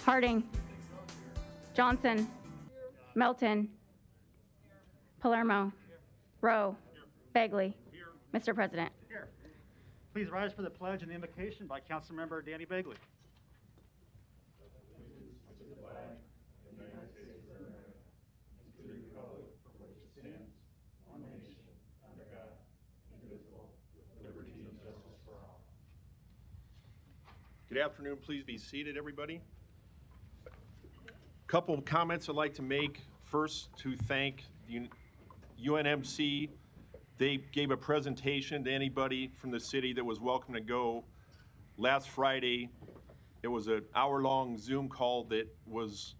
Harding. Johnson. Melton. Palermo. Rowe. Begley. Mr. President. Here. Please rise for the pledge and the invocation by Councilmember Danny Begley. Good afternoon. Please be seated, everybody. A couple of comments I'd like to make. First, to thank the UNMC. They gave a presentation to anybody from the city that was welcome to go. Last Friday, it was an hour-long Zoom call that was,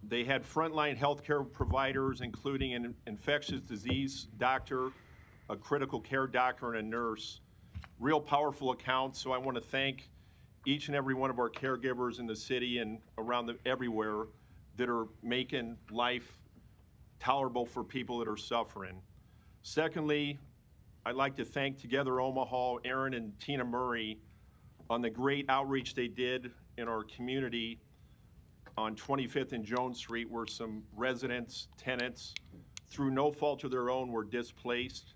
they had frontline healthcare providers, including an infectious disease doctor, a critical care doctor, and a nurse. Real powerful accounts, so I want to thank each and every one of our caregivers in the city and around everywhere that are making life tolerable for people that are suffering. Secondly, I'd like to thank Together Omaha, Aaron and Tina Murray, on the great outreach they did in our community on 25th and Jones Street, where some residents, tenants, through no fault of their own, were displaced.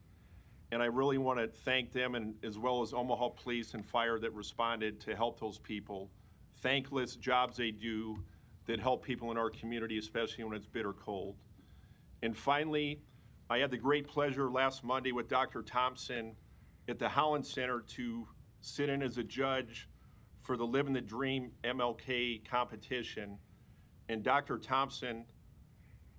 And I really want to thank them, and as well as Omaha Police and Fire that responded to help those people. Thankless jobs they do that help people in our community, especially when it's bitter cold. And finally, I had the great pleasure last Monday with Dr. Thompson at the Holland Center to sit in as a judge for the Living the Dream MLK competition. And Dr. Thompson,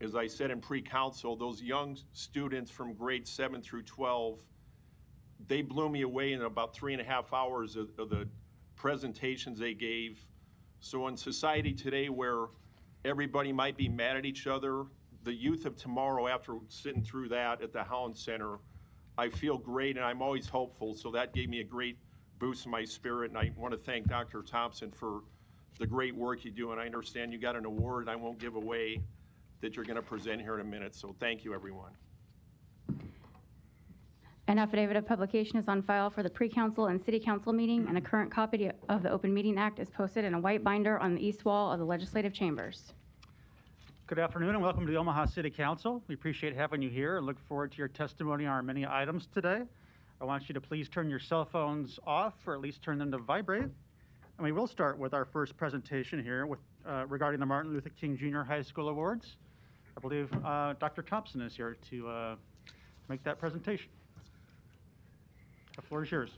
as I said in pre-council, those young students from grades 7 through 12, they blew me away in about 3.5 hours of the presentations they gave. So in society today where everybody might be mad at each other, the youth of tomorrow, after sitting through that at the Holland Center, I feel great and I'm always hopeful. So that gave me a great boost in my spirit. And I want to thank Dr. Thompson for the great work you do. And I understand you got an award I won't give away that you're going to present here in a minute. So thank you, everyone. An affidavit of publication is on file for the pre-council and city council meeting, and a current copy of the Open Meeting Act is posted in a white binder on the east wall of the legislative chambers. Good afternoon and welcome to the Omaha City Council. We appreciate having you here and look forward to your testimony on our many items today. I want you to please turn your cell phones off, or at least turn them to vibrate. And we will start with our first presentation here with, regarding the Martin Luther King Jr. High School Awards. I believe Dr. Thompson is here to make that presentation. The floor is yours.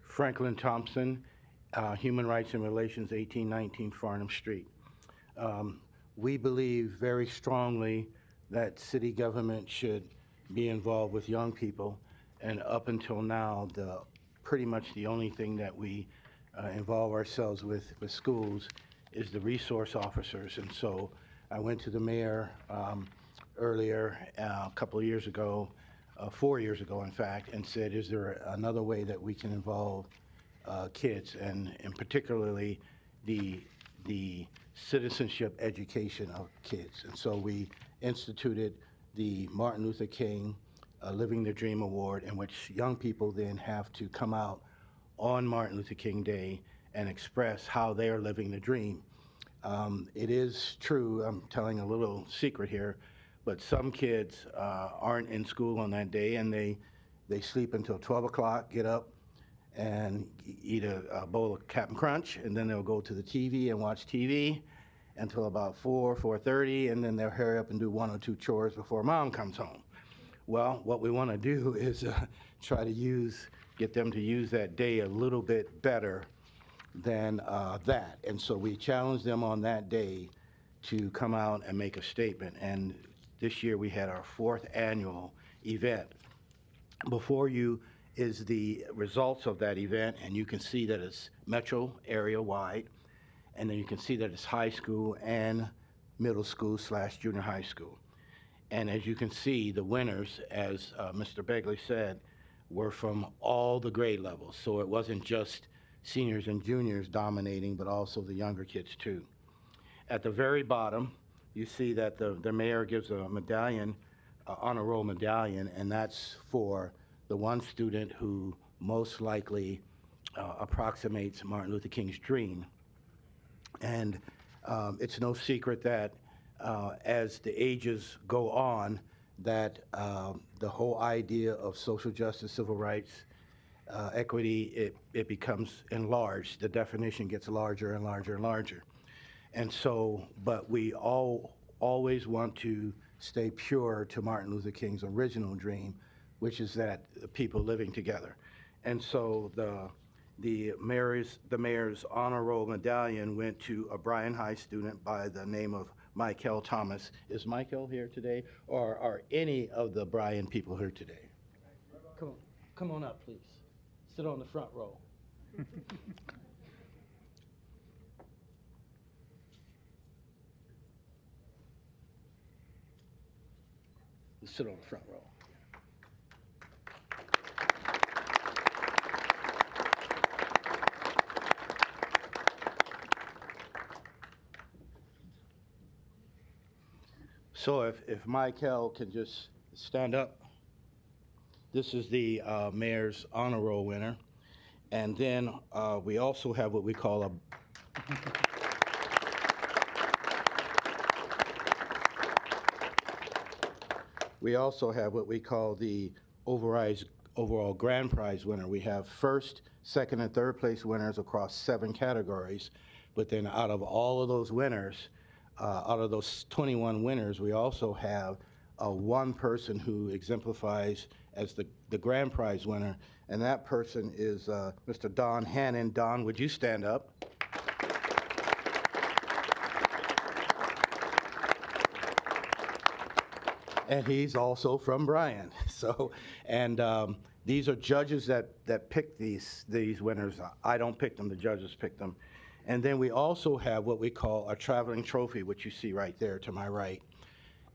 Franklin Thompson, Human Rights and Relations, 1819 Farnham Street. We believe very strongly that city government should be involved with young people, and up until now, pretty much the only thing that we involve ourselves with schools is the resource officers. And so I went to the mayor earlier, a couple of years ago, 4 years ago, in fact, and said, is there another way that we can involve kids, and particularly the citizenship education of kids? And so we instituted the Martin Luther King Living the Dream Award, in which young people then have to come out on Martin Luther King Day and express how they are living the dream. It is true, I'm telling a little secret here, but some kids aren't in school on that day, and they sleep until 12 o'clock, get up and eat a bowl of Cap'n Crunch, and then they'll go to the TV and watch TV until about 4:30, and then they'll hurry up and do 1 or 2 chores before mom comes home. Well, what we want to do is try to get them to use that day a little bit better than that. And so we challenge them on that day to come out and make a statement. And this year we had our 4th annual event. Before you is the results of that event, and you can see that it's metro area wide, and then you can see that it's high school and middle school / junior high school. And as you can see, the winners, as Mr. Begley said, were from all the grade levels. So it wasn't just seniors and juniors dominating, but also the younger kids too. At the very bottom, you see that the mayor gives a medallion, honor roll medallion, and that's for the one student who most likely approximates Martin Luther King's dream. And it's no secret that as the ages go on, that the whole idea of social justice, civil rights, equity, it becomes enlarged. The definition gets larger and larger and larger. And so, but we always want to stay pure to Martin Luther King's original dream, which is that people living together. And so the mayor's honor roll medallion went to a Bryan High student by the name of Michael Thomas. Is Michael here today, or are any of the Bryan people here today? Come on up, please. Sit on the front row. Sit on the front row. So if Michael can just stand up. This is the mayor's honor roll winner. And then we also have what we call a we also have what we call the overall grand prize winner. We have first, second, and third place winners across 7 categories. But then out of all of those winners, out of those 21 winners, we also have one person who exemplifies as the grand prize winner, and that person is Mr. Don Hannon. Don, would you stand up? And he's also from Bryan. So, and these are judges that pick these winners. I don't pick them, the judges pick them. And then we also have what we call a traveling trophy, which you see right there to my right.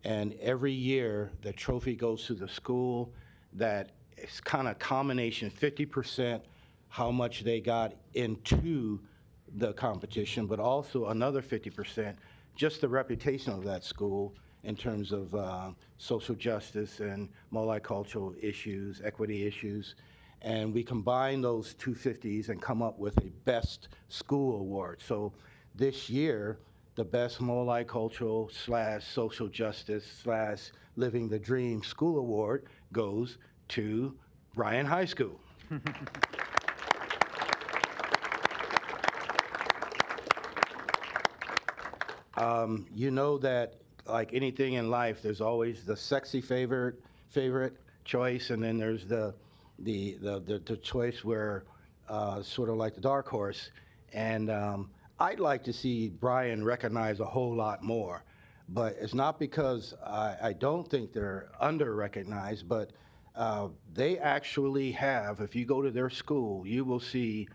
And every year, the trophy goes to the school that is kind of combination, 50% how much they got into the competition, but also another 50%, just the reputation of that school in terms of social justice and multicultural issues, equity issues. And we combine those 250s and come up with a best school award. So this year, the best multicultural / social justice / living the dream school award goes to Bryan High School. You know that like anything in life, there's always the sexy favorite choice, and then there's the choice where sort of like the dark horse. And I'd like to see Bryan recognize a whole lot more, but it's not because I don't think they're under-recognized, but they actually have, if you go to their school, you will see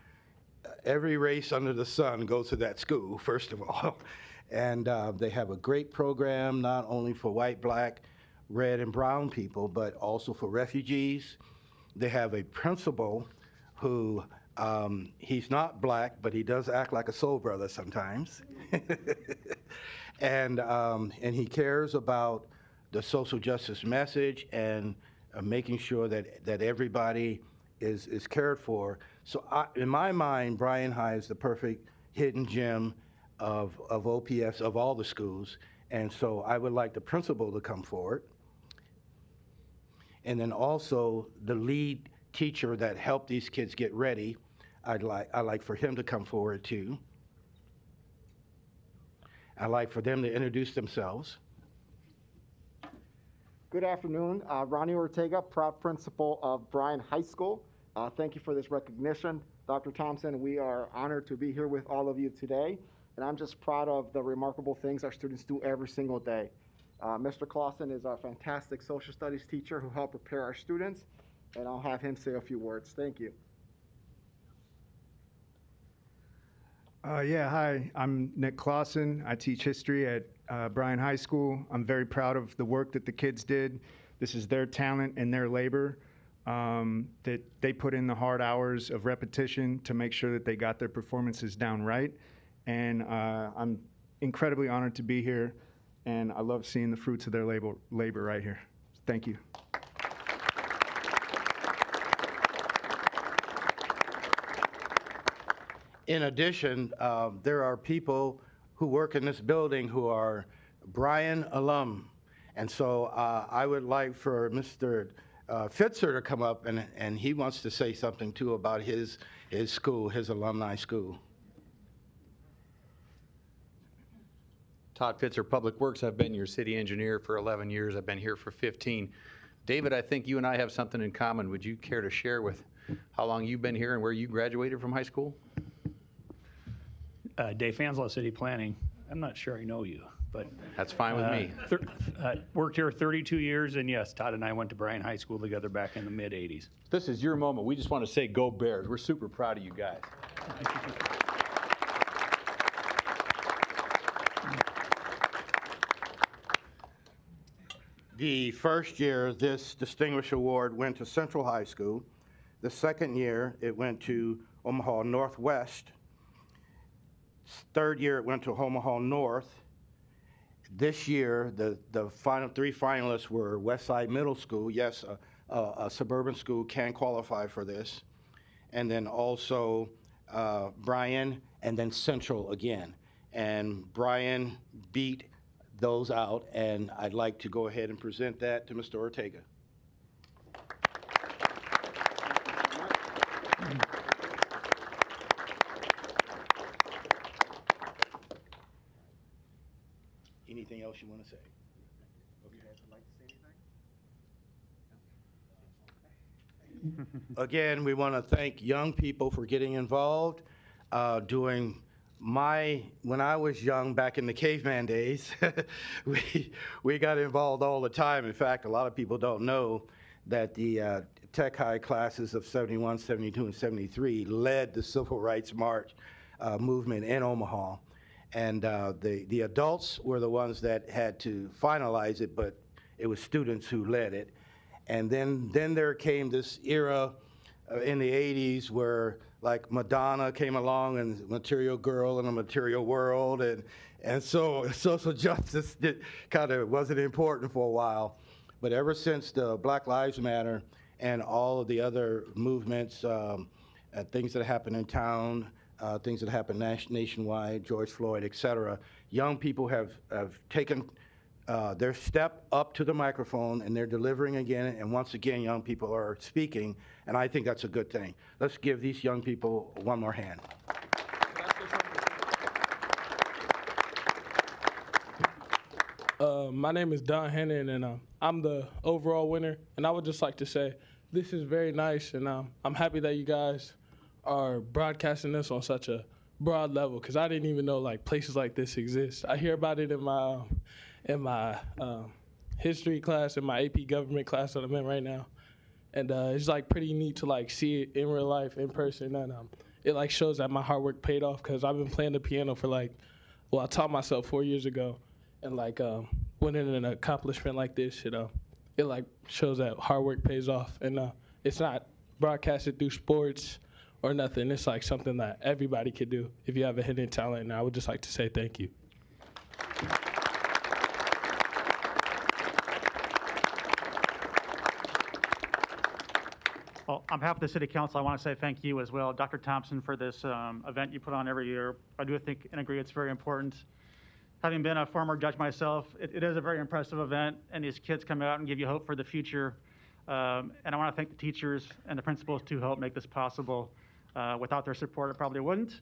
every race under the sun goes to that school, first of all. And they have a great program, not only for white, black, red, and brown people, but also for refugees. They have a principal who, he's not black, but he does act like a soul brother sometimes. And he cares about the social justice message and making sure that everybody is cared for. So in my mind, Bryan High is the perfect hidden gem of OPS, of all the schools. And so I would like the principal to come forward. And then also the lead teacher that helped these kids get ready, I'd like for him to come forward too. I'd like for them to introduce themselves. Good afternoon. Ronnie Ortega, proud principal of Bryan High School. Thank you for this recognition. Dr. Thompson, we are honored to be here with all of you today, and I'm just proud of the remarkable things our students do every single day. Mr. Clausen is our fantastic social studies teacher who helped prepare our students, and I'll have him say a few words. Thank you. Yeah, hi, I'm Nick Clausen. I teach history at Bryan High School. I'm very proud of the work that the kids did. This is their talent and their labor, that they put in the hard hours of repetition to make sure that they got their performances down right. And I'm incredibly honored to be here, and I love seeing the fruits of their labor right here. Thank you. In addition, there are people who work in this building who are Bryan alum. And so I would like for Mr. Fitzer to come up, and he wants to say something too about his school, his alumni school. Todd Fitzer, Public Works. I've been your city engineer for 11 years. I've been here for 15. David, I think you and I have something in common. Would you care to share with how long you've been here and where you graduated from high school? Dave Fanslow, City Planning. I'm not sure I know you, but That's fine with me. Worked here 32 years, and yes, Todd and I went to Bryan High School together back in the mid-'80s. This is your moment. We just want to say go Bears. We're super proud of you guys. The first year, this distinguished award went to Central High School. The second year, it went to Omaha Northwest. Third year, it went to Omaha North. This year, the final three finalists were Westside Middle School. Yes, a suburban school can qualify for this. And then also Bryan, and then Central again. And Bryan beat those out, and I'd like to go ahead and present that to Mr. Ortega. Anything else you want to say? Again, we want to thank young people for getting involved. When I was young, back in the caveman days, we got involved all the time. In fact, a lot of people don't know that the Tech High classes of 71, 72, and 73 led the Civil Rights March movement in Omaha. And the adults were the ones that had to finalize it, but it was students who led it. And then there came this era in the 80s where like Madonna came along and Material Girl in a Material World, and so social justice kind of wasn't important for a while. But ever since the Black Lives Matter and all of the other movements, things that happen in town, things that happen nationwide, George Floyd, et cetera, young people have taken their step up to the microphone, and they're delivering again, and once again, young people are speaking, and I think that's a good thing. Let's give these young people one more hand. My name is Don Hennon, and I'm the overall winner, and I would just like to say this is very nice, and I'm happy that you guys are broadcasting this on such a broad level, because I didn't even know like places like this exist. I hear about it in my history class, in my AP government class that I'm in right now, and it's like pretty neat to like see it in real life, in person, and it like shows that my hard work paid off, because I've been playing the piano for I taught myself 4 years ago, and winning an accomplishment like this, it like shows that hard work pays off, and it's not broadcasted through sports or nothing. It's like something that everybody could do if you have a hidden talent, and I would just like to say thank you. Well, on behalf of the City Council, I want to say thank you as well, Dr. Thompson, for this event you put on every year. I do think and agree it's very important. Having been a former judge myself, it is a very impressive event, and these kids come out and give you hope for the future. And I want to thank the teachers and the principals to help make this possible. Without their support, it probably wouldn't.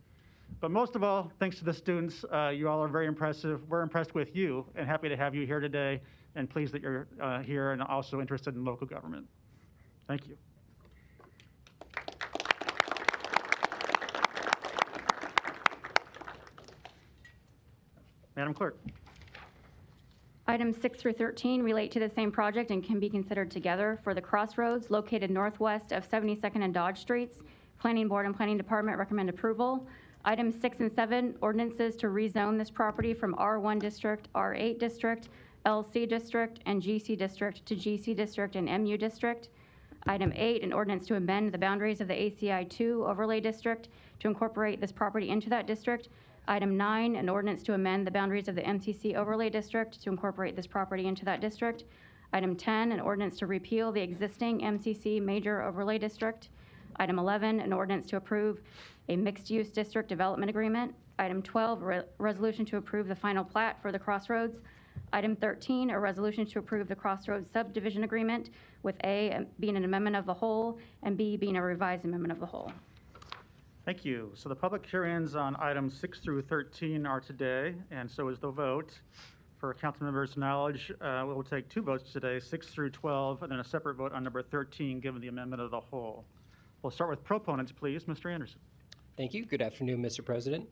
But most of all, thanks to the students. You all are very impressive. We're impressed with you and happy to have you here today, and pleased that you're here and also interested in local government. Thank you. Madam Clerk. Items 6 through 13 relate to the same project and can be considered together. For the crossroads located northwest of 72nd and Dodge Streets, Planning Board and Planning Department recommend approval. Items 6 and 7, ordinances to rezone this property from R1 District, R8 District, LC District, and GC District to GC District and MU District. Item 8, an ordinance to amend the boundaries of the ACI 2 overlay district to incorporate this property into that district. Item 9, an ordinance to amend the boundaries of the MCC overlay district to incorporate this property into that district. Item 10, an ordinance to repeal the existing MCC major overlay district. Item 11, an ordinance to approve a mixed-use district development agreement. Item 12, resolution to approve the final plat for the crossroads. Item 13, a resolution to approve the crossroads subdivision agreement, with A being an amendment of the whole and B being a revised amendment of the whole. Thank you. So the public hearings on items 6 through 13 are today, and so is the vote. For council members' knowledge, we'll take 2 votes today, 6 through 12, and then a separate vote on number 13, given the amendment of the whole. We'll start with proponents, please. Mr. Anderson. Thank you. Good afternoon, Mr. President,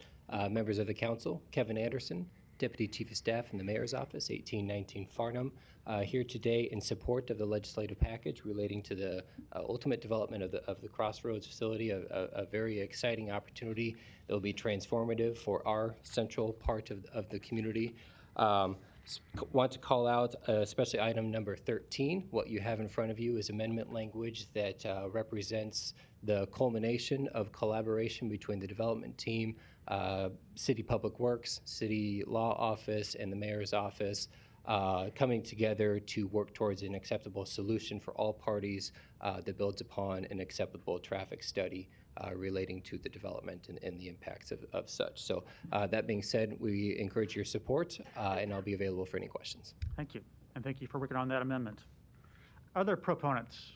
members of the council. Kevin Anderson, Deputy Chief of Staff in the Mayor's Office, 1819 Farnham, here today in support of the legislative package relating to the ultimate development of the Crossroads facility, a very exciting opportunity that will be transformative for our central part of the community. Want to call out especially item number 13. What you have in front of you is amendment language that represents the culmination of collaboration between the development team, City Public Works, City Law Office, and the Mayor's Office, coming together to work towards an acceptable solution for all parties that builds upon an acceptable traffic study relating to the development and the impacts of such. So that being said, we encourage your support, and I'll be available for any questions. Thank you, and thank you for working on that amendment. Other proponents?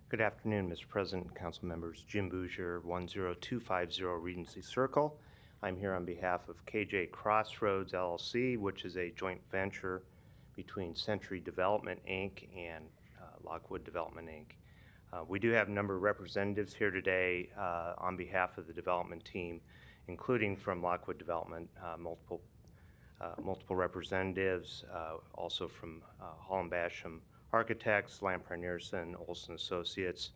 Good afternoon, Mr. President, council members. Jim Bouger, 10250 Regency Circle. I'm here on behalf of KJ Crossroads LLC, which is a joint venture between Century Development, Inc. and Lockwood Development, Inc. We do have a number of representatives here today on behalf of the development team, including from Lockwood Development, multiple representatives, also from Holland Basham Architects, Lamprecht Nearson, Olson Associates,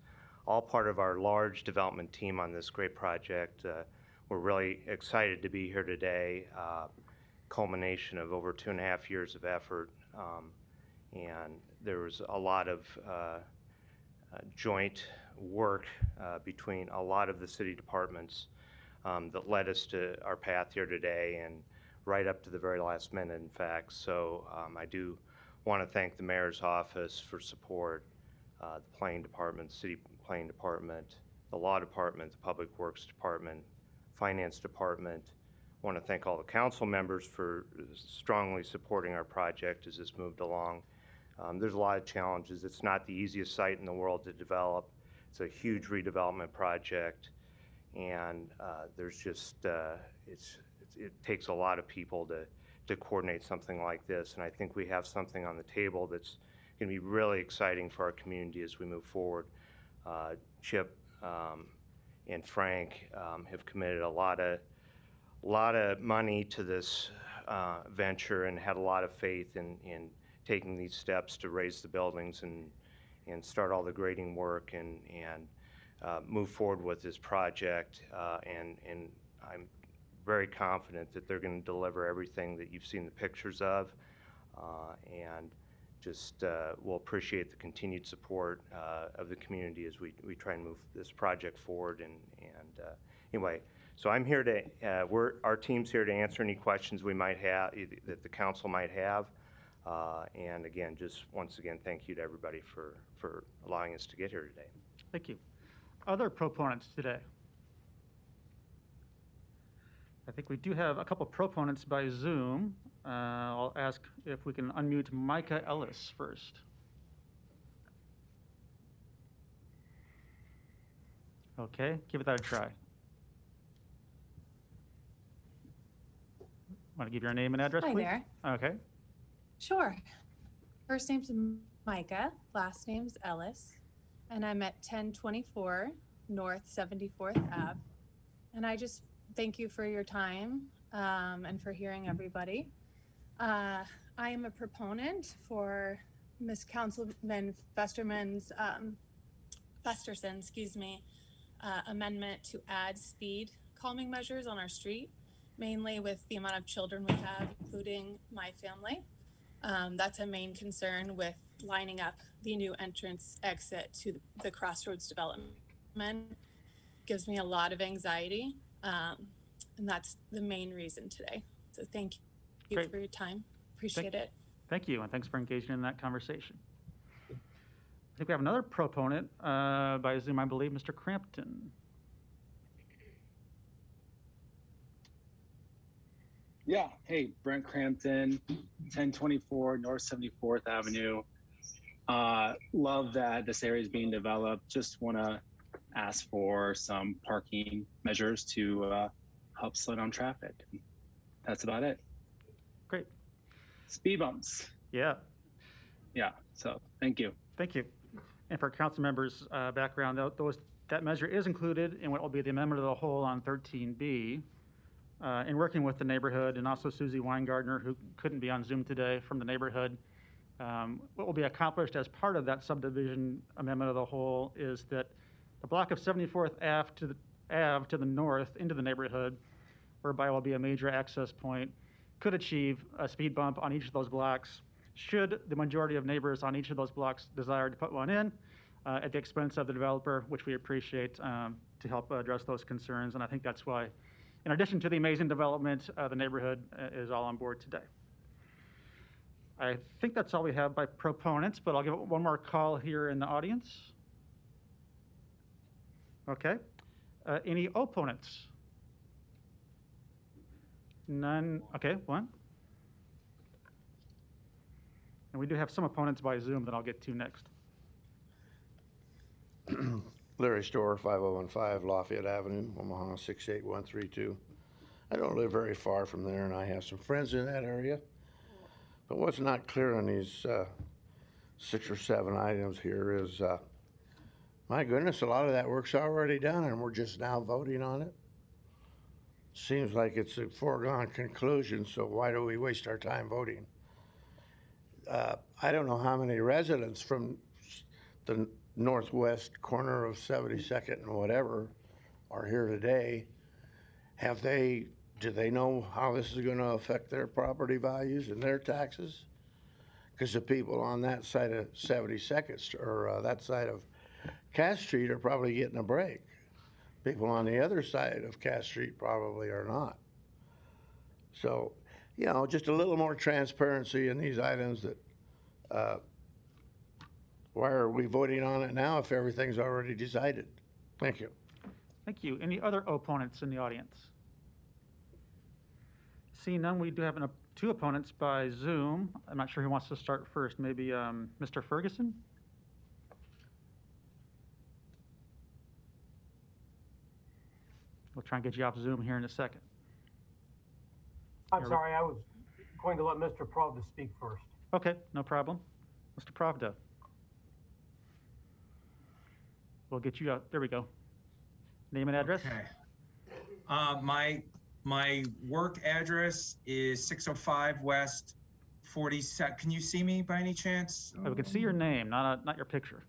all part of our large development team on this great project. We're really excited to be here today, culmination of over 2.5 years of effort, and there was a lot of joint work between a lot of the city departments that led us to our path here today, and right up to the very last minute, in fact. So I do want to thank the Mayor's Office for support, the Planning Department, City Planning Department, the Law Department, the Public Works Department, Finance Department. I want to thank all the council members for strongly supporting our project as this moved along. There's a lot of challenges. It's not the easiest site in the world to develop. It's a huge redevelopment project, and there's just, it takes a lot of people to coordinate something like this, and I think we have something on the table that's going to be really exciting for our community as we move forward. Chip and Frank have committed a lot of money to this venture and had a lot of faith in taking these steps to raise the buildings and start all the grading work and move forward with this project. And I'm very confident that they're going to deliver everything that you've seen the pictures of, and just we'll appreciate the continued support of the community as we try and move this project forward. And anyway, so I'm here to, our team's here to answer any questions we might have, that the council might have. And again, just once again, thank you to everybody for allowing us to get here today. Thank you. Other proponents today? I think we do have a couple proponents by Zoom. I'll ask if we can unmute Micah Ellis first. Okay, give that a try. Want to give your name and address, Hi please? there. Okay. Sure. First name's Micah, last name's Ellis. and I'm at 1024 North 74th Ave. And I just thank you for your time and for hearing everybody. I am a proponent for Ms. Councilman Festerman's, Festerson, excuse me, amendment to add speed calming measures on our street, mainly with the amount of children we have, including my family. That's a main concern with lining up the new entrance exit to the Crossroads development. Gives me a lot of anxiety, and that's the main reason today. So thank you Great. for your time. Appreciate it. Thank you, and thanks for engaging in that conversation. I think we have another proponent by Zoom, I believe, Mr. Crampton. Yeah, hey, Brent Crampton, 1024 North 74th Avenue. Love that this area is being developed. Just want to ask for some parking measures to help slow down traffic. That's about it. Great. Speed bumps. Yeah. Yeah, so thank you. Thank you. And for council members' background, that measure is included in what will be the amendment of the whole on 13B. In working with the neighborhood and also Susie Weingartner, who couldn't be on Zoom today from the neighborhood, what will be accomplished as part of that subdivision amendment of the whole is that the block of 74th Ave to the north into the neighborhood, whereby will be a major access point, could achieve a speed bump on each of those blocks should the majority of neighbors on each of those blocks desire to put one in at the expense of the developer, which we appreciate to help address those concerns. And I think that's why, in addition to the amazing development, the neighborhood is all on board today. I think that's all we have by proponents, but I'll give it one more call here in the audience. Okay. Any opponents? None. Okay, one. And we do have some opponents by Zoom that I'll get to next. Larry Storr, 5015 Lafayette Avenue, Omaha 68132. I don't live very far from there, and I have some friends in that area. But what's not clear on these 6 or 7 items here is, my goodness, a lot of that work's already done, and we're just now voting on it. Seems like it's a foregone conclusion, so why do we waste our time voting? I don't know how many residents from the northwest corner of 72nd and whatever are here today. Do they know how this is going to affect their property values and their taxes? Because the people on that side of 72nd or that side of Cass Street are probably getting a break. People on the other side of Cass Street probably are not. So, you know, just a little more transparency in these items that, why are we voting on it now if everything's already decided? Thank you. Thank you. Any other opponents in the audience? Seeing none, we do have 2 opponents by Zoom. I'm not sure who wants to start first. Maybe Mr. Ferguson? We'll try and get you off Zoom here in a second. I'm sorry, I was going to let Mr. Pravda speak first. Okay, no problem. Mr. Pravda. We'll get you out. There we go. Name and address. Okay. My work address is 605 West 42nd. Can you see me by any chance? We can see your name, not your picture.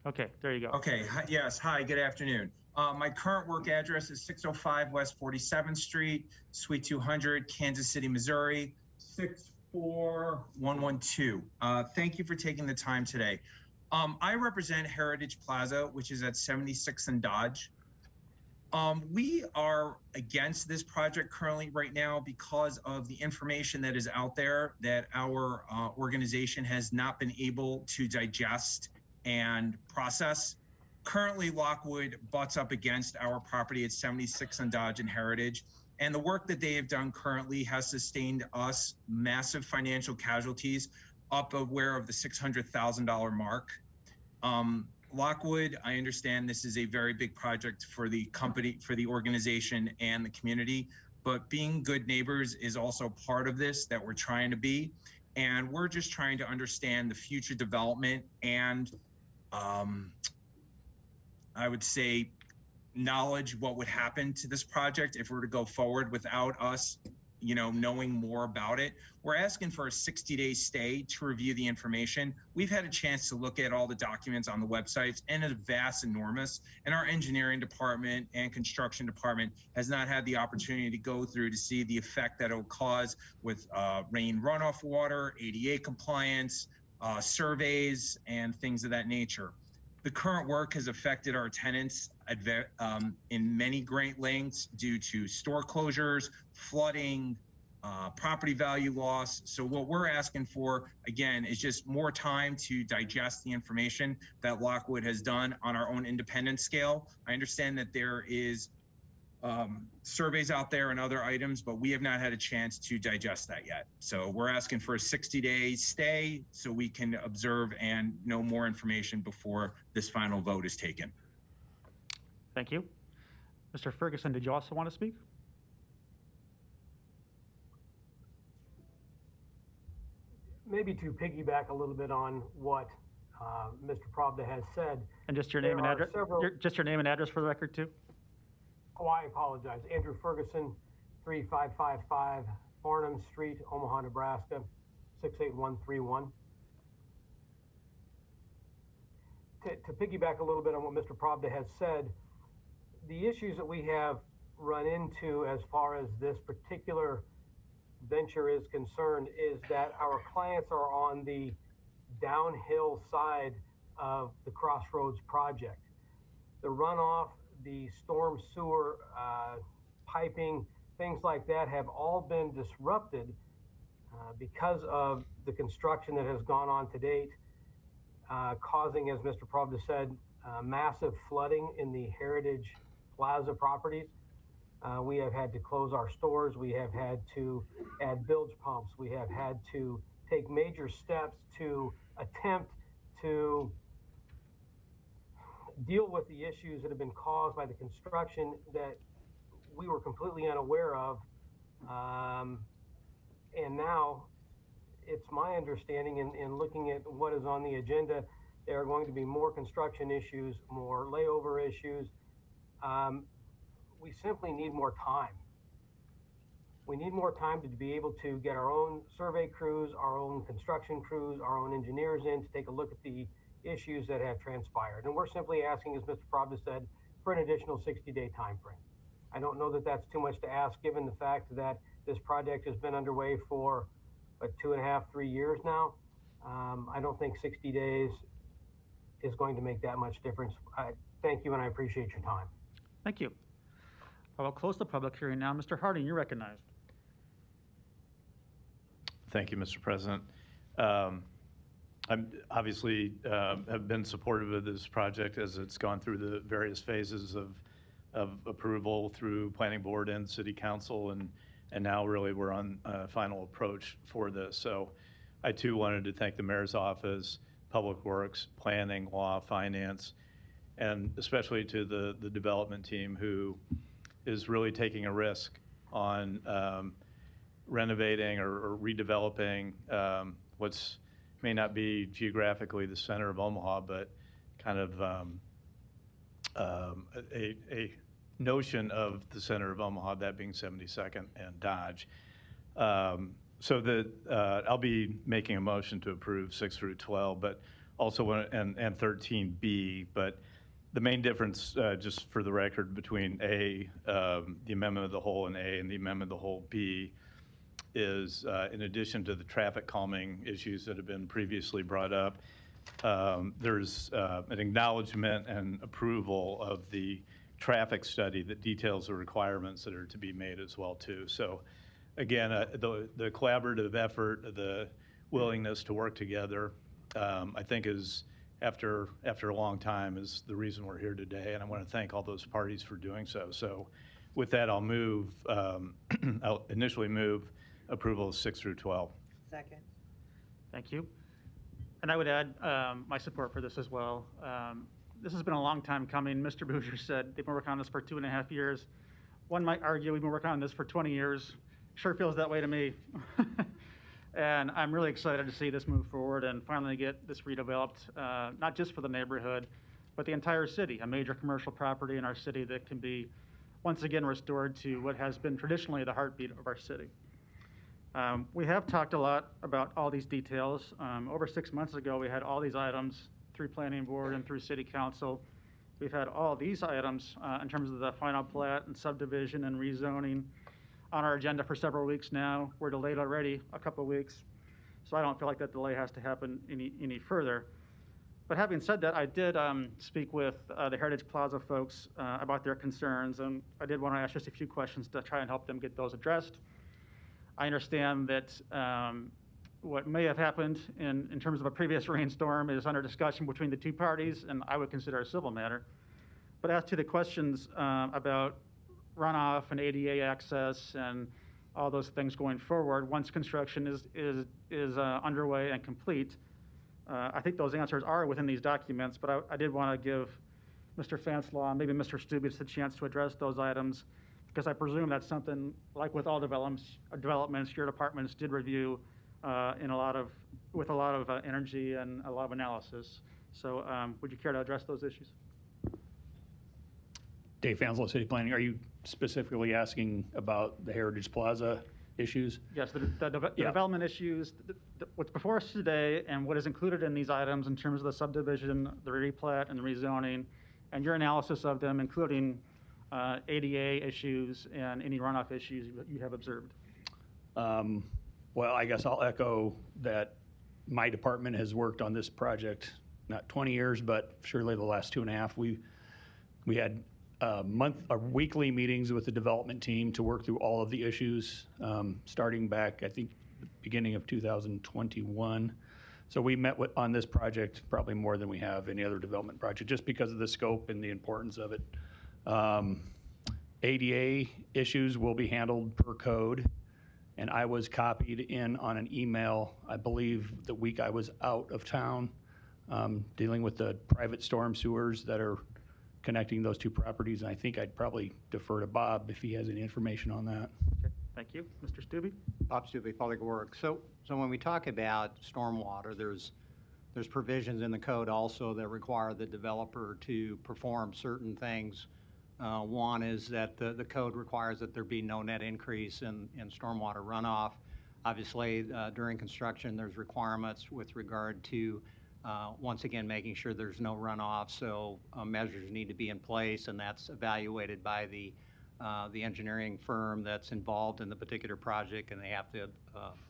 Okay, there you go. Okay, yes, hi, good afternoon. My current work address is 605 West 47th Street, Suite 200, Kansas City, Missouri, 64112. Thank you for taking the time today. I represent Heritage Plaza, which is at 76th and Dodge. We are against this project currently right now because of the information that is out there that our organization has not been able to digest and process. Currently, Lockwood butts up against our property at 76th and Dodge and Heritage, and the work that they have done currently has sustained us massive financial casualties upward of the $600,000 mark. Lockwood, I understand this is a very big project for the company, for the organization and the community, but being good neighbors is also part of this that we're trying to be. And we're just trying to understand the future development and I would say knowledge what would happen to this project if we were to go forward without us, knowing more about it. We're asking for a 60-day stay to review the information. We've had a chance to look at all the documents on the websites, and it's vast, enormous. And our engineering department and construction department has not had the opportunity to go through to see the effect that it'll cause with rain runoff water, ADA compliance, surveys, and things of that nature. The current work has affected our tenants in many great lengths due to store closures, flooding, property value loss. So what we're asking for, again, is just more time to digest the information that Lockwood has done on our own independent scale. I understand that there is surveys out there and other items, but we have not had a chance to digest that yet. So we're asking for a 60-day stay so we can observe and know more information before this final vote is taken. Thank you. Mr. Ferguson, did you also want to speak? Maybe to piggyback a little bit on what Mr. Pravda has said. And just your name and address. Just your name and address for the record, too. Oh, I apologize. Andrew Ferguson, 3555 Farnham Street, Omaha, Nebraska, 68131. To piggyback a little bit on what Mr. Pravda has said, the issues that we have run into as far as this particular venture is concerned is that our clients are on the downhill side of the Crossroads project. The runoff, the storm sewer piping, things like that have all been disrupted because of the construction that has gone on to date, causing, as Mr. Pravda said, massive flooding in the Heritage Plaza properties. We have had to close our stores. We have had to add bilge pumps. We have had to take major steps to attempt to deal with the issues that have been caused by the construction that we were completely unaware of. And now it's my understanding in looking at what is on the agenda, there are going to be more construction issues, more layover issues. We simply need more time. We need more time to be able to get our own survey crews, our own construction crews, our own engineers in to take a look at the issues that have transpired. And we're simply asking, as Mr. Pravda said, for an additional 60-day time frame. I don't know that that's too much to ask given the fact that this project has been underway for 2.5, 3 years now. I don't think 60 days is going to make that much difference. Thank you, and I appreciate your time. Thank you. I will close the public hearing now. Mr. Harding, you're recognized. Thank you, Mr. President. I'm obviously have been supportive of this project as it's gone through the various phases of approval through planning board and city council, and now really we're on final approach for this. So I too wanted to thank the mayor's office, public works, planning, law, finance, and especially to the development team who is really taking a risk on renovating or redeveloping what's may not be geographically the center of Omaha, but kind of a notion of the center of Omaha, that being 72nd and Dodge. So that I'll be making a motion to approve 6 through 12, but also and 13B. But the main difference, just for the record, between A, the amendment of the whole, and A, and the amendment of the whole B, is in addition to the traffic calming issues that have been previously brought up, there's an acknowledgement and approval of the traffic study that details the requirements that are to be made as well too. So again, the collaborative effort, the willingness to work together, I think is after a long time is the reason we're here today, and I want to thank all those parties for doing so. So with that, I'll move, I'll initially move approval of 6 through 12. Second. Thank you. And I would add my support for this as well. This has been a long time coming. Mr. Boucher said they've been working on this for 2.5 years. One might argue we've been working on this for 20 years. Sure feels that way to me. And I'm really excited to see this move forward and finally get this redeveloped, not just for the neighborhood, but the entire city, a major commercial property in our city that can be once again restored to what has been traditionally the heartbeat of our city. We have talked a lot about all these details. Over 6 months ago, we had all these items through Planning Board and through City Council. We've had all these items in terms of the final plat and subdivision and rezoning on our agenda for several weeks now. We're delayed already a couple of weeks, so I don't feel like that delay has to happen any further. But having said that, I did speak with the Heritage Plaza folks about their concerns, and I did want to ask just a few questions to try and help them get those addressed. I understand that what may have happened in terms of a previous rainstorm is under discussion between the two parties, and I would consider a civil matter. But as to the questions about runoff and ADA access and all those things going forward, once construction is underway and complete, I think those answers are within these documents, but I did want to give Mr. Fanslaw and maybe Mr. Stubitz a chance to address those items, because I presume that's something, like with all developments, your departments did review with a lot of energy and a lot of analysis. So would you care to address those issues? Dave Fanslow, City Planning, are you specifically asking about the Heritage Plaza issues? Yes, the development issues, what's before us today and what is included in these items in terms of the subdivision, the replat, and the rezoning, and your analysis of them, including ADA issues and any runoff issues you have observed. Well, I guess I'll echo that my department has worked on this project, not 20 years, but surely the last 2.5. We had weekly meetings with the development team to work through all of the issues, starting back, I think, the beginning of 2021. So we met on this project probably more than we have any other development project, just because of the scope and the importance of it. ADA issues will be handled per code, and I was copied in on an email, I believe, the week I was out of town, dealing with the private storm sewers that are connecting those two properties. And I think I'd probably defer to Bob if he has any information on that. Okay, thank you. Mr. Stubbe? Bob Stubbe, Public Works. So when we talk about stormwater, there's provisions in the code also that require the developer to perform certain things. One is that the code requires that there be no net increase in stormwater runoff. Obviously, during construction, there's requirements with regard to, once again, making sure there's no runoff. So measures need to be in place, and that's evaluated by the engineering firm that's involved in the particular project, and they have to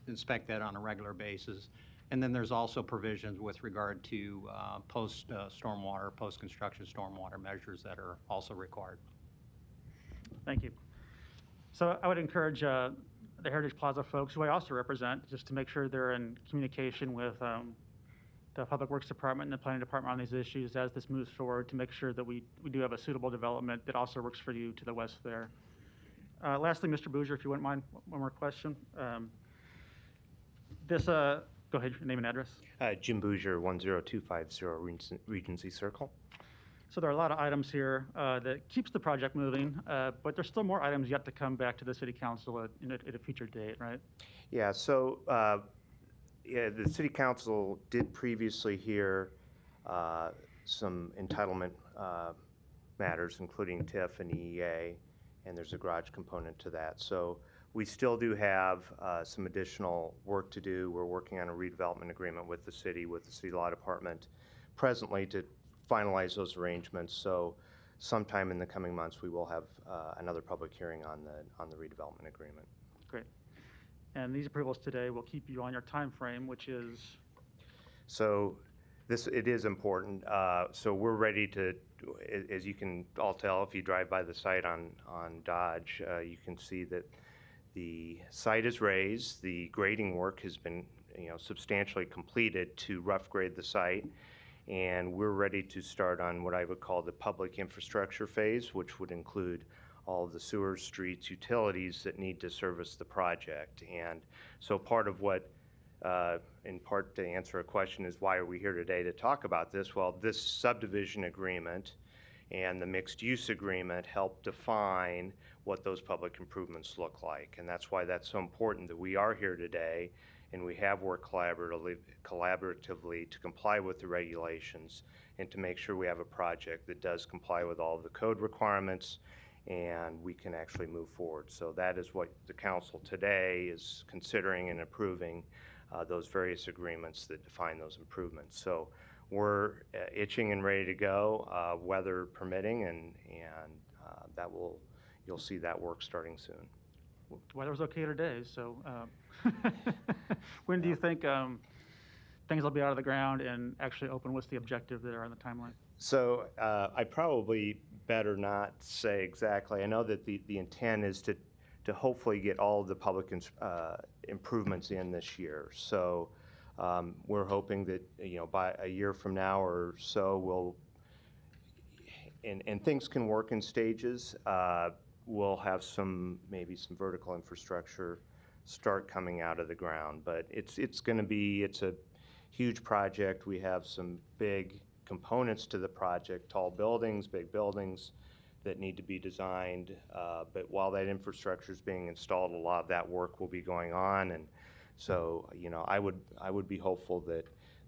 inspect that on a regular basis. And then there's also provisions with regard to post-stormwater, post-construction stormwater measures that are also required. Thank you. So I would encourage the Heritage Plaza folks, who I also represent, just to make sure they're in communication with the Public Works Department and the Planning Department on these issues as this moves forward, to make sure that we do have a suitable development that also works for you to the west there. Lastly, Mr. Bouger, if you wouldn't mind, one more question. Go ahead, your name and address. Jim Bouger, 10250 Regency Circle. So there are a lot of items here that keeps the project moving, but there's still more items yet to come back to the City Council at a future date, right? Yeah, so the City Council did previously hear some entitlement matters, including TIF and EEA, and there's a garage component to that. So we still do have some additional work to do. We're working on a redevelopment agreement with the city law department presently to finalize those arrangements. So sometime in the coming months, we will have another public hearing on the redevelopment agreement. Great. And these approvals today will keep you on your time frame, which is? So it is important. So we're ready to, as you can all tell, if you drive by the site on Dodge, you can see that the site is raised. The grading work has been substantially completed to rough grade the site. And we're ready to start on what I would call the public infrastructure phase, which would include all of the sewers, streets, utilities that need to service the project. And so part of what, in part to answer a question, is why are we here today to talk about this? Well, this subdivision agreement and the mixed use agreement help define what those public improvements look like. And that's why that's so important that we are here today and we have worked collaboratively to comply with the regulations and to make sure we have a project that does comply with all of the code requirements and we can actually move forward. So that is what the council today is considering and approving, those various agreements that define those improvements. So we're itching and ready to go, weather permitting, and you'll see that work starting soon. Weather's okay today, so when do you think things will be out of the ground and actually open? What's the objective there on the timeline? So I probably better not say exactly. I know that the intent is to hopefully get all of the public improvements in this year. So we're hoping that, by a year from now or so, and things can work in stages. We'll have maybe some vertical infrastructure start coming out of the ground, but it's a huge project. We have some big components to the project, tall buildings, big buildings that need to be designed. But while that infrastructure is being installed, a lot of that work will be going on. And so, I would be hopeful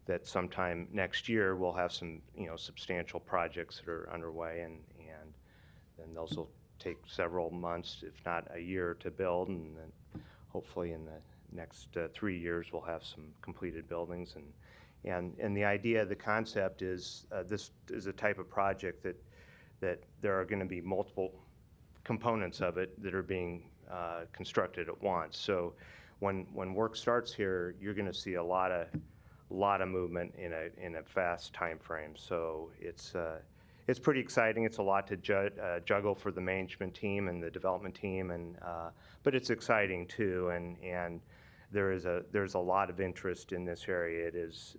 that sometime next year we'll have some, substantial projects that are underway, and then those will take several months, if not a year, to build, and then hopefully in the next 3 years we'll have some completed buildings. And the idea, the concept is this is a type of project that there are going to be multiple components of it that are being constructed at once. So when work starts here, you're going to see a lot of movement in a fast time frame. So it's pretty exciting. It's a lot to juggle for the management team and the development team, but it's exciting too. And there's a lot of interest in this area. It is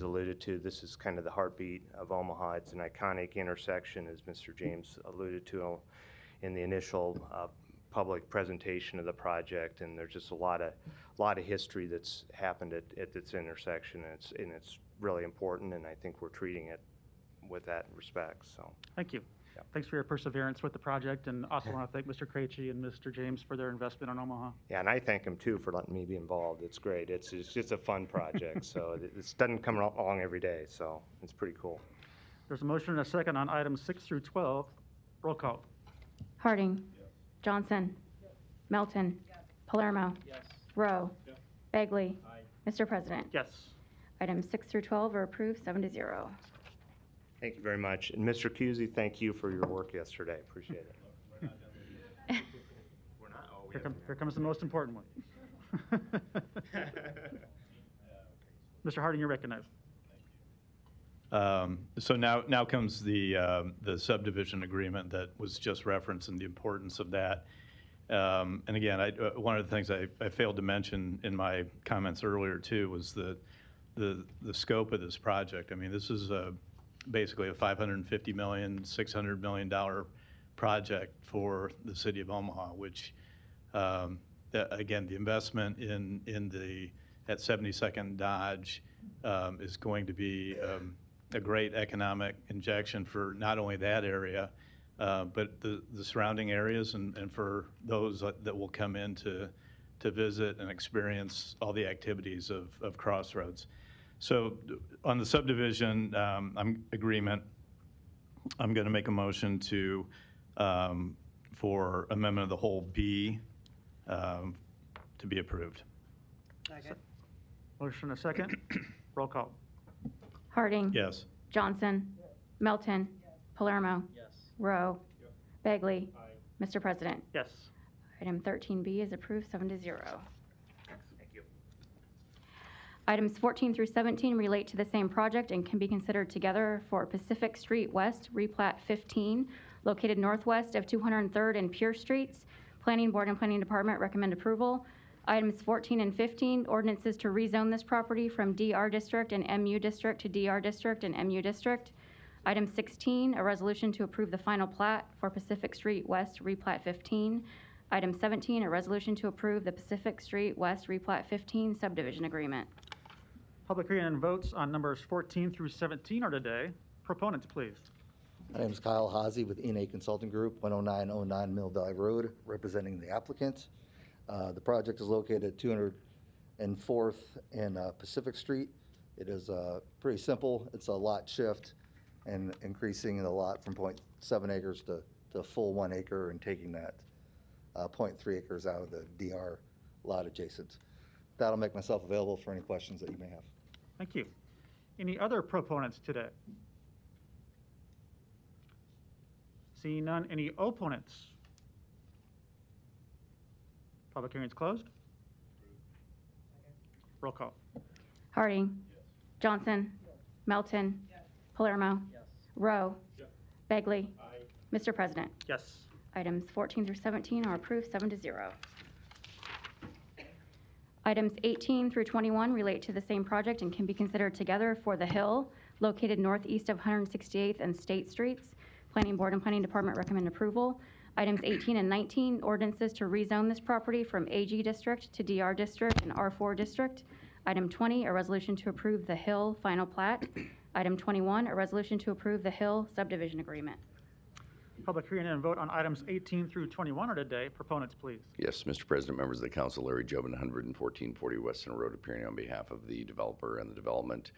alluded to. This is kind of the heartbeat of Omaha. It's an iconic intersection, as Mr. James alluded to in the initial public presentation of the project. And there's just a lot of history that's happened at this intersection, and it's really important. And I think we're treating it with that respect. So thank you. Yeah. Thanks for your perseverance with the project, and also want to thank Mr. Krejci and Mr. James for their investment in Omaha. Yeah, and I thank them too for letting me be involved. It's great. It's just a fun project. So this doesn't come along every day, so it's pretty cool. There's a motion and a second on items 6 through 12. Roll call. Harding. Johnson. Melton. Palermo. Rowe. Bagley. Mr. President. Yes. Items 6 through 12 are approved, 7-0. Thank you very much. And Mr. Cusey, thank you for your work yesterday. Appreciate it. Here comes the most important one. Mr. Harding, you're recognized. So now comes the subdivision agreement that was just referenced and the importance of that. And again, one of the things I failed to mention in my comments earlier too was the scope of this project. I mean, this is basically a $550 million, $600 million project for the city of Omaha, which again, the investment at 72nd Dodge is going to be a great economic injection for not only that area, but the surrounding areas and for those that will come in to visit and experience all the activities of Crossroads. So on the subdivision agreement, I'm going to make a motion for amendment of the whole B to be approved. Second. Motion and a second. Roll call. Harding. Yes. Johnson. Melton. Palermo. Rowe. Bagley. Mr. President. Yes. Item 13B is approved, 7-0. Thank you. Items 14 through 17 relate to the same project and can be considered together for Pacific Street West Replat 15, located northwest of 203rd and Pierce Streets. Planning Board and Planning Department recommend approval. Items 14 and 15, ordinances to rezone this property from DR District and MU District to DR District and MU District. Item 16, a resolution to approve the final plat for Pacific Street West Replat 15. Item 17, a resolution to approve the Pacific Street West Replat 15 subdivision agreement. Public hearing and votes on numbers 14 through 17 are today. Proponents, please. My name is Kyle Hazy with E&A Consulting Group, 10909 Mill Valley Road, representing the applicant. The project is located at and 4th and Pacific Street. It is pretty simple. It's a lot shift and increasing the lot from 0.7 acres to a full 1 acre and taking that 0.3 acres out of the DR lot adjacent. That'll make myself available for any questions that you may have. Thank you. Any other proponents today? Seeing none, any opponents? Public hearing is closed. Roll call. Harding. Johnson. Melton. Palermo. Rowe. Begley. Mr. President. Yes. Items 14 through 17 are approved 7-0. Items 18 through 21 relate to the same project and can be considered together for The Hill, located northeast of 168th and State Streets. Planning Board and Planning Department recommend approval. Items 18 and 19, ordinances to rezone this property from AG District to DR District and R4 District. Item 20, a resolution to approve The Hill final plat. Item 21, a resolution to approve The Hill subdivision agreement. Public hearing and vote on items 18 through 21 are today. Proponents, please. Yes, Mr. President, members of the council, Larry Jobin, 11440 West Center Road, appearing on behalf of the developer and the development.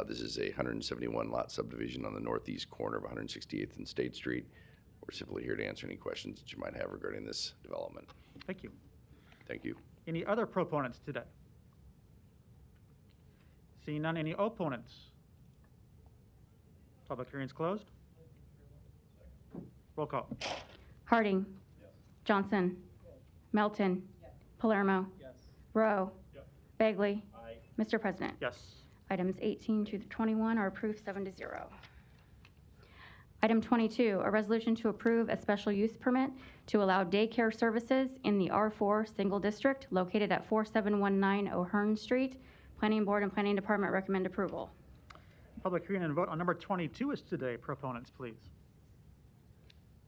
This is a 171 lot subdivision on the northeast corner of 168th and State Street. We're simply here to answer any questions that you might have regarding this development. Thank you. Thank you. Any other proponents today? Seeing none, any opponents? Public hearing is closed. Roll call. Harding. Johnson. Melton. Palermo. Rowe. Begley. Mr. President. Yes. Items 18 to 21 are approved 7-0. Item 22, a resolution to approve a special use permit to allow daycare services in the R4 Single District located at 4719 O'Hearn Street. Planning Board and Planning Department recommend approval. Public hearing and vote on number 22 is today. Proponents, please.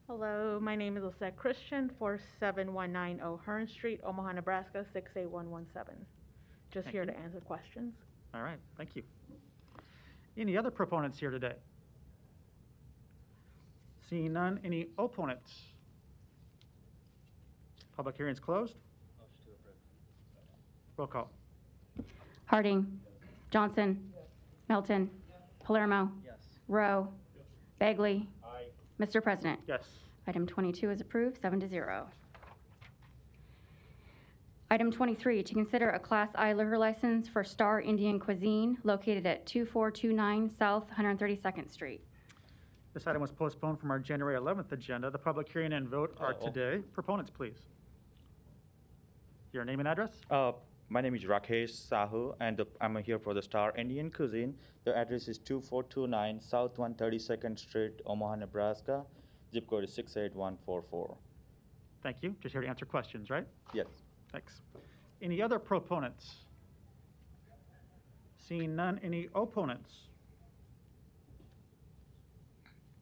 Hello, my name is Lisette Christian, 4719 O'Hearn Street, Omaha, Nebraska, 68117. Just Thank here you. to answer questions. All right, thank you. Any other proponents here today? Seeing none, any opponents? Public hearing is closed. Roll call. Harding. Johnson. Melton. Palermo. Rowe. Begley. Mr. President. Yes. Item 22 is approved 7-0. Item 23, to consider a Class I liquor license for Star Indian Cuisine located at 2429 South 132nd Street. This item was postponed from our January 11th agenda. The public hearing and vote are today. Proponents, please. Your name and address? My name is Rakesh Sahu, and I'm here for the Star Indian Cuisine. The address is 2429 South 132nd Street, Omaha, Nebraska. Zip code is 68144. Thank you. Just here to answer questions, right? Yes. Thanks. Any other proponents? Seeing none, any opponents?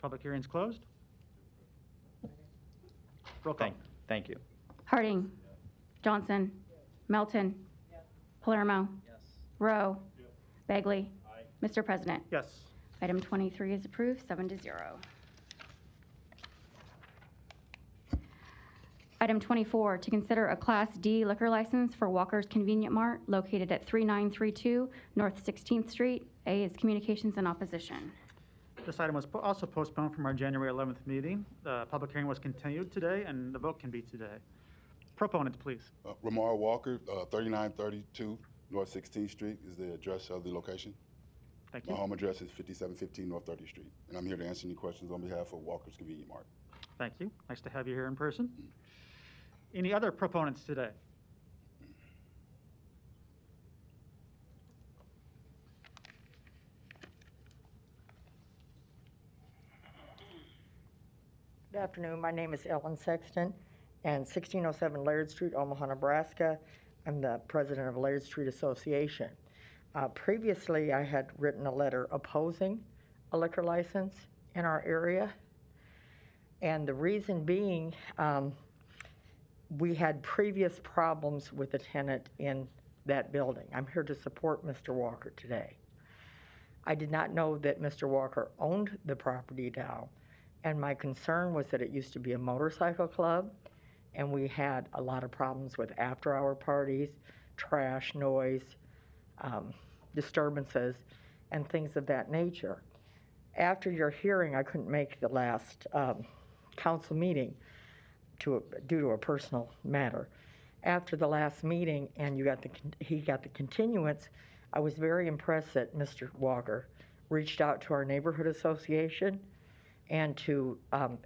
Public hearing's closed. Roll call. Thank you. Harding. Johnson. Melton. Palermo. Rowe. Begley. Mr. President. Yes. Item 23 is approved 7-0. Item 24, to consider a Class D liquor license for Walker's Convenient Mart located at 3932 North 16th Street. A is communications in opposition. This item was also postponed from our January 11th meeting. The public hearing was continued today, and the vote can be today. Proponents, please. Ramar Walker, 3932 North 16th Street is the address of the location. Thank you. My home address is 5715 North 30th Street, and I'm here to answer any questions on behalf of Walker's Convenient Mart. Thank you. Nice to have you here in person. Any other proponents today? Good afternoon. My name is Ellen Sexton, and 1607 Laird Street, Omaha, Nebraska. I'm the president of Laird Street Association. Previously, I had written a letter opposing a liquor license in our area, and the reason being, we had previous problems with the tenant in that building. I'm here to support Mr. Walker today. I did not know that Mr. Walker owned the property now, and my concern was that it used to be a motorcycle club, and we had a lot of problems with after-hour parties trash, noise, disturbances, and things of that nature. After your hearing, I couldn't make the last council meeting due to a personal matter. After the last meeting and he got the continuance, I was very impressed that Mr. Walker reached out to our neighborhood association and to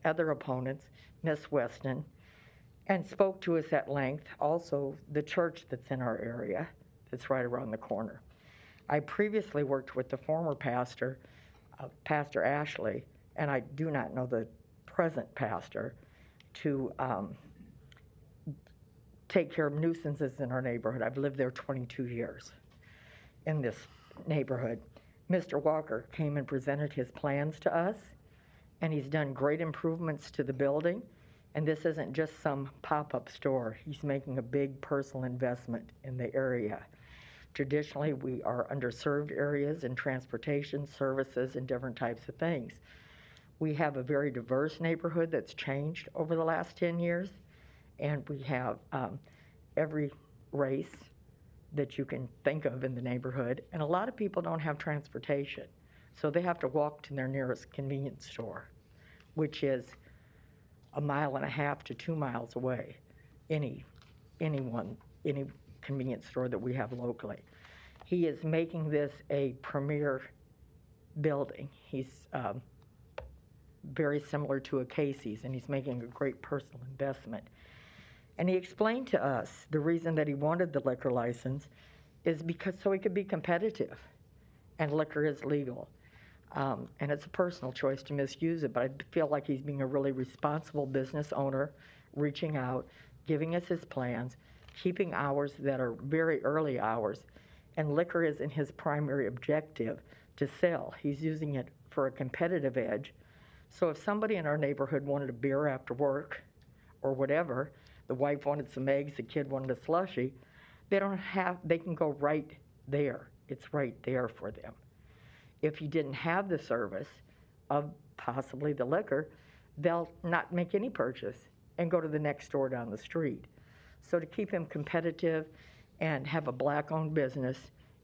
other opponents, Ms. Weston, and spoke to us at length. Also, the church that's in our area, that's right around the corner. I previously worked with the former pastor, Pastor Ashley, and I do not know the present pastor, to take care of nuisances in our neighborhood. I've lived there 22 years in this neighborhood. Mr. Walker came and presented his plans to us, and he's done great improvements to the building. And this isn't just some pop-up store. He's making a big personal investment in the area. Traditionally, we are underserved areas in transportation, services, and different types of things. We have a very diverse neighborhood that's changed over the last 10 years, and we have every race that you can think of in the neighborhood. And a lot of people don't have transportation, so they have to walk to their nearest convenience store, which is 1.5 miles to 2 miles away, any convenience store that we have locally. He is making this a premier building. He's very similar to a Casey's, and he's making a great personal investment. And he explained to us the reason that he wanted the liquor license is because so he could be competitive, and liquor is legal. And it's a personal choice to misuse it, but I feel like he's being a really responsible business owner, reaching out, giving us his plans, keeping hours that are very early hours, and liquor isn't his primary objective to sell. He's using it for a competitive edge. So if somebody in our neighborhood wanted a beer after work or whatever, the wife wanted some eggs, the kid wanted a slushie, they can go right there. It's right there for them. If you didn't have the service of possibly the liquor, they'll not make any purchase and go to the next store down the street. So to keep him competitive and have a black-owned business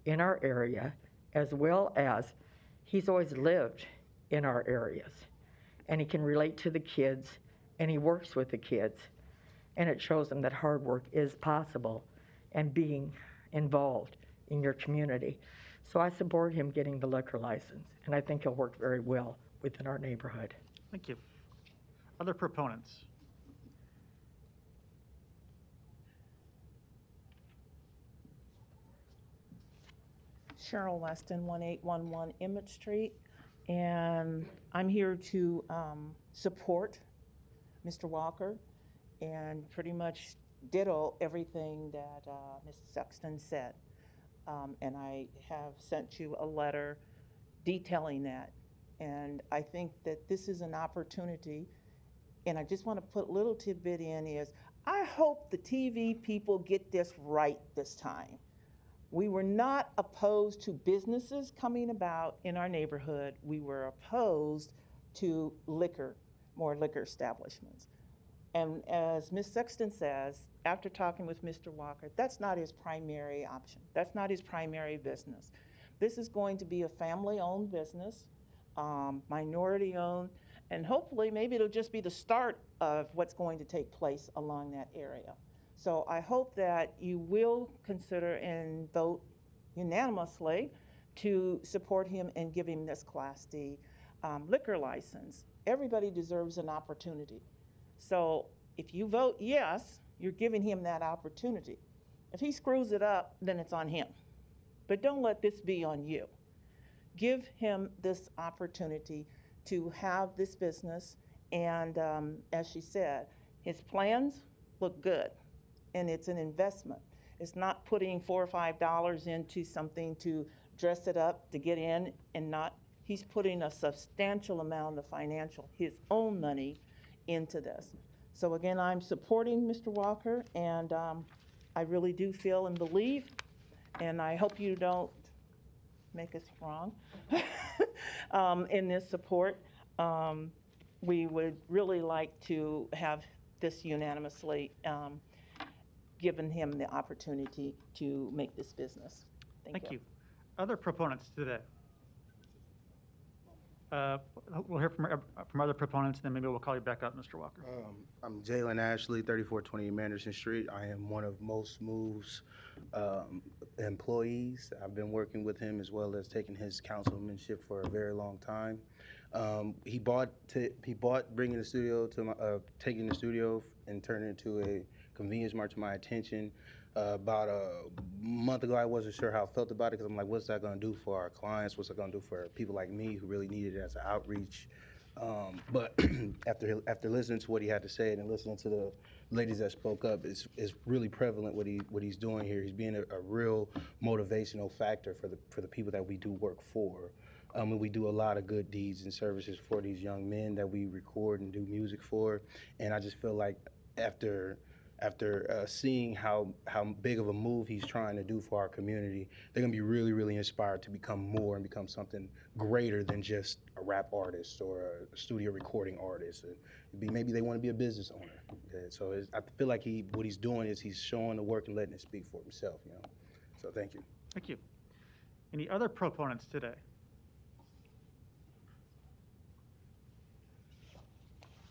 in our area, as well as he's always lived in our areas, and he can relate to the kids, and he works with the kids, and it shows them that hard work is possible and being involved in your community. So I support him getting the liquor license, and I think he'll work very well within our neighborhood. Thank you. Other proponents? Cheryl Weston, 1811 Emmett Street, and I'm here to support Mr. Walker and pretty much ditto everything that Ms. Sexton said. And I have sent you a letter detailing that. And I think that this is an opportunity, and I just want to put a little tidbit in is, I hope the TV people get this right this time. We were not opposed to businesses coming about in our neighborhood. We were opposed to more liquor establishments. And as Ms. Sexton says, after talking with Mr. Walker, that's not his primary option. That's not his primary business. This is going to be a family-owned business, minority-owned, and hopefully maybe it'll just be the start of what's going to take place along that area. So I hope that you will consider and vote unanimously to support him and give him this Class D liquor license. Everybody deserves an opportunity. So if you vote yes, you're giving him that opportunity. If he screws it up, then it's on him. But don't let this be on you. Give him this opportunity to have this business, and as she said, his plans look good, and it's an investment. It's not putting $4 or $5 into something to dress it up to get in, and not, he's putting a substantial amount of his own money into this. So again, I'm supporting Mr. Walker, and I really do feel and believe, and I hope you don't make us wrong in this support. We would really like to have this unanimously given him the opportunity to make this business. Thank you. Other proponents today? We'll hear from other proponents, and then maybe we'll call you back up, Mr. Walker. I'm Jalen Ashley, 3420 Manderson Street. I am one of Most Moves employees. I've been working with him as well as taking his councilmanship for a very long time. He bought bringing the studio to my, taking the studio and turning it into a convenience mart to my attention. About a month ago, I wasn't sure how I felt about it because I'm like, what's that going to do for our clients? What's it going to do for people like me who really need it as an outreach? But after listening to what he had to say and listening to the ladies that spoke up, it's really prevalent what he's doing here. He's being a real motivational factor for the people that we do work for. And we do a lot of good deeds and services for these young men that we record and do music for. And I just feel like after seeing how big of a move he's trying to do for our community, they're gonna be really, really inspired to become more and become something greater than just a rap artist or a studio recording artist. Maybe they want to be a business owner. So I feel like what he's doing is he's showing the work and letting it speak for himself. So thank you. Thank you. Any other proponents today?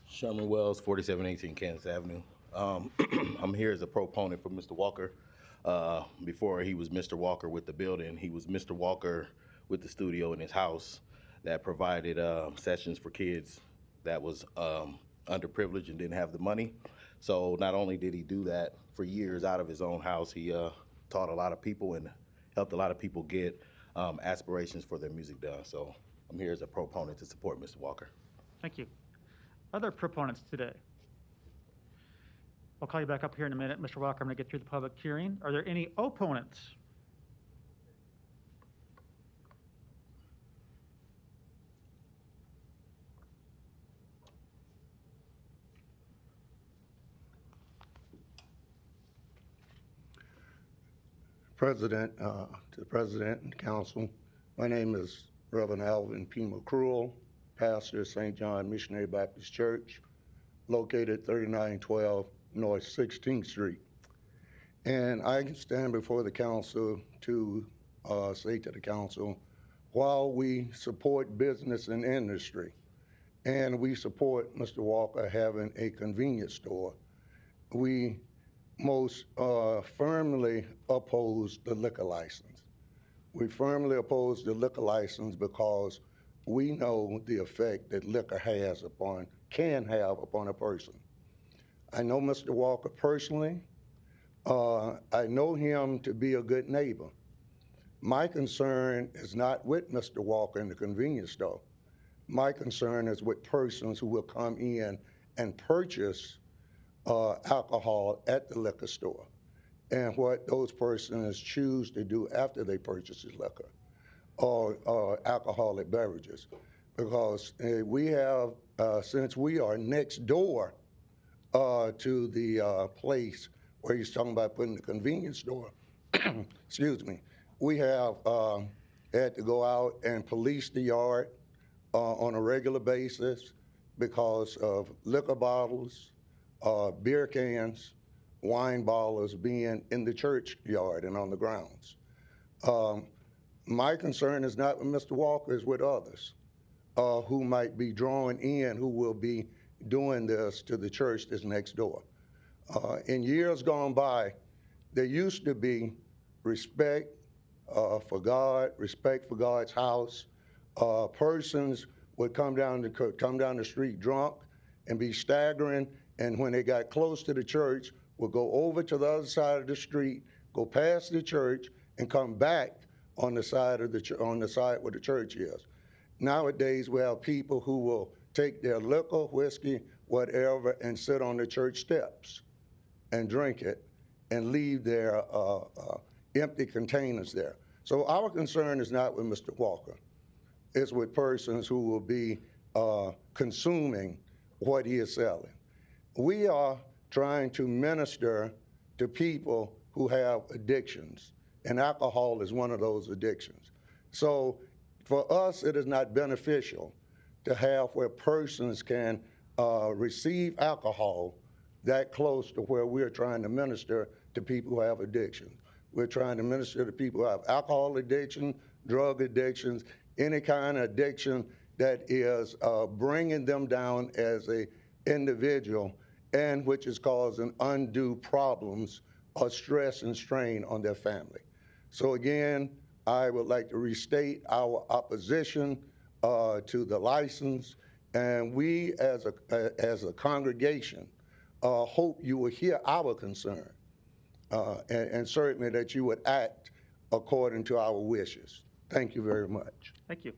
Sherman Wells, 4718 Kansas Avenue. I'm here as a proponent for Mr. Walker. Before he was Mr. Walker with the building, he was Mr. Walker with the studio in his house that provided sessions for kids that was underprivileged and didn't have the money. So not only did he do that for years out of his own house, he taught a lot of people and helped a lot of people get aspirations for their music done. So I'm here as a proponent to support Mr. Walker. Thank you. Other proponents today? I'll call you back up here in a minute. Mr. Walker, I'm going to get through the public hearing. Are there any opponents? To the President and Council, my name is Reverend Alvin P. McCruel, pastor of St. John Missionary Baptist Church, located 3912 North 16th Street. And I stand before the council to say to the council, while we support business and industry, and we support Mr. Walker having a convenience store, we most firmly oppose the liquor license. We firmly oppose the liquor license because we know the effect that liquor can have upon a person. I know Mr. Walker personally. I know him to be a good neighbor. My concern is not with Mr. Walker in the convenience store. My concern is with persons who will come in and purchase alcohol at the liquor store and what those persons choose to do after they purchase the liquor or alcoholic beverages. Because we have, since we are next door to the place where he's talking about putting the convenience store, excuse me, we have had to go out and police the yard on a regular basis because of liquor bottles, beer cans, wine bottles being in the church yard and on the grounds. My concern is not with Mr. Walker, it's with others who might be drawing in, who will be doing this to the church that's next door. In years gone by, there used to be respect for God, respect for God's house. Persons would come down the street drunk and be staggering, and when they got close to the church, would go over to the other side of the street, go past the church, and come back on the side where the church is. Nowadays, we have people who will take their liquor, whiskey, whatever, and sit on the church steps and drink it and leave their empty containers there. So our concern is not with Mr. Walker. It's with persons who will be consuming what he is selling. We are trying to minister to people who have addictions, and alcohol is one of those addictions. So for us, it is not beneficial to have where persons can receive alcohol that close to where we're trying to minister to people who have addictions. We're trying to minister to people who have alcohol addiction, drug addictions, any kind of addiction that is bringing them down as a individual and which is causing undue problems or stress and strain on their family. So again, I would like to restate our opposition to the license, and we as a congregation hope you will hear our concern and certainly that you would act according to our wishes. Thank you very much. Thank you.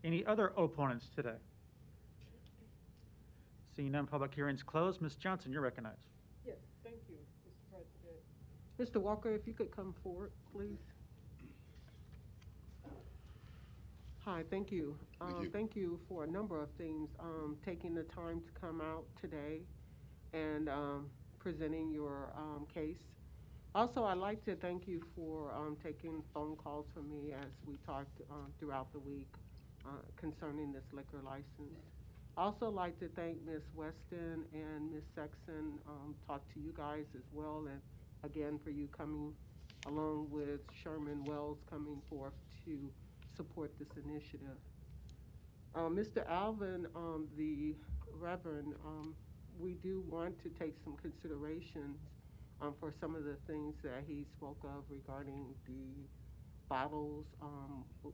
Any other opponents today? Seeing none, public hearings closed. Ms. Johnson, you're recognized. Yes, thank you, Mr. President. Mr. Walker, if you could come forward, please. Hi, thank you. Thank you for a number of things, taking the time to come out today and presenting your case. Also, I'd like to thank you for taking phone calls from me as we talked throughout the week concerning this liquor license. Also like to thank Ms. Weston and Ms. Sexton, talk to you guys as well, and again for you coming along with Sherman Wells coming forth to support this initiative. Mr. Alvin, the Reverend, we do want to take some considerations for some of the things that he spoke of regarding the bottles.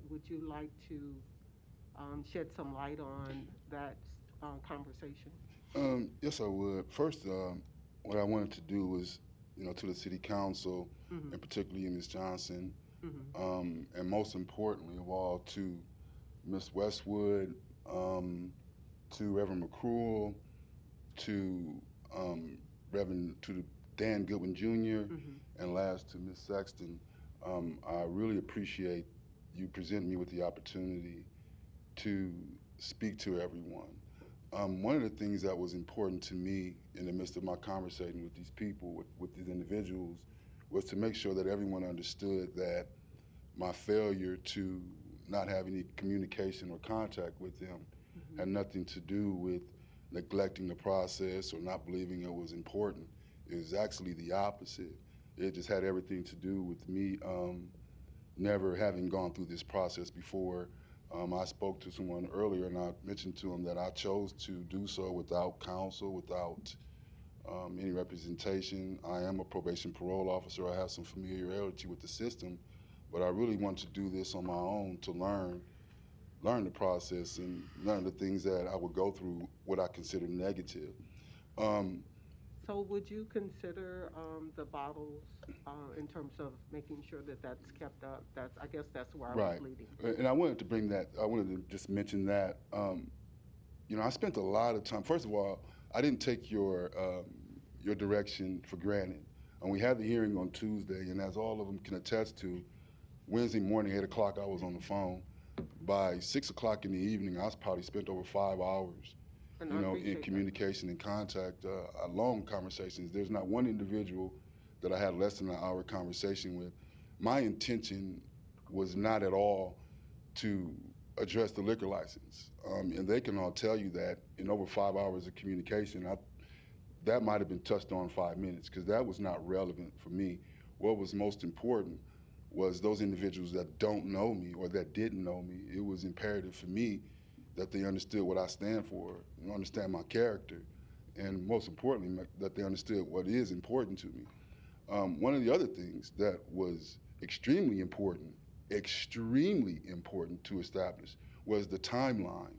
Would you like to shed some light on that conversation? Yes, I would. First, what I wanted to do was, to the City Council, and particularly Ms. Johnson, and most importantly of all, to Ms. Westwood, to Reverend McCruel, to to Dan Goodwin Jr., and last to Ms. Sexton. I really appreciate you presenting me with the opportunity to speak to everyone. One of the things that was important to me in the midst of my conversation with these people, with these individuals, was to make sure that everyone understood that my failure to not have any communication or contact with them had nothing to do with neglecting the process or not believing it was important. It was actually the opposite. It just had everything to do with me never having gone through this process before. I spoke to someone earlier and I mentioned to him that I chose to do so without counsel, without any representation. I am a probation parole officer. I have some familiarity with the system, but I really want to do this on my own to learn the process and learn the things that I would go through what I consider negative. So would you consider the bottles in terms of making sure that that's kept up? I guess that's where I was leading. And I wanted to bring that, I wanted to just mention that, I spent a lot of time, first of all, I didn't take your direction for granted. And we had the hearing on Tuesday, and as all of them can attest to, Wednesday morning, 8 o'clock, I was on the phone. By 6 o'clock in the evening, I probably spent over 5 hours, in communication and contact, long conversations. There's not one individual that I had less than an hour conversation with. My intention was not at all to address the liquor license. And they can all tell you that in over 5 hours of communication, that might have been touched on 5 minutes because that was not relevant for me. What was most important was those individuals that don't know me or that didn't know me. It was imperative for me that they understood what I stand for, understand my character, and most importantly, that they understood what is important to me. One of the other things that was extremely important to establish was the timeline.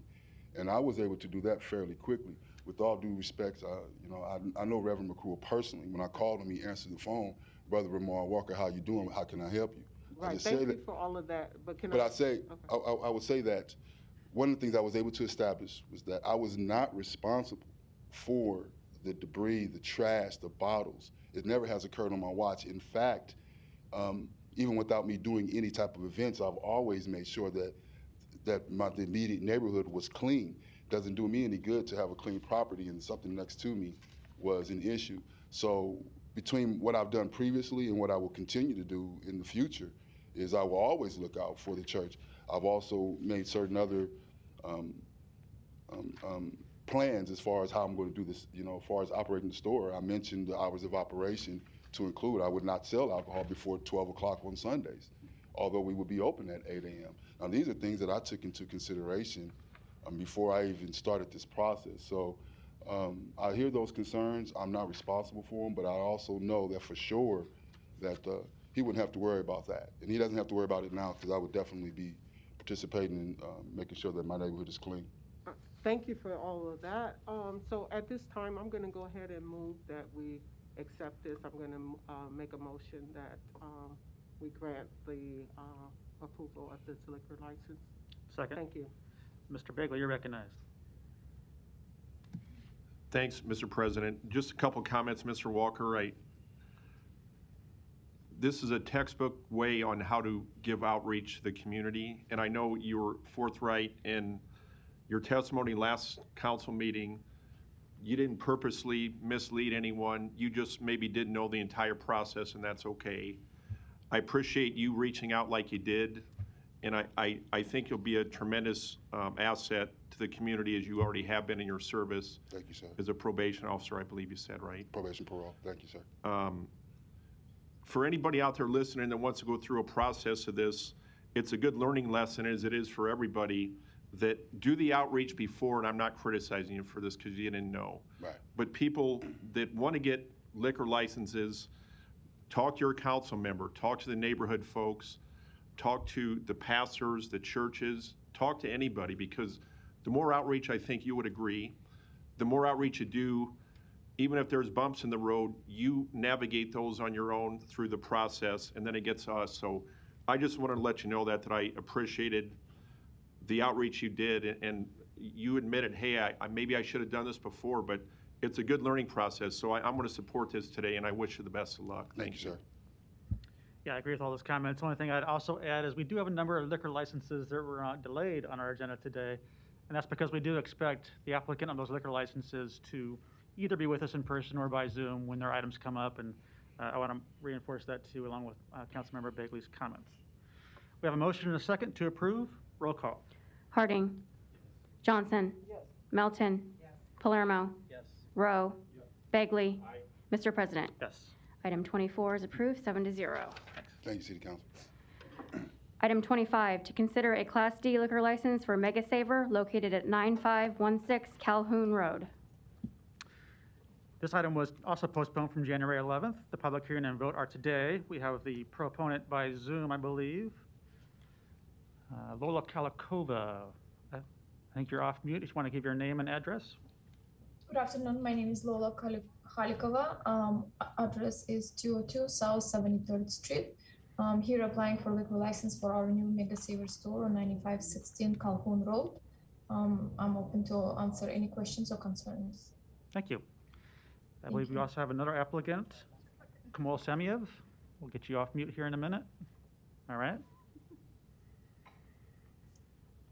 And I was able to do that fairly quickly. With all due respect, I know Reverend McCruel personally. When I called him, he answered the phone. Brother Ramar Walker, how you doing? How can I help you? Right, thank you for all of that. But I would say that one of the things I was able to establish was that I was not responsible for the debris, the trash, the bottles. It never has occurred on my watch. In fact, even without me doing any type of events, I've always made sure that the immediate neighborhood was clean. Doesn't do me any good to have a clean property and something next to me was an issue. So between what I've done previously and what I will continue to do in the future is I will always look out for the church. I've also made certain other plans as far as how I'm going to do this, you know, as far as operating the store. I mentioned the hours of operation to include I would not sell alcohol before 12 o'clock on Sundays, although we would be open at 8 a.m. Now, these are things that I took into consideration before I even started this process. So I hear those concerns. I'm not responsible for them, but I also know that for sure that he wouldn't have to worry about that. And he doesn't have to worry about it now because I would definitely be participating in making sure that my neighborhood is clean. Thank you for all of that. So at this time, I'm going to go ahead and move that we accept this. I'm going to make a motion that we grant the approval of this liquor license. Second. Thank you. Mr. Bagley, you're recognized. Thanks, Mr. President. Just a couple comments, Mr. Walker. This is a textbook way on how to give outreach to the community, and I know you were forthright in your testimony last council meeting. You didn't purposely mislead anyone. You just maybe didn't know the entire process, and that's okay. I appreciate you reaching out like you did, and I think you'll be a tremendous asset to the community as you already have been in your service. Thank you, sir. As a probation officer, I believe you said, right? Probation parole. Thank you, sir. For anybody out there listening that wants to go through a process of this, it's a good learning lesson, as it is for everybody, that do the outreach before, and I'm not criticizing you for this because you didn't know. Right. But people that want to get liquor licenses, talk to your council member, talk to the neighborhood folks, talk to the pastors, the churches, talk to anybody, because the more outreach, I think you would agree, the more outreach you do, even if there's bumps in the road, you navigate those on your own through the process, and then it gets to us. So I just wanted to let you know that I appreciated the outreach you did, and you admitted, hey, maybe I should have done this before, but it's a good learning process. So I'm going to support this today, and I wish you the best of luck. Thank you, sir. Yeah, I agree with all those comments. The only thing I'd also add is we do have a number of liquor licenses that were delayed on our agenda today, and that's because we do expect the applicant on those liquor licenses to either be with us in person or by Zoom when their items come up, and I want to reinforce that too, along with Councilmember Bagley's comments. We have a motion and a second to approve. Roll call. Harding. Johnson. Yes. Melton. Yes. Palermo. Yes. Rowe. Bagley. Mr. President. Yes. Item 24 is approved, 7-0. Thank you, City Council. Item 25, to consider a Class D liquor license for Mega Saver located at 9516 Calhoun Road. This item was also postponed from January 11th. The public hearing and vote are today. We have the proponent by Zoom, I believe. Lola Kalikova. I think you're off mute. If you want to give your name and address. Good afternoon. My name is Lola Kalikova. Address is 202 South 73rd Street. Here applying for liquor license for our new Mega Saver store on 9516 Calhoun Road. I'm open to answer any questions or concerns. Thank you. I believe we also have another applicant, Kamal Samiev. We'll get you off mute here in a minute. All right.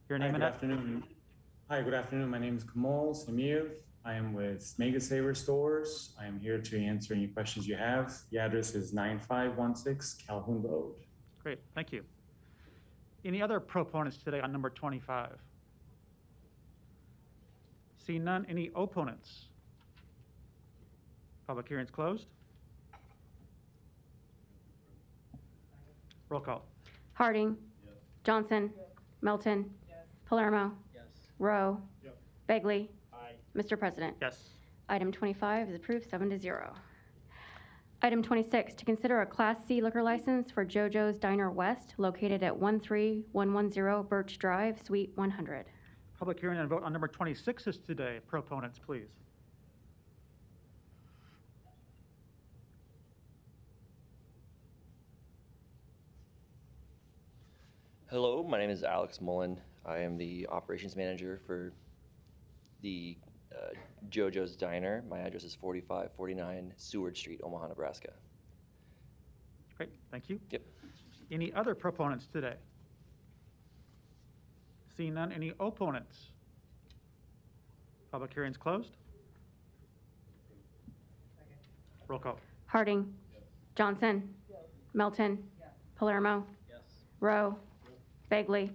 Your name Hi, and good afternoon. Hi, good afternoon. My name is Kamal Samiev. I am with Mega Saver Stores. I am here to answer any questions you have. The address is 9516 Calhoun Road. Great, thank you. Any other proponents today on number 25? See none. Any opponents? Public hearing's closed. Roll call. Harding. Johnson. Melton. Palermo. Rowe. Bagley. Mr. President. Yes. Item 25 is approved, 7-0. Item 26, to consider a Class C liquor license for JoJo's Diner West located at 13110 Birch Drive, Suite 100. Public hearing and vote on number 26 is today. Proponents, please. Hello, my name is Alex Mullen. I am the operations manager for the JoJo's Diner. My address is 4549 Seward Street, Omaha, Nebraska. Great, thank you. Yep. Any other proponents today? Seeing none, any opponents? Public hearing's closed. Roll call. Harding. Johnson. Melton. Palermo. Rowe. Bagley.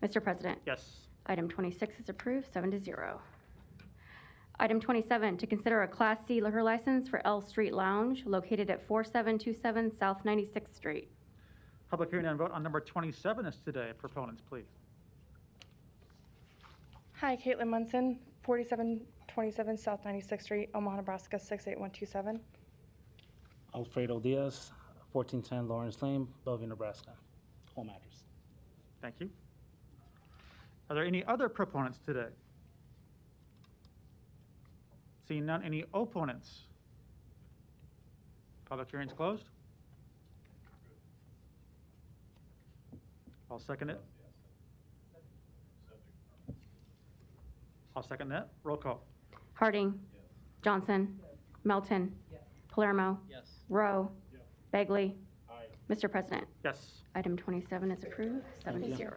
Mr. President. Yes. Item 26 is approved, 7-0. Item 27, to consider a Class C liquor license for L Street Lounge located at 4727 South 96th Street. Public hearing and vote on number 27 is today. Proponents, please. Hi, Caitlin Munson, 4727 South 96th Street, Omaha, Nebraska 68127. Alfredo Diaz, 1410 Lawrence Lane, Bellevue, Nebraska. Home address. Thank you. Are there any other proponents today? Seeing none, any opponents? Public hearing's closed. I'll second it. I'll second that. Roll call. Harding. Johnson. Melton. Palermo. Rowe. Bagley. Mr. President. Yes. Item 27 is approved, 7-0. you.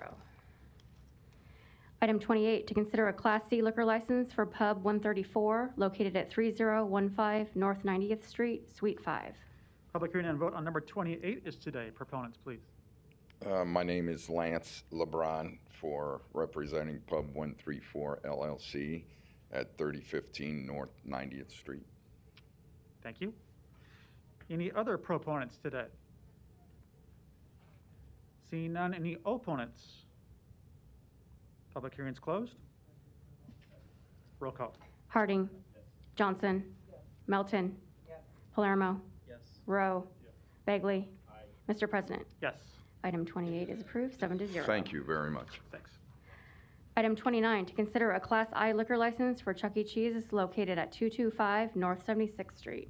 Item 28, to consider a Class C liquor license for Pub 134 located at 3015 North 90th Street, Suite 5. Public hearing and vote on number 28 is today. Proponents, please. My name is Lance LeBron for representing Pub 134 LLC at 3015 North 90th Street. Thank you. Any other proponents today? Seeing none, any opponents? Public hearing's closed. Roll call. Harding. Johnson. Melton. Palermo. Rowe. Bagley. Mr. President. Yes. Item 28 is approved, 7-0. Thank you very much. Thanks. Item 29, to consider a Class I liquor license for Chuck E. Cheese located at 225 North 76th Street.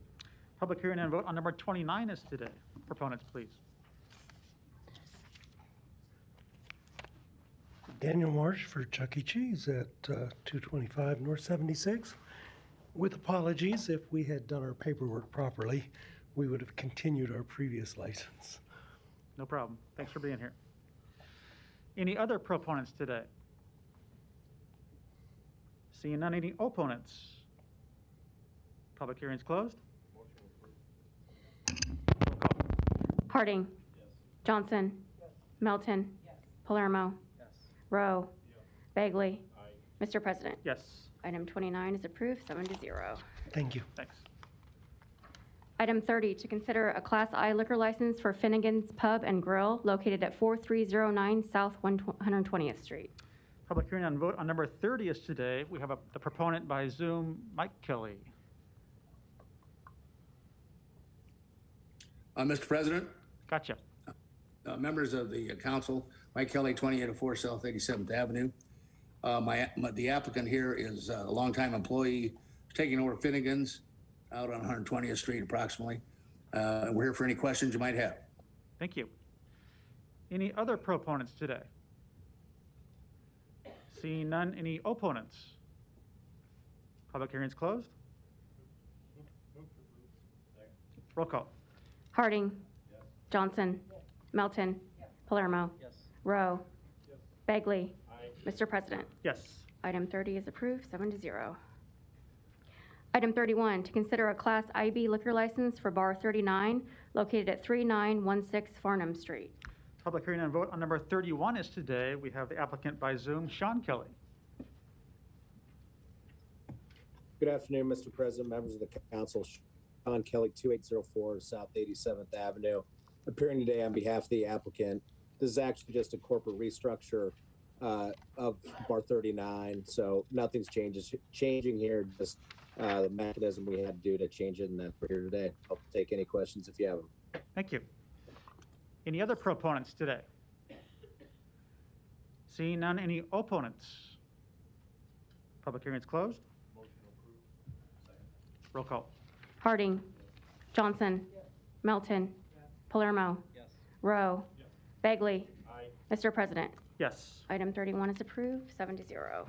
Public hearing and vote on number 29 is today. Proponents, please. Daniel Marsh for Chuck E. Cheese at 225 North 76. With apologies, if we had done our paperwork properly, we would have continued our previous license. No problem. Thanks for being here. Any other proponents today? Seeing none, any opponents? Public hearing's closed. Harding. Johnson. Melton. Palermo. Rowe. Bagley. Mr. President. Yes. Item 29 is approved, 7-0. Thank you. Thanks. Item 30, to consider a Class I liquor license for Finnegan's Pub and Grill located at 4309 South 120th Street. Public hearing and vote on number 30 is today. We have the proponent by Zoom, Mike Kelly. Mr. President, Gotcha. members of the council, Mike Kelly, 2804 South 87th Avenue. The applicant here is a longtime employee taking over Finnegan's out on 120th Street approximately. We're here for any questions you might have. Thank you. Any other proponents today? Seeing none, any opponents? Public hearing's closed. Roll call. Harding. Johnson. Melton. Palermo. Rowe. Bagley. Mr. President. Yes. Item 30 is approved, 7-0. Item 31, to consider a Class IB liquor license for Bar 39 located at 3916 Farnham Street. Public hearing and vote on number 31 is today. We have the applicant by Zoom, Sean Kelly. Good afternoon, Mr. President, members of the council. Sean Kelly, 2804 South 87th Avenue. Appearing today on behalf of the applicant. This is actually just a corporate restructure of Bar 39, so nothing's changing here, just the mechanism we had to do to change it, and that we're here today. I'll take any questions if you have them. Thank you. Any other proponents today? Seeing none, any opponents? Public hearing is closed. Roll call. Harding. Johnson. Melton. Palermo. Rowe. Bagley. Mr. President. Yes. Item 31 is approved, 7-0.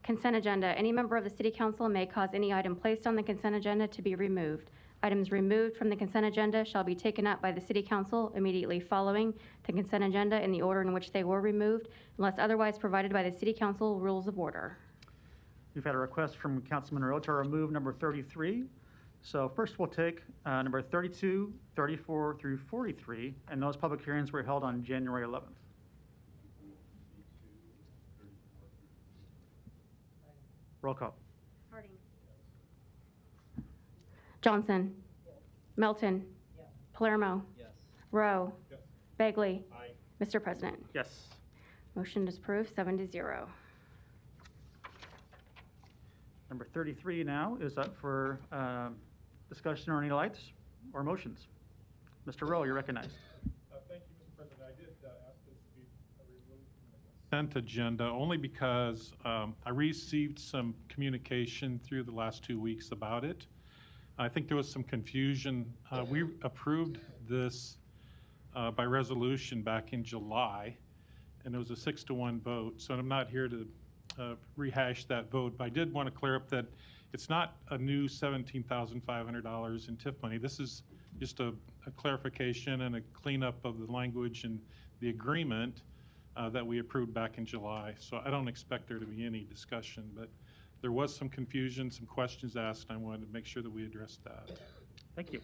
Consent agenda. Any member of the City Council may cause any item placed on the consent agenda to be removed. Items removed from the consent agenda shall be taken up by the City Council immediately following the consent agenda in the order in which they were removed, unless otherwise provided by the City Council Rules of Order. We've had a request from Councilman Rowe to remove number 33. So first we'll take number 32, 34 through 43, and those public hearings were held on January 11th. Roll call. Harding. Johnson. Melton. Palermo. Rowe. Bagley. Mr. President. Yes. Motion is approved, 7-0. Number 33 now is up for discussion or any lights or motions. Mr. Rowe, you're recognized. Thank you, Mr. President. I did ask this to be removed from the consent agenda only because I received some communication through the last 2 weeks about it. I think there was some confusion. We approved this by resolution back in July, and it was a 6-1 vote. So I'm not here to rehash that vote, but I did want to clear up that it's not a new $17,500 in TIF money. This is just a clarification and a cleanup of the language and the agreement that we approved back in July. So I don't expect there to be any discussion, but there was some confusion, some questions asked, and I wanted to make sure that we addressed that. Thank you.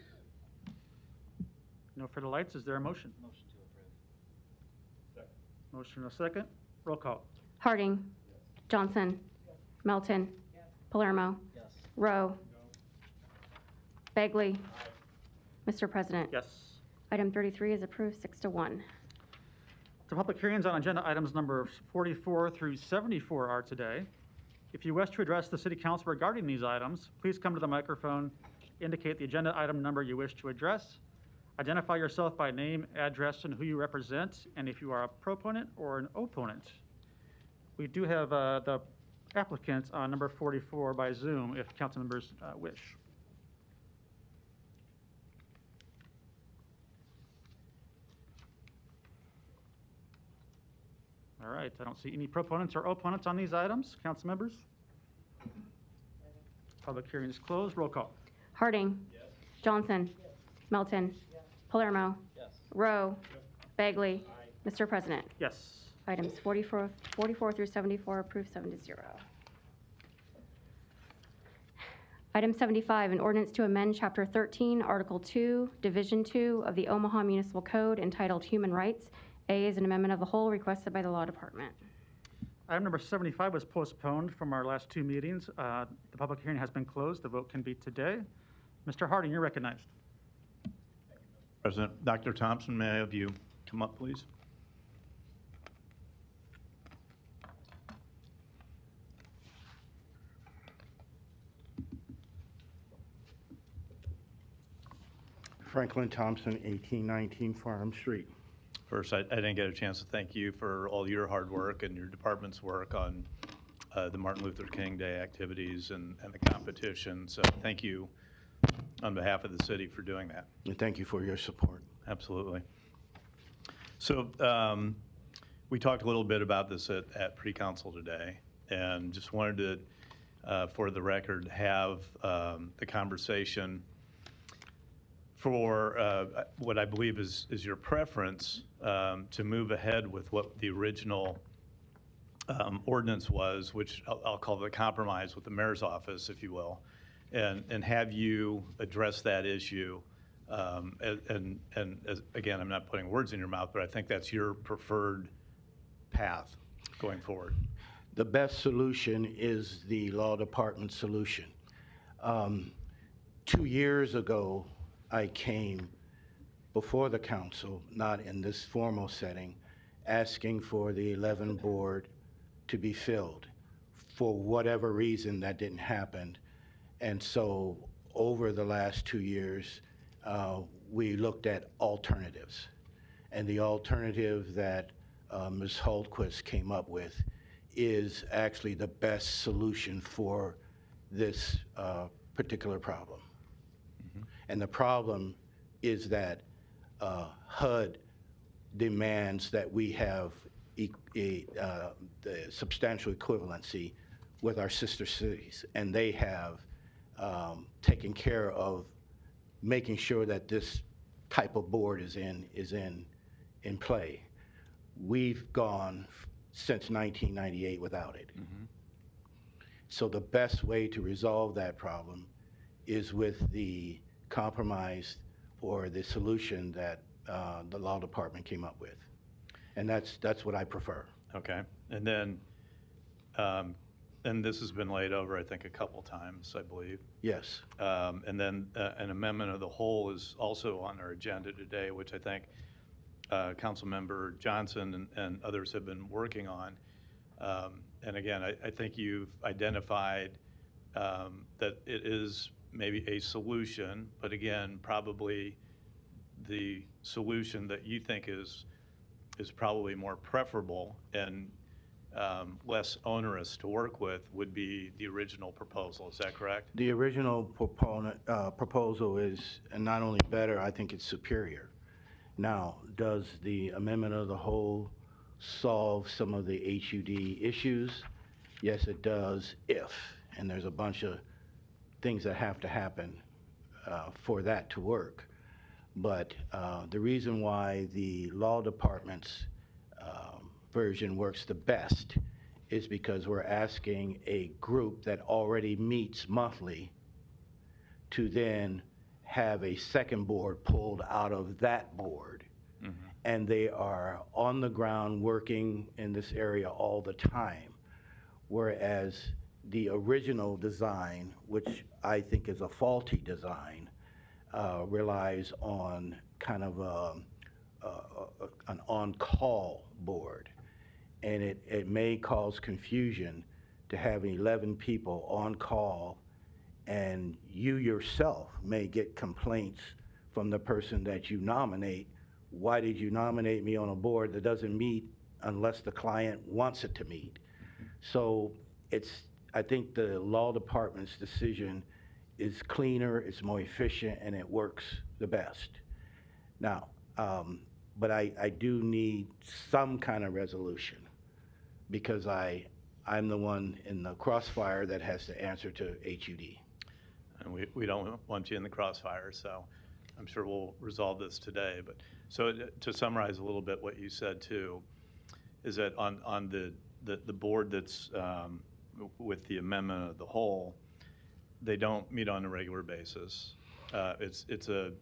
No further lights. Is there a motion? Motion to approve. Motion and a second. Roll call. Harding. Johnson. Melton. Palermo. Rowe. Bagley. Mr. President. Yes. Item 33 is approved, 6-1. The public hearings on agenda items number 44 through 74 are today. If you wish to address the City Council regarding these items, please come to the microphone, indicate the agenda item number you wish to address, identify yourself by name, address, and who you represent, and if you are a proponent or an opponent. We do have the applicants on number 44 by Zoom if council members wish. All right, I don't see any proponents or opponents on these items. Council members? Public hearing is closed. Roll call. Harding. Johnson. Melton. Palermo. Rowe. Bagley. Mr. President. Yes. Items 44 through 74 approved, 7-0. Item 75, an ordinance to amend Chapter 13, Article 2, Division 2 of the Omaha Municipal Code entitled Human Rights. A is an amendment of the whole requested by the Law Department. Item number 75 was postponed from our last 2 meetings. The public hearing has been closed. The vote can be today. Mr. Harding, you're recognized. President, Dr. Thompson, may I have you come up, please? Franklin Thompson, 1819 Farnham Street. First, I didn't get a chance to thank you for all your hard work and your department's work on the Martin Luther King Day activities and the competition. So thank you on behalf of the city for doing that. And thank you for your support. Absolutely. So we talked a little bit about this at pre-council today, and just wanted to, for the record, have the conversation for what I believe is your preference to move ahead with what the original ordinance was, which I'll call the compromise with the mayor's office, if you will, and have you address that issue. And again, I'm not putting words in your mouth, but I think that's your preferred path going forward. The best solution is the law department solution. 2 years ago, I came before the council, not in this formal setting, asking for the 11 board to be filled. For whatever reason, that didn't happen. And so over the last 2 years, we looked at alternatives. And the alternative that Ms. Hultquist came up with is actually the best solution for this particular problem. And the problem is that HUD demands that we have the substantial equivalency with our sister cities, and they have taken care of making sure that this type of board is in play. We've gone since 1998 without it. So the best way to resolve that problem is with the compromise or the solution that the law department came up with. And that's what I prefer. Okay. And then And this has been laid over, I think, a couple times, I believe. Yes. And then an amendment of the whole is also on our agenda today, which I think Councilmember Johnson and others have been working on. And again, I think you've identified that it is maybe a solution, but again, probably the solution that you think is probably more preferable and less onerous to work with would be the original proposal. Is that correct? The original proposal is not only better, I think it's superior. Now, does the amendment of the whole solve some of the HUD issues? Yes, it does, and there's a bunch of things that have to happen for that to work. But the reason why the law department's version works the best is because we're asking a group that already meets monthly to then have a second board pulled out of that board. And they are on the ground working in this area all the time. Whereas the original design, which I think is a faulty design, relies on kind of an on-call board. And it may cause confusion to have 11 people on call, and you yourself may get complaints from the person that you nominate. Why did you nominate me on a board that doesn't meet unless the client wants it to meet? So I think the law department's decision is cleaner, it's more efficient, and it works the best. Now, but I do need some kind of resolution because I'm the one in the crossfire that has to answer to HUD. And we don't want you in the crossfire, so I'm sure we'll resolve this today. But so to summarize a little bit what you said too, is that on the board that's with the amendment of the whole, they don't meet on a regular basis. It's a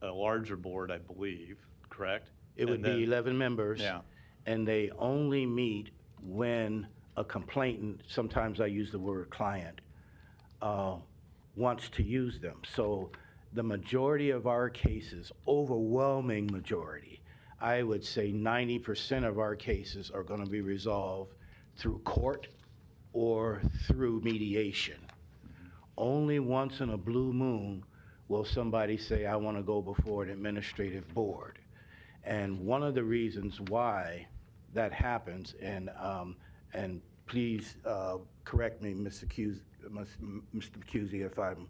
larger board, I believe, correct? It would be 11 members. Yeah. And they only meet when a complainant, sometimes I use the word client, wants to use them. So the majority of our cases, overwhelming majority, I would say 90% of our cases are going to be resolved through court or through mediation. Only once in a blue moon will somebody say, I want to go before an administrative board. And one of the reasons why that happens, and please correct me, Mr. Cusey, if I'm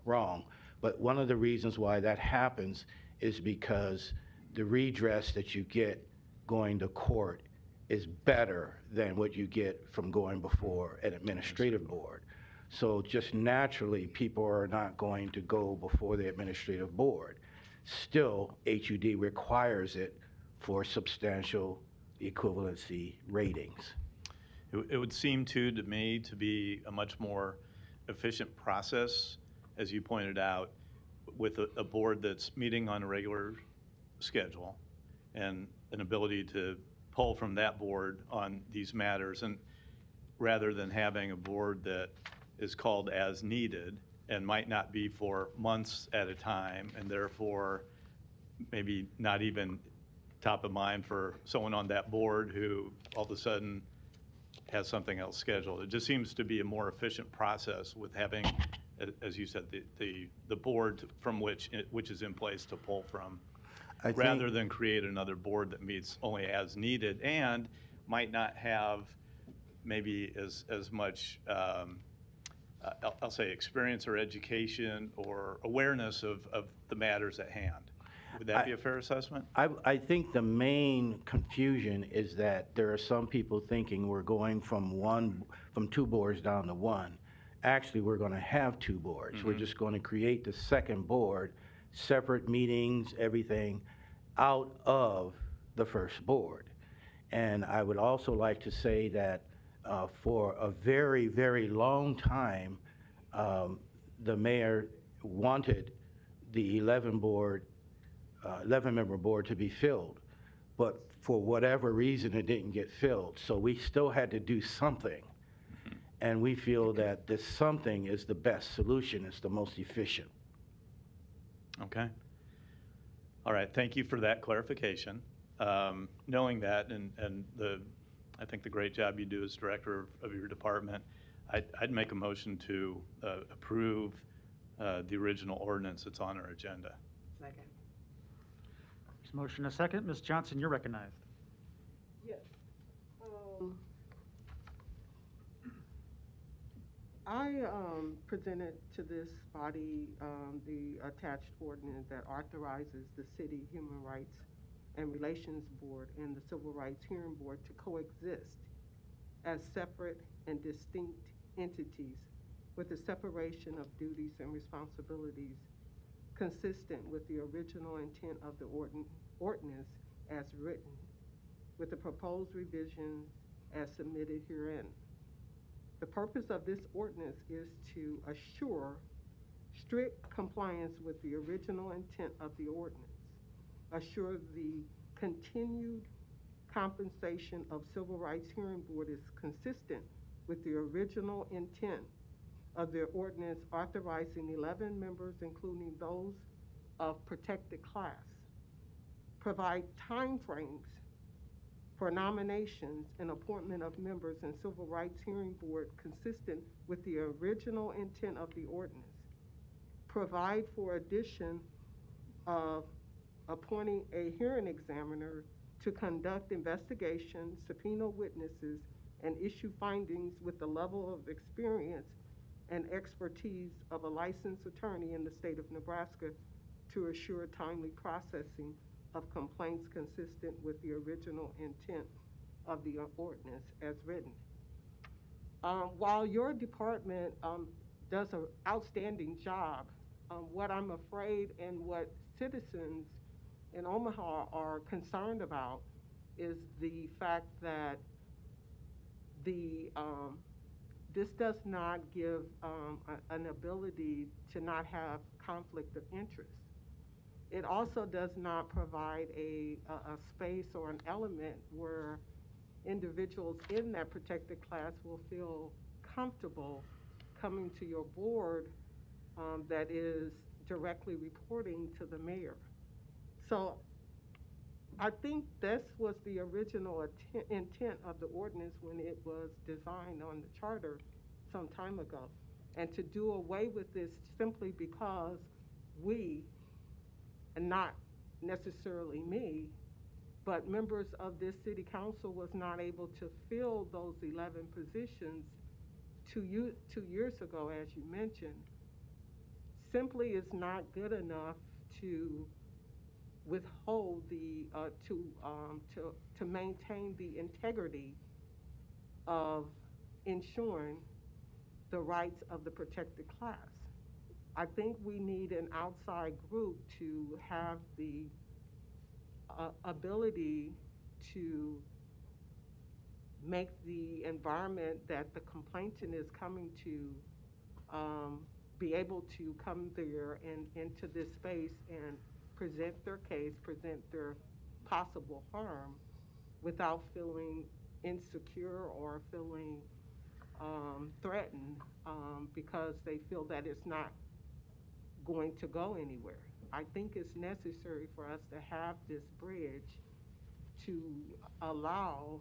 wrong, but one of the reasons why that happens is because the redress that you get going to court is better than what you get from going before an administrative board. So just naturally, people are not going to go before the administrative board. Still, HUD requires it for substantial equivalency ratings. It would seem to me to be a much more efficient process, as you pointed out, with a board that's meeting on a regular schedule and an ability to pull from that board on these matters, and rather than having a board that is called as needed and might not be for months at a time, and therefore maybe not even top of mind for someone on that board who all of a sudden has something else scheduled. It just seems to be a more efficient process with having, as you said, the board from which is in place to pull from, rather than create another board that meets only as needed and might not have maybe as much I'll say experience or education or awareness of the matters at hand. Would that be a fair assessment? I think the main confusion is that there are some people thinking we're going from two boards down to one. Actually, we're going to have two boards. We're just going to create the second board, separate meetings, everything, out of the first board. And I would also like to say that for a very, very long time, the mayor wanted the 11-member board to be filled. but for whatever reason, it didn't get filled. So we still had to do something. And we feel that this something is the best solution, it's the most efficient. Okay. All right, thank you for that clarification. Knowing that and I think the great job you do as director of your department, I'd make a motion to approve the original ordinance that's on our agenda. Second. There's a motion and a second. Ms. Johnson, you're recognized. Yes. I presented to this body the attached ordinance that authorizes the City Human Rights and Relations Board and the Civil Rights Hearing Board to coexist as separate and distinct entities with the separation of duties and responsibilities consistent with the original intent of the ordinance as written, with the proposed revisions as submitted herein. The purpose of this ordinance is to assure strict compliance with the original intent of the ordinance, assure the continued compensation of Civil Rights Hearing Board is consistent with the original intent of the ordinance authorizing 11 members, including those of protected class, provide timeframes for nominations and appointment of members in Civil Rights Hearing Board consistent with the original intent of the ordinance, provide for addition of appointing a hearing examiner to conduct investigations, subpoena witnesses, and issue findings with the level of experience and expertise of a licensed attorney in the state of Nebraska to assure timely processing of complaints consistent with the original intent of the ordinance as written. While your department does an outstanding job, what I'm afraid and what citizens in Omaha are concerned about is the fact that this does not give an ability to not have conflict of interest. It also does not provide a space or an element where individuals in that protected class will feel comfortable coming to your board that is directly reporting to the mayor. So I think this was the original intent of the ordinance when it was designed on the charter some time ago. And to do away with this simply because we, and not necessarily me, but members of this city council was not able to fill those 11 positions 2 years ago, as you mentioned, simply is not good enough to withhold the, to maintain the integrity of ensuring the rights of the protected class. I think we need an outside group to have the ability to make the environment that the complainant is coming to be able to come there and into this space and present their case, present their possible harm without feeling insecure or feeling threatened because they feel that it's not going to go anywhere. I think it's necessary for us to have this bridge to allow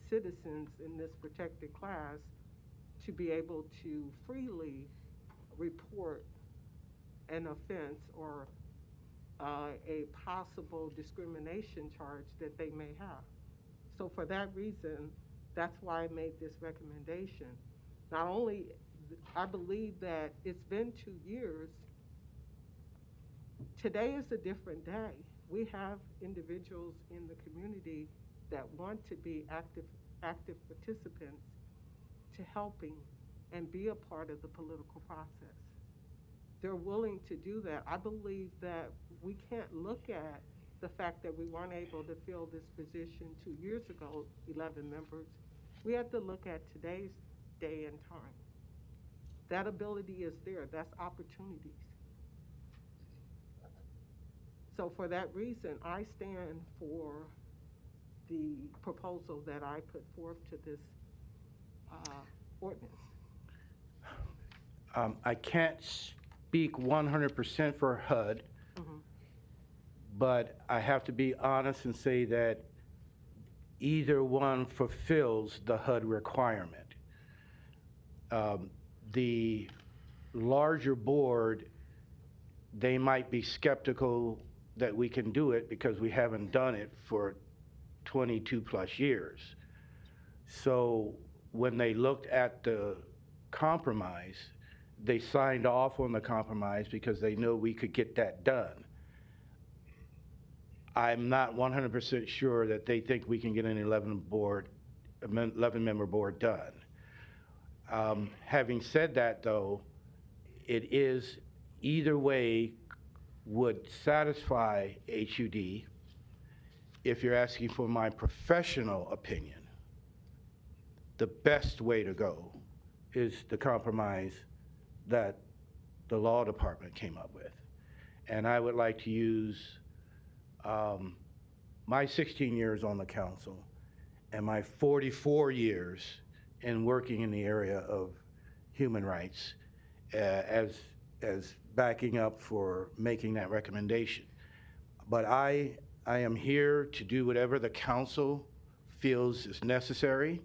citizens in this protected class to be able to freely report an offense or a possible discrimination charge that they may have. So for that reason, that's why I made this recommendation. Not only, I believe that it's been 2 years. Today is a different day. We have individuals in the community that want to be active participants to helping and be a part of the political process. They're willing to do that. I believe that we can't look at the fact that we weren't able to fill this position 2 years ago, 11 members. We have to look at today's day and time. That ability is there. That's opportunities. So for that reason, I stand for proposal that I put forth to this ordinance. I can't speak 100% for HUD, but I have to be honest and say that either one fulfills the HUD requirement. The larger board, they might be skeptical that we can do it because we haven't done it for 22 plus years. So when they looked at the compromise, they signed off on the compromise because they know we could get that done. I'm not 100% sure that they think we can get an 11-member board done. Having said that, though, it is either way would satisfy HUD. If you're asking for my professional opinion, the best way to go is the compromise that the law department came up with. And I would like to use my 16 years on the council and my 44 years in working in the area of human rights as backing up for making that recommendation. But I am here to do whatever the council feels is necessary,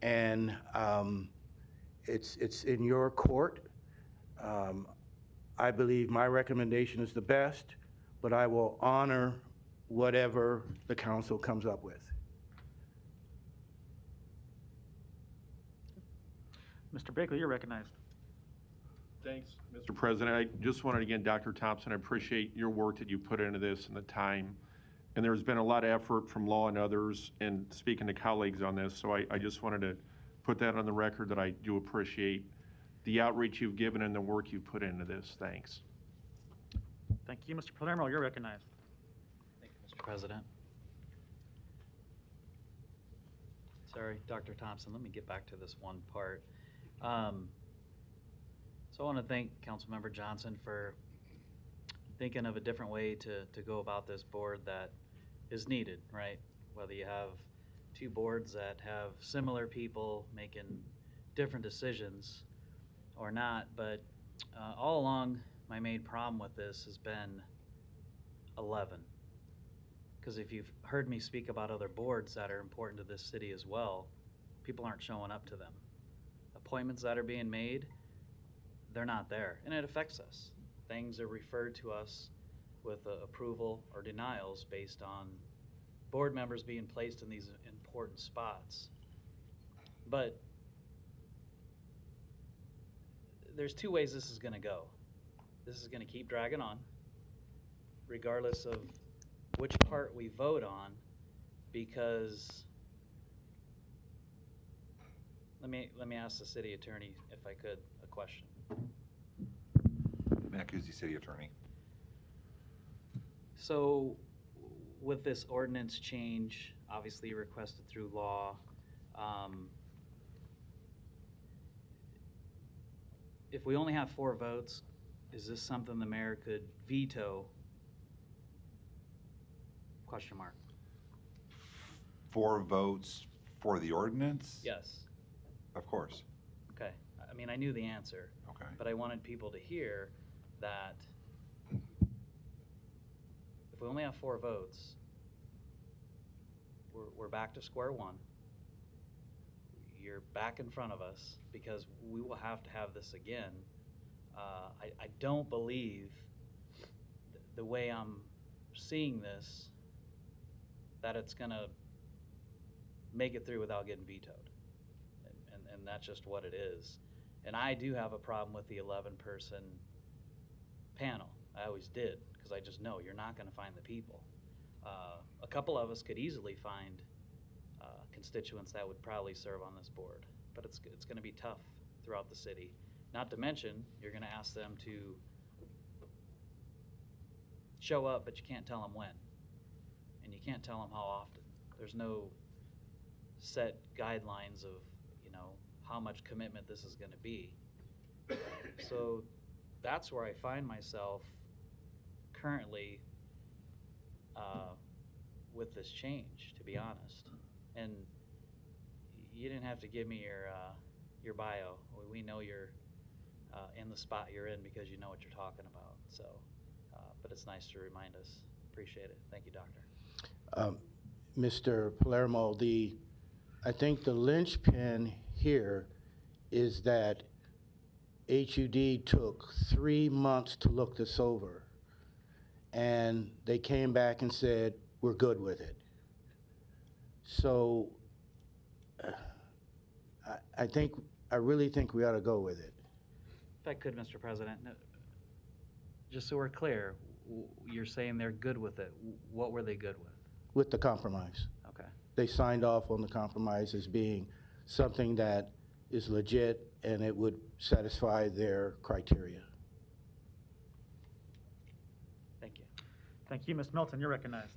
and it's in your court. I believe my recommendation is the best, but I will honor whatever the council comes up with. Mr. Bakley, you're recognized. Thanks, Mr. President. I just wanted, again, Dr. Thompson, I appreciate your work that you put into this and the time. And there's been a lot of effort from law and others and speaking to colleagues on this. So I just wanted to put that on the record that I do appreciate the outreach you've given and the work you've put into this. Thanks. Thank you. Mr. Palermo, you're recognized. Thank you, Mr. President. Sorry, Dr. Thompson, let me get back to this one part. So I want to thank Councilmember Johnson for thinking of a different way to go about this board that is needed, right? Whether you have two boards that have similar people making different decisions or not, but all along my main problem with this has been 11. Because if you've heard me speak about other boards that are important to this city as well, people aren't showing up to them. Appointments that are being made, they're not there, and it affects us. Things are referred to us with approval or denials based on board members being placed in these important spots. But there's two ways this is going to go. This is going to keep dragging on, regardless of which part we vote on, because let me ask the city attorney, if I could, a question. Matt Kuzi, City Attorney. So with this ordinance change, obviously requested through law, if we only have 4 votes, is this something the mayor could veto? Question mark. 4 votes for the ordinance? Yes. Of course. Okay. I mean, I knew the answer. Okay. But I wanted people to hear that if we only have 4 votes, we're back to square one. You're back in front of us because we will have to have this again. I don't believe the way I'm seeing this that it's gonna make it through without getting vetoed. And that's just what it is. And I do have a problem with the 11-person panel. I always did, because I just know you're not going to find the people. A couple of us could easily find constituents that would probably serve on this board, but it's going to be tough throughout the city. Not to mention, you're going to ask them to show up, but you can't tell them when, and you can't tell them how often. There's no set guidelines of, how much commitment this is going to be. So that's where I find myself currently with this change, to be honest. And you didn't have to give me your bio. We know you're in the spot you're in because you know what you're talking about. So, but it's nice to remind us. Appreciate it. Thank you, Doctor. Mr. Palermo, I think the linchpin here is that HUD took 3 months to look this over, and they came back and said, we're good with it. So I really think we ought to go with it. If I could, Mr. President, just so we're clear, you're saying they're good with it. What were they good with? With the compromise. Okay. They signed off on the compromise as being something that is legit and it would satisfy their criteria. Thank you. Thank you. Ms. Melton, you're recognized.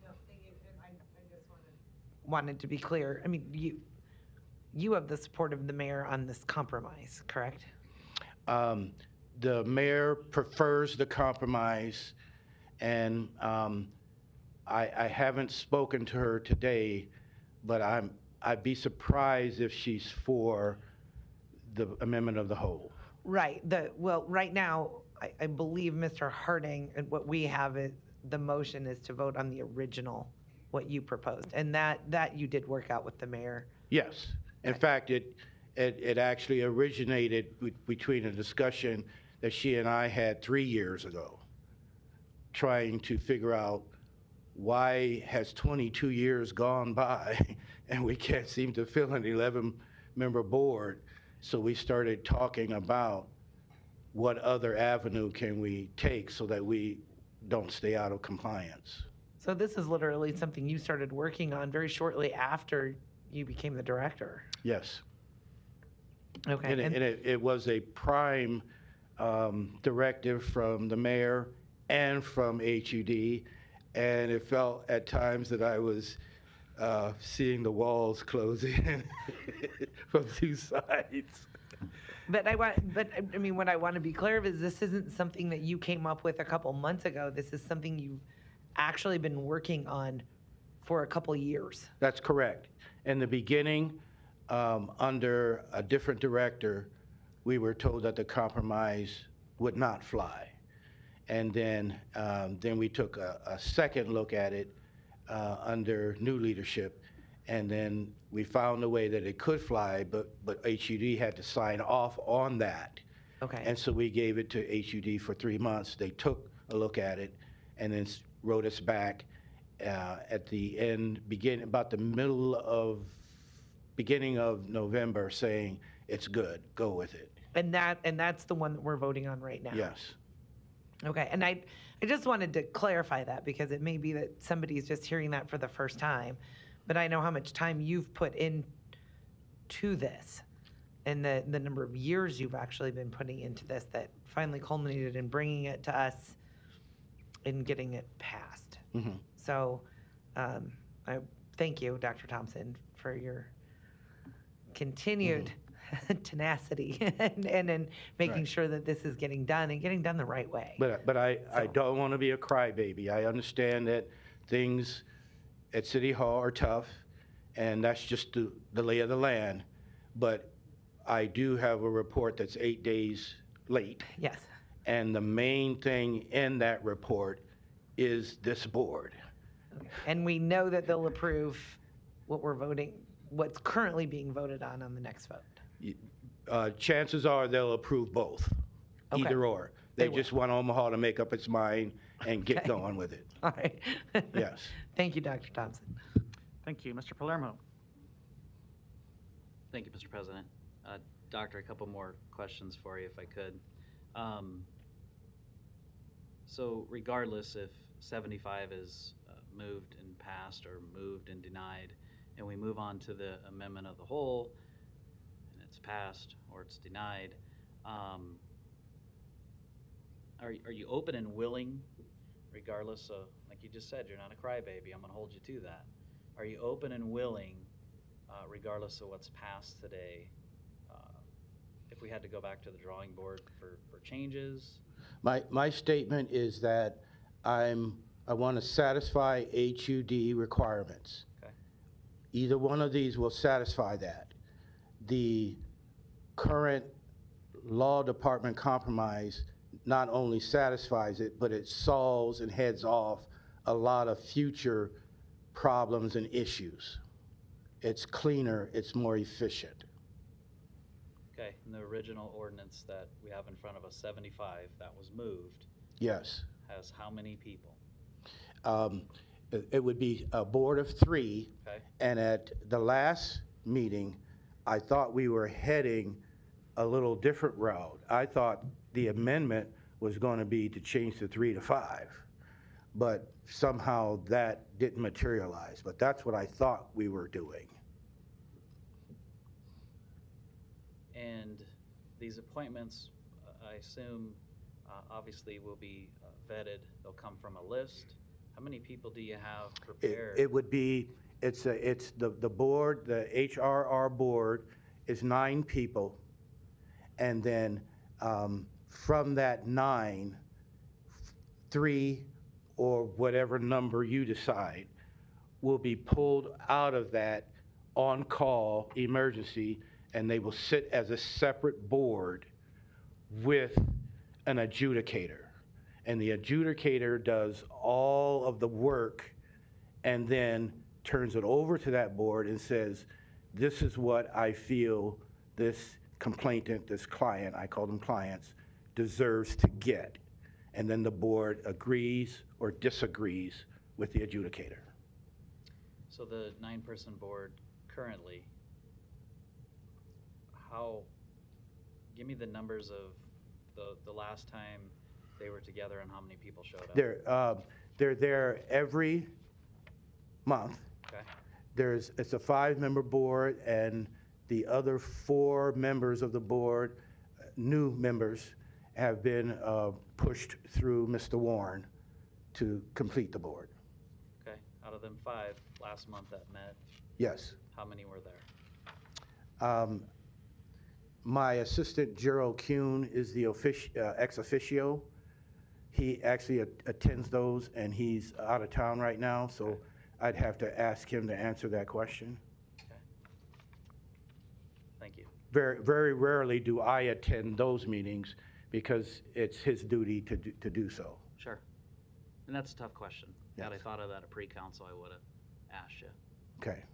No, thank you. And I just wanted to be clear. I mean, you have the support of the mayor on this compromise, correct? The mayor prefers the compromise, and I haven't spoken to her today, but I'd be surprised if she's for the amendment of the whole. Right. Well, right now, I believe Mr. Harding, and what we have is the motion is to vote on the original, what you proposed, and that you did work out with the mayor. Yes. In fact, it actually originated between a discussion that she and I had 3 years ago, trying to figure out why has 22 years gone by and we can't seem to fill an 11-member board. So we started talking about what other avenue can we take so that we don't stay out of compliance. So this is literally something you started working on very shortly after you became the director. Yes. Okay. And it was a prime directive from the mayor and from HUD, and it felt at times that I was seeing the walls close in from two sides. But I mean, what I want to be clear of is this isn't something that you came up with a couple months ago. This is something you've actually been working on for a couple years. That's correct. In the beginning, under a different director, we were told that the compromise would not fly. And then we took a second look at it under new leadership. And then we found a way that it could fly, but HUD had to sign off on that. Okay. And so we gave it to HUD for 3 months. They took a look at it and then wrote us back at the end, about the beginning of November, saying it's good, go with it. And that's the one that we're voting on right now. Yes. Okay, and I just wanted to clarify that because it may be that somebody's just hearing that for the first time, but I know how much time you've put into this and the number of years you've actually been putting into this that finally culminated in bringing it to us and getting it passed. Mm-hmm. So I thank you, Dr. Thompson, for your continued tenacity and in making Right. sure that this is getting done and getting done the right way. But I don't want to be a crybaby. I understand that things at City Hall are tough, and that's just the lay of the land. But I do have a report that's 8 days late. Yes. And the main thing in that report is this board. Okay. And we know that they'll approve what's currently being voted on the next vote. Chances are they'll approve both, Okay. either or. They just want Omaha to make up its mind and get going with it. All right. Yes. Thank you, Dr. Thompson. Thank you. Mr. Palermo. Thank you, Mr. President. Doctor, a couple more questions for you, if I could. So regardless if 75 is moved and passed or moved and denied, and we move on to the amendment of the whole, and it's passed or it's denied, are you open and willing, regardless of, like you just said, you're not a crybaby, I'm going to hold you to that. Are you open and willing, regardless of what's passed today, if we had to go back to the drawing board for changes? My statement is that I'm I want to satisfy HUD requirements. Okay. Either one of these will satisfy that. The current law department compromise not only satisfies it, but it solves and heads off a lot of future problems and issues. It's cleaner, it's more efficient. Okay, and the original ordinance that we have in front of us, 75, that was moved, Yes. has how many people? It would be a board of 3. Okay. And at the last meeting, I thought we were heading a little different route. I thought the amendment was going to be to change the 3 to 5, but somehow that didn't materialize. But that's what I thought we were doing. And these appointments, I assume, obviously will be vetted. They'll come from a list. How many people do you have prepared? It would be, it's the board, the HRR board is 9 people. And then from that 9, 3 or whatever number you decide will be pulled out of that on-call emergency, and they will sit as a separate board with an adjudicator. And the adjudicator does all of the work and then turns it over to that board and says, this is what I feel this complainant, this client, I call them clients, deserves to get. And then the board agrees or disagrees with the adjudicator. So the 9-person board currently, give me the numbers of the last time they were together and how many people showed up. They're there every month. Okay. It's a 5-member board, and the other 4 members of the board, new members, have been pushed through Mr. Warren to complete the board. Okay, out of them 5 last month that met, Yes. how many were there? My assistant, Gerald Kuhn, is the ex officio. He actually attends those, and he's out of town right now, so I'd have to ask him to answer that question. Okay. Thank you. Very, very rarely do I attend those meetings because it's his duty to do so. Sure. And that's a tough question. Had I Yes. thought of that at pre-council, I would have asked you. Okay.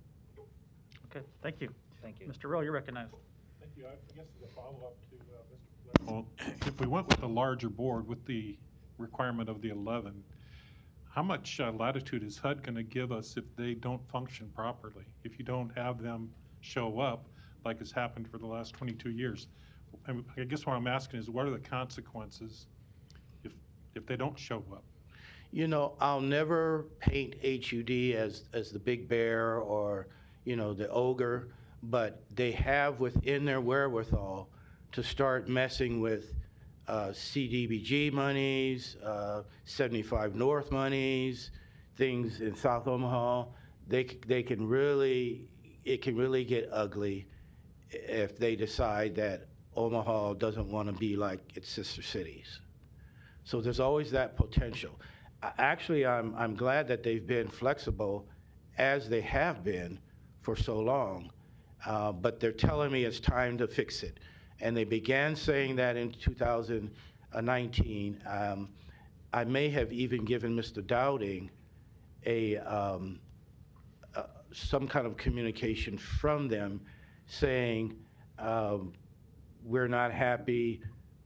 Okay, thank you. Thank you. Mr. Rowe, you're recognized. Thank you. I guess as a follow-up to Mr. Well, if we went with the larger board with the requirement of the 11, how much latitude is HUD going to give us if they don't function properly? If you don't have them show up, like has happened for the last 22 years? I guess what I'm asking is, what are the consequences if they don't show up? You know, I'll never paint HUD as the big bear or, you know, the ogre, but they have within their wherewithal to start messing with CDBG monies, 75 North monies, things in South Omaha. It can really get ugly if they decide that Omaha doesn't want to be like its sister cities. So there's always that potential. Actually, I'm glad that they've been flexible as they have been for so long, but they're telling me it's time to fix it. And they began saying that in 2019. I may have even given Mr. Dowding some kind of communication from them saying we're not happy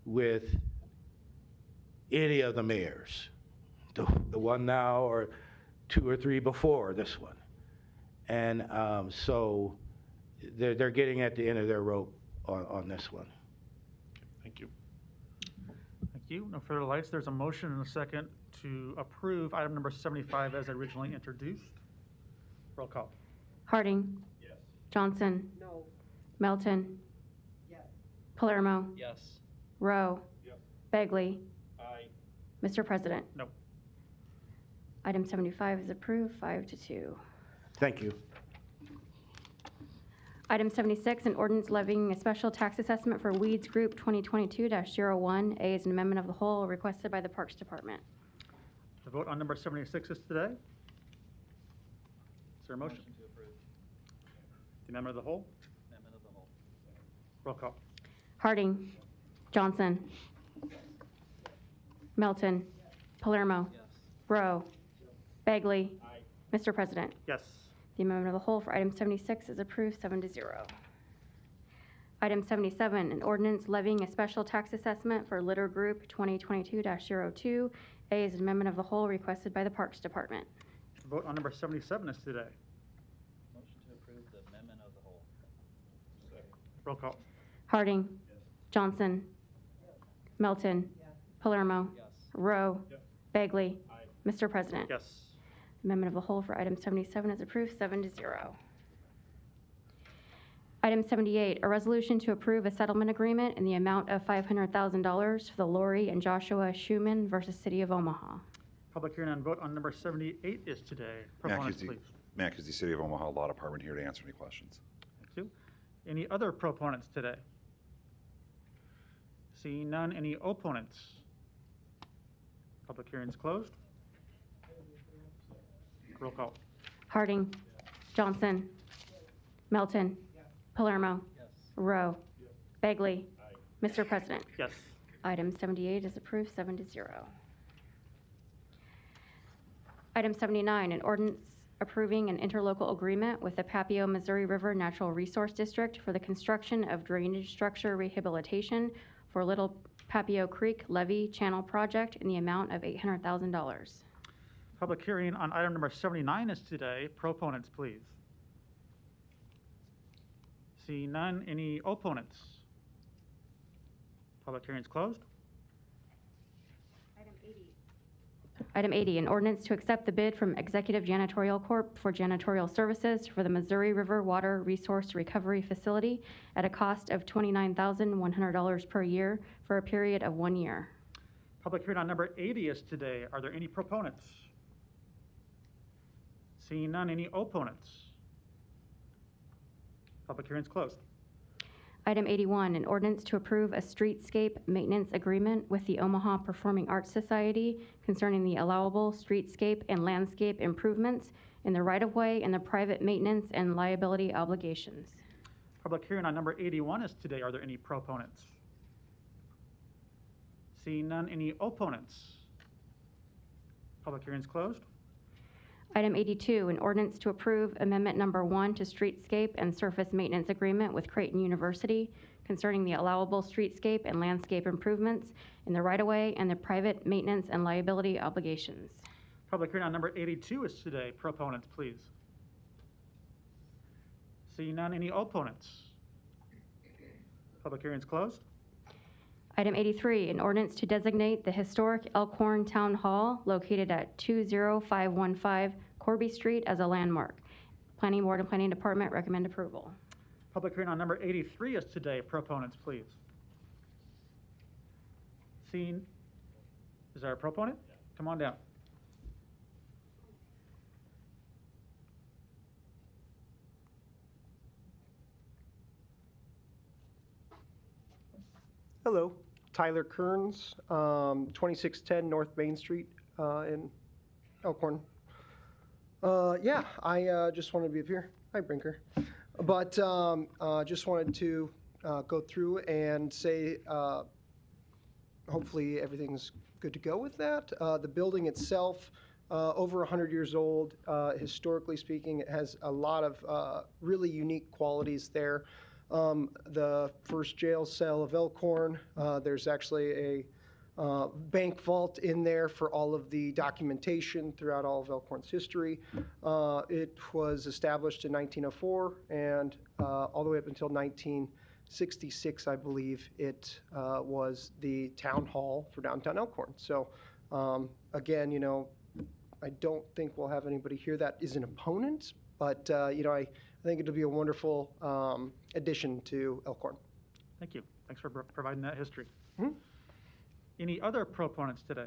with any of the mayors, the one now or 2 or 3 before this one. And so they're getting at the end of their rope on this one. Thank you. Thank you. No further lights. There's a motion and a second to approve item number 75 as originally introduced. Roll call. Harding. Yes. Johnson. No. Melton. Yes. Palermo. Yes. Rowe. Yes. Begley. Aye. Mr. President. No. Item 75 is approved, 5-2. Thank you. Item 76, an ordinance levying a special tax assessment for Weeds Group 2022-01. A is an amendment of the whole requested by the Parks Department. The vote on number 76 is today. Is there a motion? To approve. The amendment of the whole? Amendment of the whole. Roll call. Harding. Johnson. Melton. Palermo. Rowe. Bagley. Mr. President. Yes. The amendment of the whole for item 76 is approved 7-0. Item 77, an ordinance levying a special tax assessment for litter group 2022-02. A is an amendment of the whole requested by the Parks Department. The vote on number 77 is today. Motion to approve the amendment of the whole. Roll call. Harding. Johnson. Melton. Palermo. Rowe. Bagley. Mr. President. Yes. Amendment of the whole for item 77 is approved 7-0. Item 78, a resolution to approve a settlement agreement in the amount of $500,000 for the Lori and Joshua Schuman versus City of Omaha. Public hearing and vote on number 78 is today. Proponents, please. Matt Cusey, City of Omaha Law Department, here to answer any questions. Thank you. Any other proponents today? Seeing none, any opponents? Public hearing is closed. Roll call. Harding. Johnson. Melton. Palermo. Rowe. Bagley. Mr. President. Yes. Item 78 is approved 7-0. Item 79, an ordinance approving an interlocal agreement with the Papio Missouri River Natural Resource District for the construction of drainage structure rehabilitation for Little Papio Creek Levee Channel Project in the amount of $800,000. Public hearing on item number 79 is today. Proponents, please. Seeing none, any opponents? Public hearing is closed. Item 80, an ordinance to accept the bid from Executive Janitorial Corp. For janitorial services for the Missouri River Water Resource Recovery Facility at a cost of $29,100 per year for a period of 1 year. Public hearing on number 80 is today. Are there any proponents? Seeing none, any opponents? Public hearing is closed. Item 81, an ordinance to approve a streetscape maintenance agreement with the Omaha Performing Arts Society concerning the allowable streetscape and landscape improvements in the right-of-way and the private maintenance and liability obligations. Public hearing on number 81 is today. Are there any proponents? Seeing none, any opponents? Public hearing is closed. Item 82, an ordinance to approve amendment number 1 to streetscape and surface maintenance agreement with Creighton University concerning the allowable streetscape and landscape improvements in the right-of-way and the private maintenance and liability obligations. Public hearing on number 82 is today. Proponents, please. Seeing none, any opponents? Public hearing is closed. Item 83, an ordinance to designate the historic Elkhorn Town Hall located at 20515 Corby Street as a landmark. Planning Board and Planning Department recommend approval. Public hearing on number 83 is today. Proponents, please. Seeing, is there a proponent? Come on down. Hello, Tyler Kearns, 2610 North Main Street in Elkhorn. Yeah, I just wanted to be up here. Hi, Brinker. But just wanted to go through and say hopefully everything's good to go with that. The building itself, over 100 years old, historically speaking, it has a lot of really unique qualities there. The first jail cell of Elkhorn, there's actually a bank vault in there for all of the documentation throughout all of Elkhorn's history. It was established in 1904 and all the way up until 1966, I believe, it was the town hall for downtown Elkhorn. So again, you know, I don't think we'll have anybody here that is an opponent, but you know, I think it'll be a wonderful addition to Elkhorn. Thank you. Thanks for providing that history. Mhm. Any other proponents today?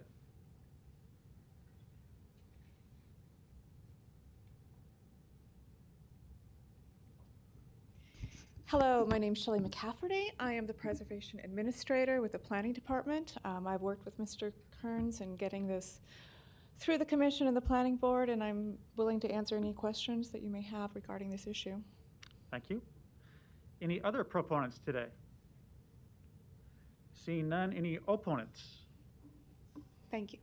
Hello, my name is Shelley McCafferty. I am the Preservation Administrator with the Planning Department. I've worked with Mr. Kearns in getting this Through the commission and the planning board, and I'm willing to answer any questions that you may have regarding this issue. Thank you. Any other proponents today? Seeing none, any opponents? Thank you.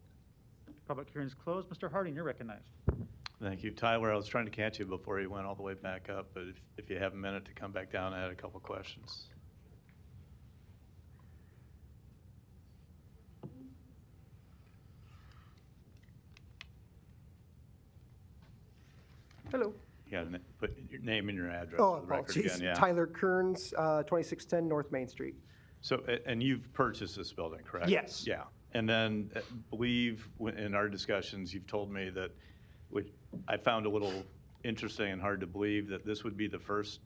Public hearing is closed. Mr. Harding, you're recognized. Thank you. Tyler, I was trying to catch you before you went all the way back up, but if you have a minute to come back down, I had a couple questions. Hello. You got to put your name and your address Oh, for the record apologies. again, yeah. Tyler Kearns, 2610 North Main Street. So, and you've purchased this building, correct? Yes. Yeah. And then believe in our discussions, you've told me that, which I found a little interesting and hard to believe, that this would be the first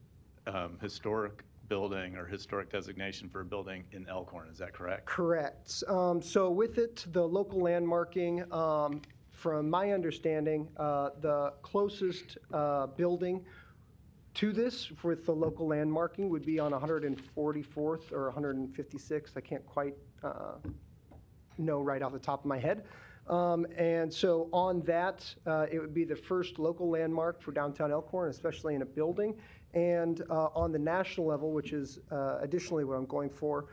historic building or historic designation for a building in Elkhorn. Is that correct? Correct. So with it, the local landmarking, from my understanding, the closest building to this with the local landmarking would be on 144th or 156th. I can't quite know right off the top of my head. And so on that, it would be the first local landmark for downtown Elkhorn, especially in a building. And on the national level, which is additionally what I'm going for,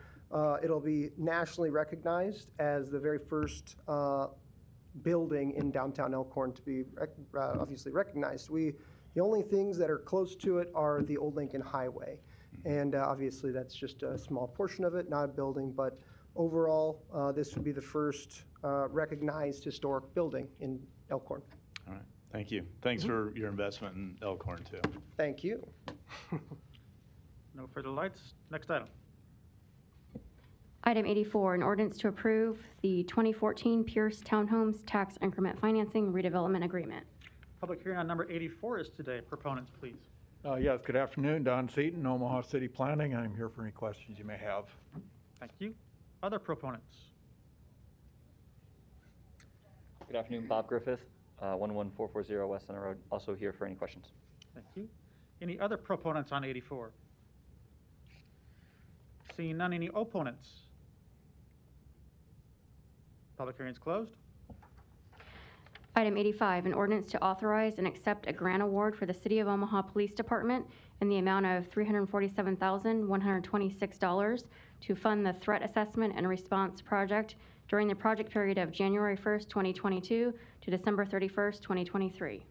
it'll be nationally recognized as the very first building in downtown Elkhorn to be obviously recognized. The only things that are close to it are the Old Lincoln Highway. And obviously that's just a small portion of it, not a building, but overall, this would be the first recognized historic building in Elkhorn. All right. Thank you. Thanks for your investment in Elkhorn, too. Thank you. No further lights. Next item. Item 84, an ordinance to approve the 2014 Pierce Townhomes Tax Increment Financing Redevelopment Agreement. Public hearing on number 84 is today. Proponents, please. Yes, good afternoon. Don Seaton, Omaha City Planning. I'm here for any questions you may have. Thank you. Other proponents? Good afternoon, Bob Griffith, 11440 West Center Road, also here for any questions. Thank you. Any other proponents on 84? Seeing none, any opponents? Public hearing is closed. Item 85, an ordinance to authorize and accept a grant award for the City of Omaha Police Department in the amount of $347,126 to fund the Threat Assessment and Response Project during the project period of January 1st, 2022 to December 31st, 2023.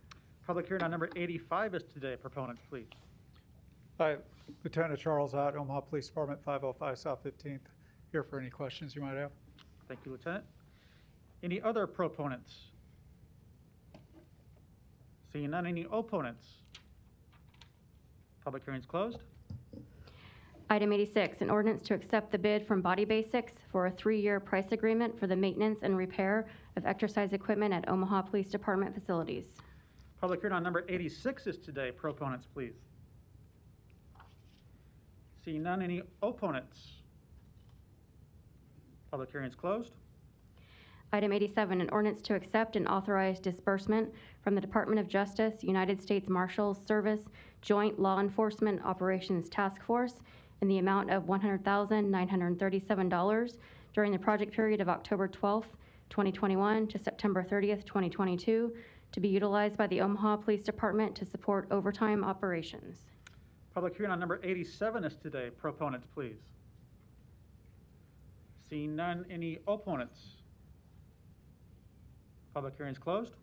Public hearing on number 85 is today. Proponents, please. Hi, Lieutenant Charles Ott, Omaha Police Department, 505 South 15th. Here for any questions you might have. Thank you, Lieutenant. Any other proponents? Seeing none, any opponents? Public hearing is closed. Item 86, an ordinance to accept the bid from Body Basics for a 3-year price agreement for the maintenance and repair of exercise equipment at Omaha Police Department facilities. Public hearing on number 86 is today. Proponents, please. Seeing none, any opponents? Public hearing is closed. Item 87, an ordinance to accept and authorize disbursement from the Department of Justice, United States Marshals Service Joint Law Enforcement Operations Task Force in the amount of $100,937 during the project period of October 12th, 2021 to September 30th, 2022, to be utilized by the Omaha Police Department to support overtime operations. Public hearing on number 87 is today. Proponents, please. Seeing none, any opponents? Public hearing is closed.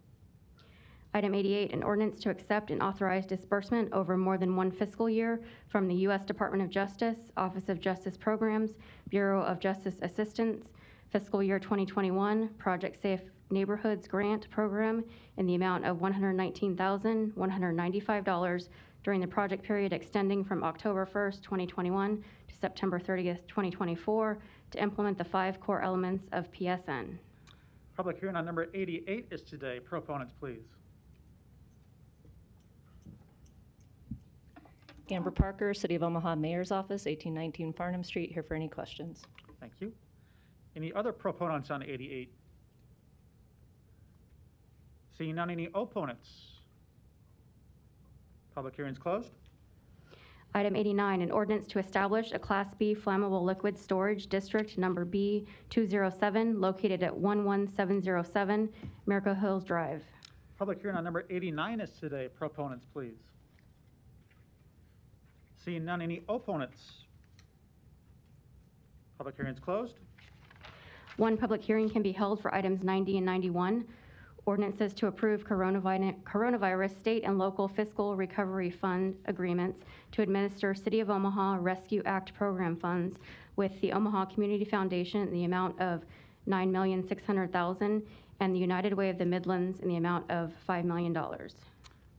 Item 88, an ordinance to accept and authorize disbursement over more than one fiscal year from the U.S. Department of Justice, Office of Justice Programs, Bureau of Justice Assistance, fiscal year 2021 Project Safe Neighborhoods Grant Program in the amount of $119,195 during the project period extending from October 1st, 2021 to September 30th, 2024 to implement the 5 core elements of PSN. Public hearing on number 88 is today. Proponents, please. Amber Parker, City of Omaha Mayor's Office, 1819 Farnham Street, here for any questions. Thank you. Any other proponents on 88? Seeing none, any opponents? Public hearing is closed. Item 89, an ordinance to establish a Class B flammable liquid storage district number B207 located at 11707 Miracle Hills Drive. Public hearing on number 89 is today. Proponents, please. Seeing none, any opponents? Public hearing is closed. One public hearing can be held for items 90 and 91. Ordinances to approve coronavirus state and local fiscal recovery fund agreements to administer City of Omaha Rescue Act program funds with the Omaha Community Foundation in the amount of $9,600,000 and the United Way of the Midlands in the amount of $5 million.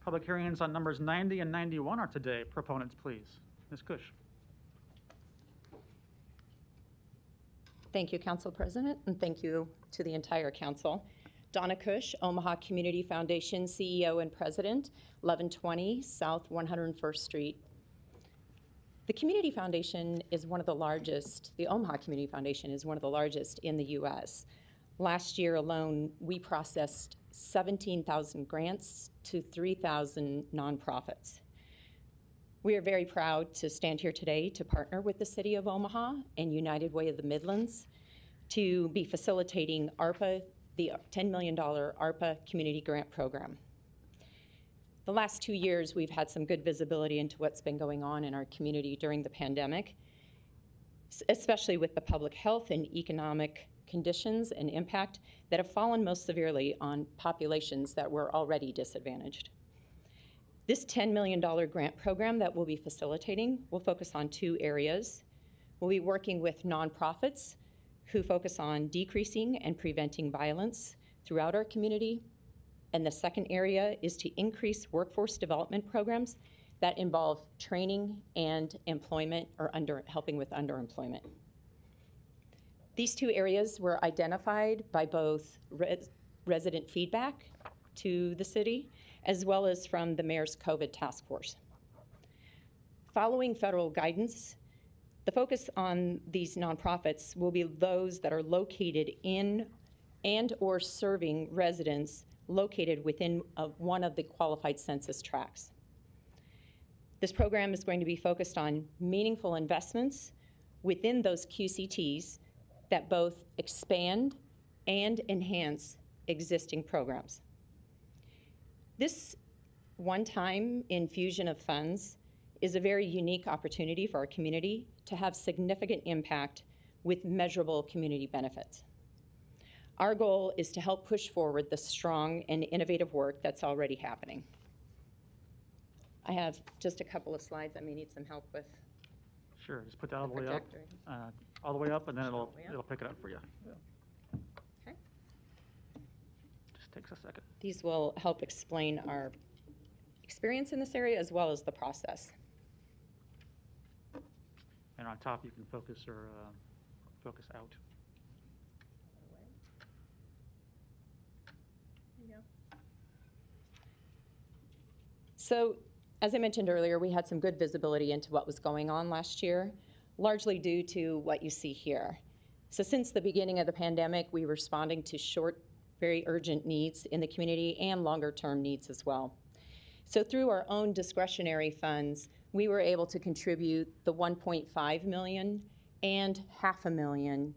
Public hearings on numbers 90 and 91 are today. Proponents, please. Ms. Cush. Thank you, Council President, and thank you to the entire council. Donna Cush, Omaha Community Foundation CEO and President, 1120 South 101st Street. The Community Foundation is one of the largest, the Omaha Community Foundation is one of the largest in the U.S. Last year alone, we processed 17,000 grants to 3,000 nonprofits. We are very proud to stand here today to partner with the City of Omaha and United Way of the Midlands to be facilitating ARPA, the $10 million ARPA Community Grant Program. The last 2 years, we've had some good visibility into what's been going on in our community during the pandemic, especially with the public health and economic conditions and impact that have fallen most severely on populations that were already disadvantaged. This $10 million grant program that we'll be facilitating will focus on 2 areas. We'll be working with nonprofits who focus on decreasing and preventing violence throughout our community. And the second area is to increase workforce development programs that involve training and employment or helping with underemployment. These 2 areas were identified by both resident feedback to the city as well as from the Mayor's COVID Task Force. Following federal guidance, the focus on these nonprofits will be those that are located in and or serving residents located within one of the qualified census tracts. This program is going to be focused on meaningful investments within those QCTs that both expand and enhance existing programs. This one-time infusion of funds is a very unique opportunity for our community to have significant impact with measurable community benefits. Our goal is to help push forward the strong and innovative work that's already happening. I have just a couple of slides I may need some help with. Sure, just put that all the way up, all the way up, and then it'll pick it up for you. Yeah. Okay. Just takes a second. These will help explain our experience in this area as well as the process. And on top, you can focus or focus out. So, as I mentioned earlier, we had some good visibility into what was going on last year, largely due to what you see here. So since the beginning of the pandemic, we were responding to short, very urgent needs in the community and longer-term needs as well. So through our own discretionary funds, we were able to contribute the $1.5 million and $500,000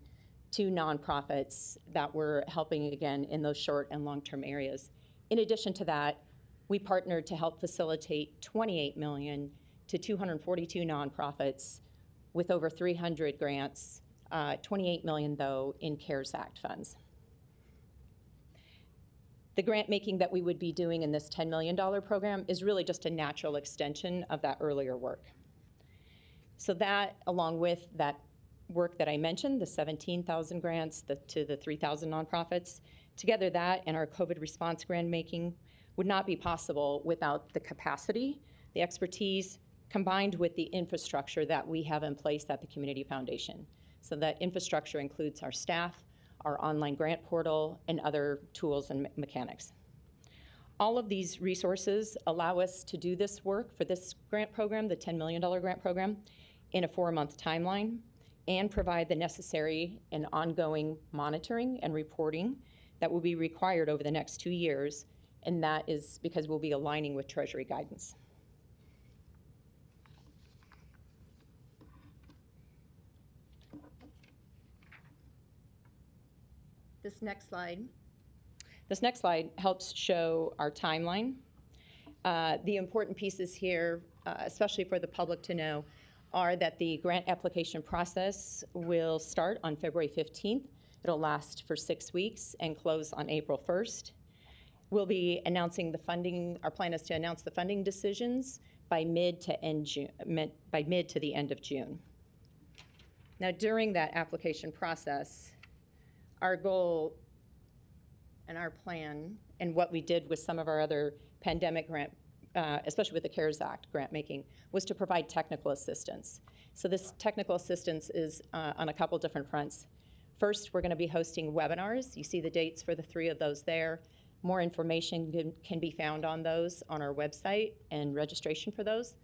to nonprofits that were helping, again, in those short and long-term areas. In addition to that, we partnered to help facilitate $28 million to 242 nonprofits with over 300 grants, $28 million, though, in CARES Act funds. The grant making that we would be doing in this $10 million program is really just a natural extension of that earlier work. So that, along with that work that I mentioned, the 17,000 grants to the 3,000 nonprofits, together that and our COVID response grant making would not be possible without the capacity, the expertise, combined with the infrastructure that we have in place at the Community Foundation. So that infrastructure includes our staff, our online grant portal, and other tools and mechanics. All of these resources allow us to do this work for this grant program, the $10 million grant program, in a 4-month timeline, and provide the necessary and ongoing monitoring and reporting that will be required over the next 2 years, and that is because we'll be aligning with Treasury guidance. This next slide helps show our timeline. The important pieces here, especially for the public to know, are that the grant application process will start on February 15th. It'll last for 6 weeks and close on April 1st. We'll be announcing the funding. Our plan is to announce the funding decisions by mid to the end of June. Now, during that application process, our goal and our plan and what we did with some of our other pandemic grant, especially with the CARES Act grant making, was to provide technical assistance. So this technical assistance is on a couple different fronts. First, we're going to be hosting webinars. You see the dates for the 3 of those there. More information can be found on those on our website and registration for those,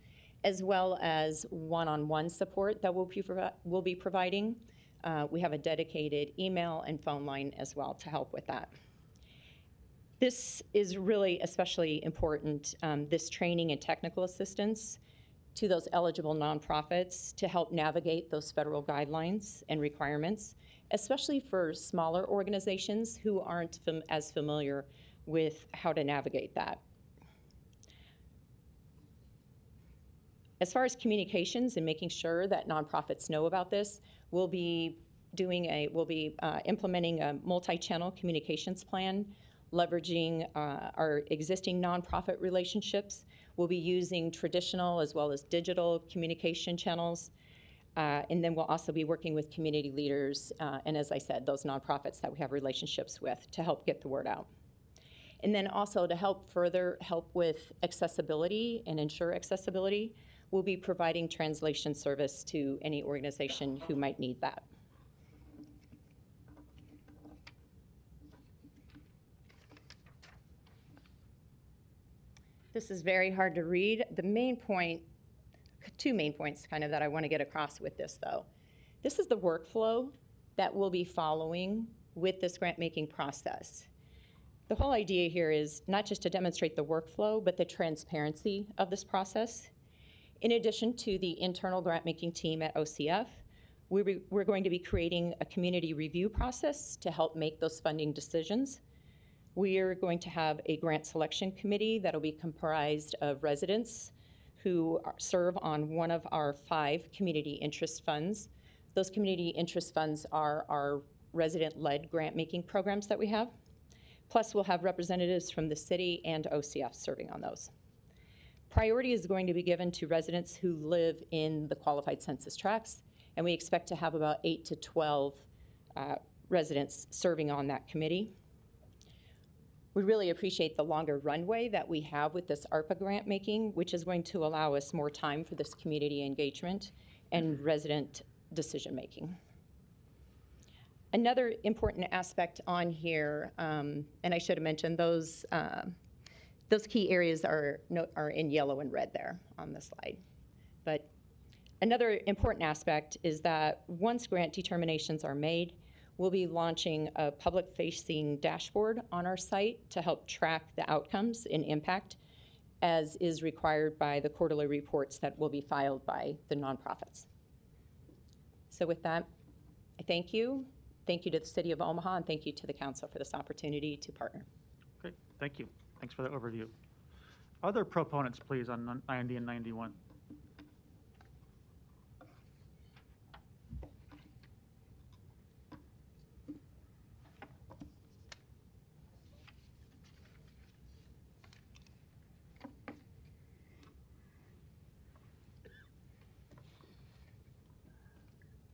as well as one-on-one support that we'll be providing. We have a dedicated email and phone line as well to help with that. This is really especially important, this training and technical assistance to those eligible nonprofits to help navigate those federal guidelines and requirements, especially for smaller organizations who aren't as familiar with how to navigate that. As far as communications and making sure that nonprofits know about this, we'll be implementing a multi-channel communications plan, leveraging our existing nonprofit relationships. We'll be using traditional as well as digital communication channels. And then we'll also be working with community leaders and, as I said, those nonprofits that we have relationships with to help get the word out. And then also to help with accessibility and ensure accessibility, we'll be providing translation service to any organization who might need that. This is very hard to read. The main point, 2 main points kind of that I want to get across with this though. This is the workflow that we'll be following with this grant making process. The whole idea here is not just to demonstrate the workflow, but the transparency of this process. In addition to the internal grant making team at OCF, we're going to be creating a community review process to help make those funding decisions. We are going to have a grant selection committee that'll be comprised of residents who serve on one of our 5 community interest funds. Those community interest funds are our resident-led grant-making programs that we have. Plus, we'll have representatives from the city and OCF serving on those. Priority is going to be given to residents who live in the qualified census tracts, and we expect to have about 8 to 12 residents serving on that committee. We really appreciate the longer runway that we have with this ARPA grant making, which is going to allow us more time for this community engagement and resident decision making. Another important aspect on here, and I should have mentioned those key areas are in yellow and red there on the slide. But another important aspect is that once grant determinations are made, we'll be launching a public-facing dashboard on our site to help track the outcomes and impact, as is required by the quarterly reports that will be filed by the nonprofits. So with that, I thank you. Thank you to the City of Omaha, and thank you to the Council for this opportunity to partner. Great, thank you. Thanks for that overview. Other proponents, please, on 90 and 91.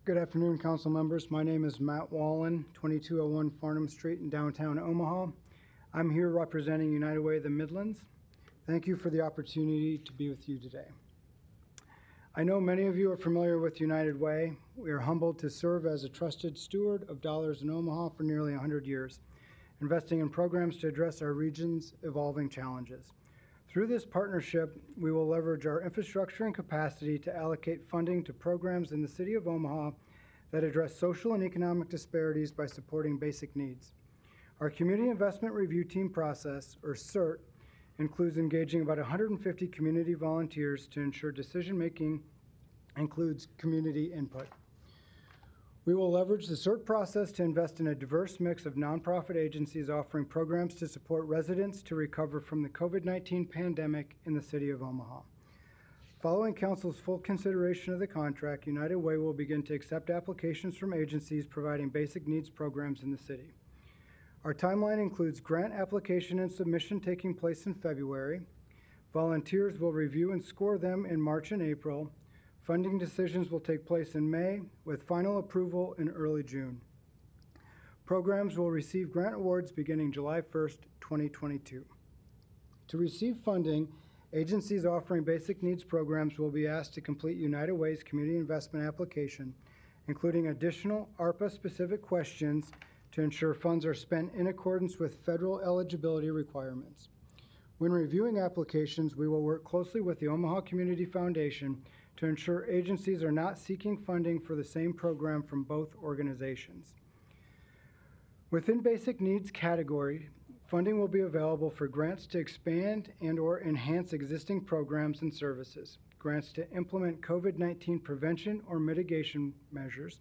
Good afternoon, council members. My name is Matt Wallen, 2201 Farnham Street in downtown Omaha. I'm here representing United Way of the Midlands. Thank you for the opportunity to be with you today. I know many of you are familiar with United Way. We are humbled to serve as a trusted steward of dollars in Omaha for nearly 100 years, investing in programs to address our region's evolving challenges. Through this partnership, we will leverage our infrastructure and capacity to allocate funding to programs in the City of Omaha that address social and economic disparities by supporting basic needs. Our Community Investment Review Team process, or CIRT, includes engaging about 150 community volunteers to ensure decision-making includes community input. We will leverage the CERT process to invest in a diverse mix of nonprofit agencies offering programs to support residents to recover from the COVID-19 pandemic in the city of Omaha. Following Council's full consideration of the contract, United Way will begin to accept applications from agencies providing basic needs programs in the city. Our timeline includes grant application and submission taking place in February. Volunteers will review and score them in March and April. Funding decisions will take place in May, with final approval in early June. Programs will receive grant awards beginning July 1st, 2022. To receive funding, agencies offering basic needs programs will be asked to complete United Way's community investment application, including additional ARPA-specific questions to ensure funds are spent in accordance with federal eligibility requirements. When reviewing applications, we will work closely with the Omaha Community Foundation to ensure agencies are not seeking funding for the same program from both organizations. Within basic needs category, funding will be available for grants to expand and/or enhance existing programs and services, grants to implement COVID-19 prevention or mitigation measures,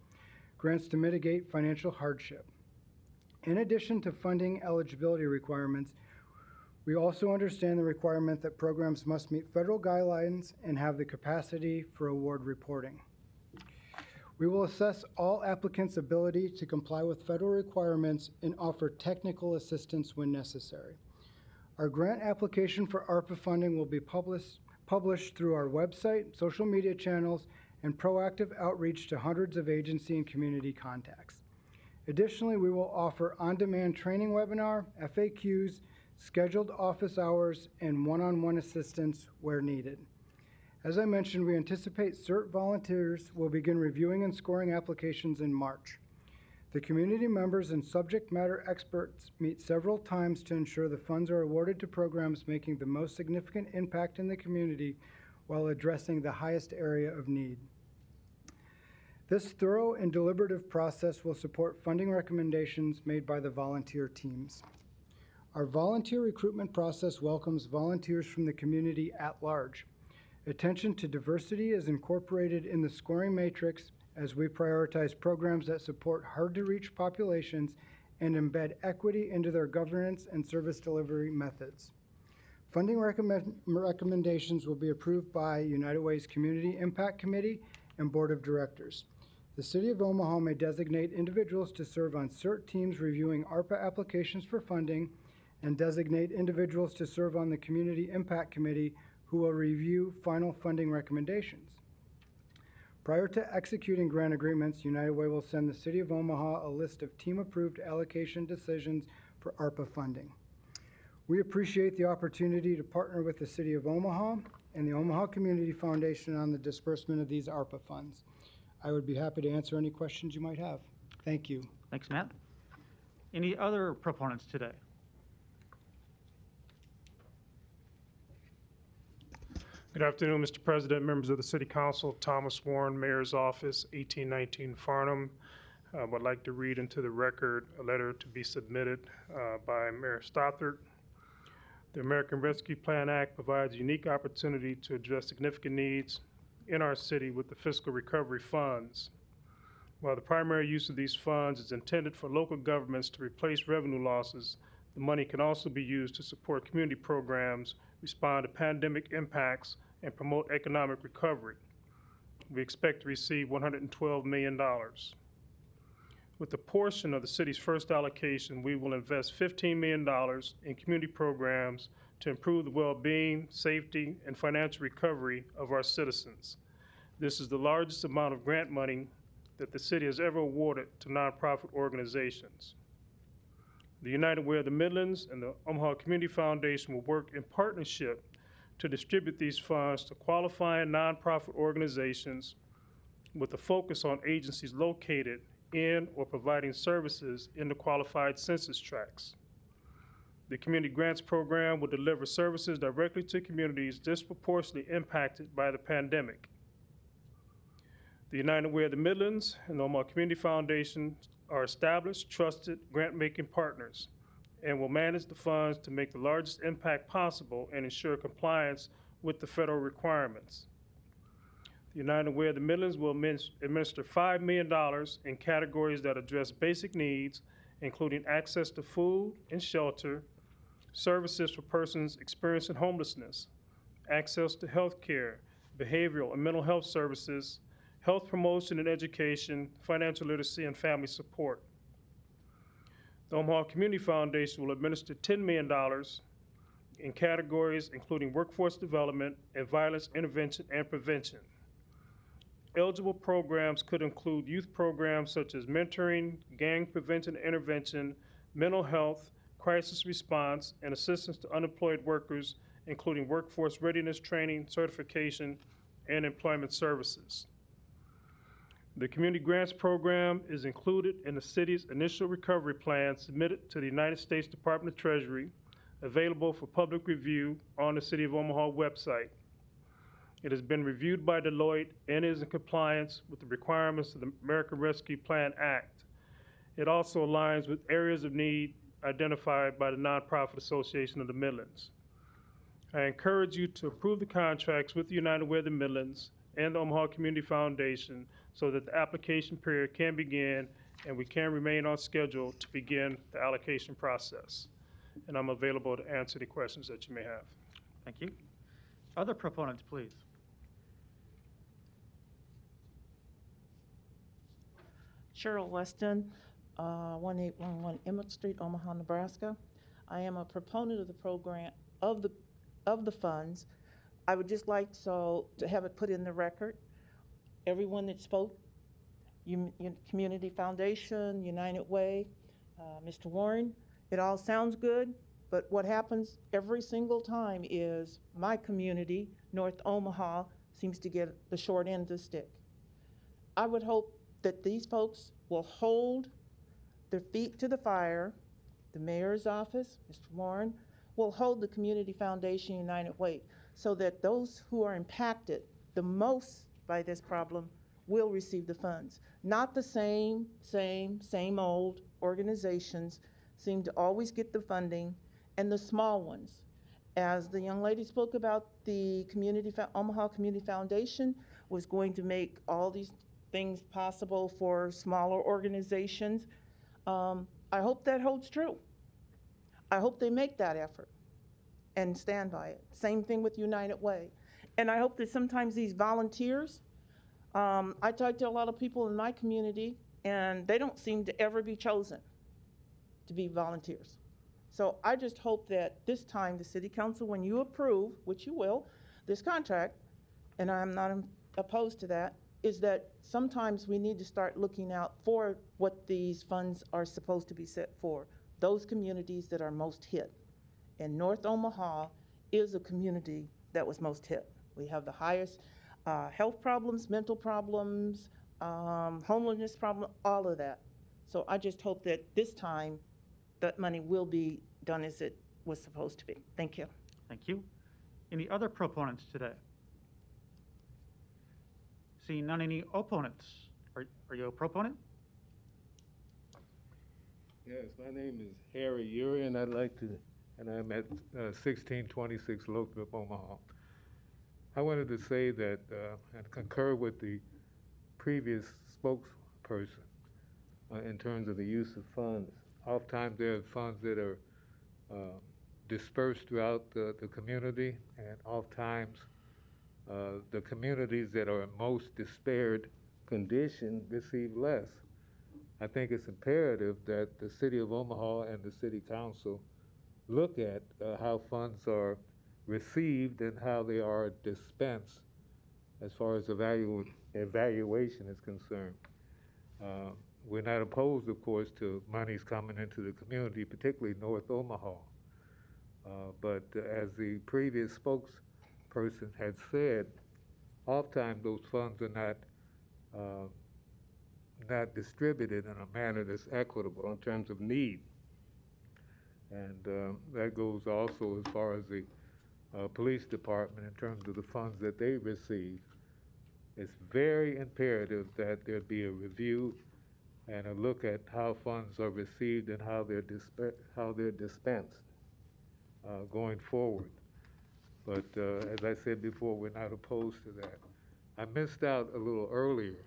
grants to mitigate financial hardship. In addition to funding eligibility requirements, we also understand the requirement that programs must meet federal guidelines and have the capacity for award reporting. We will assess all applicants' ability to comply with federal requirements and offer technical assistance when necessary. Our grant application for ARPA funding will be published through our website, social media channels, and proactive outreach to hundreds of agency and community contacts. Additionally, we will offer on-demand training webinar, FAQs, scheduled office hours, and one-on-one assistance where needed. As I mentioned, we anticipate CERT volunteers will begin reviewing and scoring applications in March. The community members and subject matter experts meet several times to ensure the funds are awarded to programs making the most significant impact in the community while addressing the highest area of need. This thorough and deliberative process will support funding recommendations made by the volunteer teams. Our volunteer recruitment process welcomes volunteers from the community at large. Attention to diversity is incorporated in the scoring matrix as we prioritize programs that support hard-to-reach populations and embed equity into their governance and service delivery methods. Funding recommendations will be approved by United Way's Community Impact Committee and Board of Directors. The City of Omaha may designate individuals to serve on CERT teams reviewing ARPA applications for funding and designate individuals to serve on the Community Impact Committee who will review final funding recommendations. Prior to executing grant agreements, United Way will send the City of Omaha a list of team-approved allocation decisions for ARPA funding. We appreciate the opportunity to partner with the City of Omaha and the Omaha Community Foundation on the disbursement of these ARPA funds. I would be happy to answer any questions you might have. Thank you. Thanks, Matt. Any other proponents today? Good afternoon, Mr. President, members of the City Council. Thomas Warren, Mayor's Office, 1819 Farnham. Would like to read into the record a letter to be submitted by Mayor Stothert. The American Rescue Plan Act provides a unique opportunity to address significant needs in our city with the fiscal recovery funds. While the primary use of these funds is intended for local governments to replace revenue losses, the money can also be used to support community programs, respond to pandemic impacts, and promote economic recovery. We expect to receive $112 million. With a portion of the city's first allocation, we will invest $15 million in community programs to improve the well-being, safety, and financial recovery of our citizens. This is the largest amount of grant money that the city has ever awarded to nonprofit organizations. The United Way of the Midlands and the Omaha Community Foundation will work in partnership to distribute these funds to qualifying nonprofit organizations with a focus on agencies located in or providing services in the qualified census tracts. The Community Grants Program will deliver services directly to communities disproportionately impacted by the pandemic. The United Way of the Midlands and the Omaha Community Foundation are established, trusted grant-making partners and will manage the funds to make the largest impact possible and ensure compliance with the federal requirements. The United Way of the Midlands will administer $5 million in categories that address basic needs, including access to food and shelter, services for persons experiencing homelessness, access to health care, behavioral and mental health services, health promotion and education, financial literacy, and family support. The Omaha Community Foundation will administer $10 million in categories including workforce development and violence intervention and prevention. Eligible programs could include youth programs such as mentoring, gang prevention and intervention, mental health, crisis response, and assistance to unemployed workers, including workforce readiness training, certification, and employment services. The Community Grants Program is included in the city's initial recovery plan submitted to the United States Department of Treasury, available for public review on the City of Omaha website. It has been reviewed by Deloitte and is in compliance with the requirements of the American Rescue Plan Act. It also aligns with areas of need identified by the Nonprofit Association of the Midlands. I encourage you to approve the contracts with the United Way of the Midlands and the Omaha Community Foundation so that the application period can begin and we can remain on schedule to begin the allocation process. And I'm available to answer any questions that you may have. Thank you. Other proponents, please. Cheryl Weston, 1811 Emmett Street, Omaha, Nebraska. I am a proponent of the program, of the funds. I would just like to have it put in the record. Everyone that spoke, Community Foundation, United Way, Mr. Warren, it all sounds good, but what happens every single time is my community, North Omaha, seems to get the short end of the stick. I would hope that these folks will hold their feet to the fire. The mayor's office, Mr. Warren, will hold the Community Foundation United Way so that those who are impacted the most by this problem will receive the funds. Not the same old organizations seem to always get the funding, and the small ones. As the young lady spoke about, the Omaha Community Foundation was going to make all these things possible for smaller organizations. I hope that holds true. I hope they make that effort and stand by it. Same thing with United Way. And I hope that sometimes these volunteers, I talk to a lot of people in my community, and they don't seem to ever be chosen to be volunteers. So I just hope that this time the City Council, when you approve, which you will, this contract, and I'm not opposed to that, is that sometimes we need to start looking out for what these funds are supposed to be set for, those communities that are most hit. And North Omaha is a community that was most hit. We have the highest health problems, mental problems, homelessness problem, all of that. So I just hope that this time that money will be done as it was supposed to be. Thank you. Thank you. Any other proponents today? Seeing none, any opponents? Are you a proponent? Yes, my name is Harry Uri, and I'm at 1626 Lothrop, Omaha. I wanted to say that and concur with the previous spokesperson in terms of the use of funds. Oftentimes there are funds that are dispersed throughout the community, and oftentimes the communities that are in most despaired condition receive less. I think it's imperative that the City of Omaha and the City Council look at how funds are received and how they are dispensed as far as evaluation is concerned. We're not opposed, of course, to monies coming into the community, particularly North Omaha. But as the previous spokesperson had said, oftentimes those funds are not distributed in a manner that's equitable in terms of need. And that goes also as far as the police department in terms of the funds that they receive. It's very imperative that there be a review and a look at how funds are received and how they're dispensed going forward. But as I said before, we're not opposed to that. I missed out a little earlier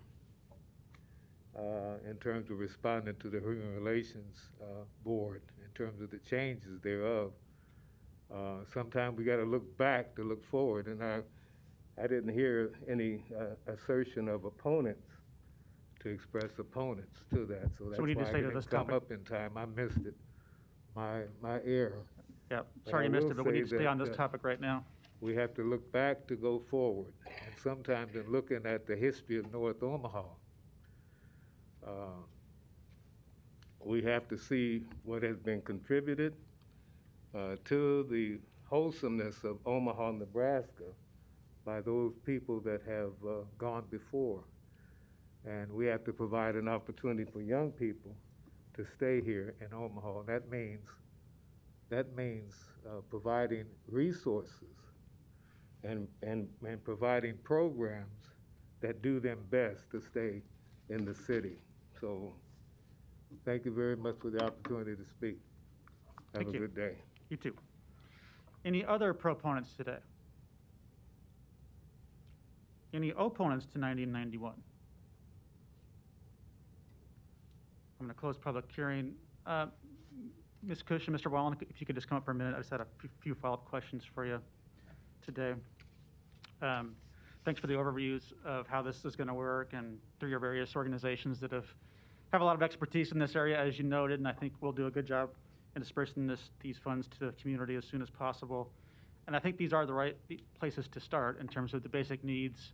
in terms of responding to the Human Relations Board, in terms of the changes thereof. Sometimes we got to look back to look forward, and I didn't hear any assertion of opponents to express opponents to that. So that's we need to why stay I to didn't this come topic. up in time. I missed it. My error. Yeah, But sorry I you missed will it, but we say need to stay on that, this topic right now. We have to look back to go forward. And sometimes in looking at the history of North Omaha, we have to see what has been contributed to the wholesomeness of Omaha, Nebraska by those people that have gone before. And we have to provide an opportunity for young people to stay here in Omaha. That means providing resources and providing programs that do them best to stay in the city. So thank you very much for the opportunity to speak. Have a good day. You too. Any other proponents today? Any opponents to 1991? I'm going to close public hearing. Ms. Cush and Mr. Wallen, if you could just come up for a minute. I just had a few follow-up questions for you today. Thanks for the overviews of how this is going to work and through your various organizations that have a lot of expertise in this area, as you noted, and I think we'll do a good job in dispersing these funds to the community as soon as possible. And I think these are the right places to start in terms of the basic needs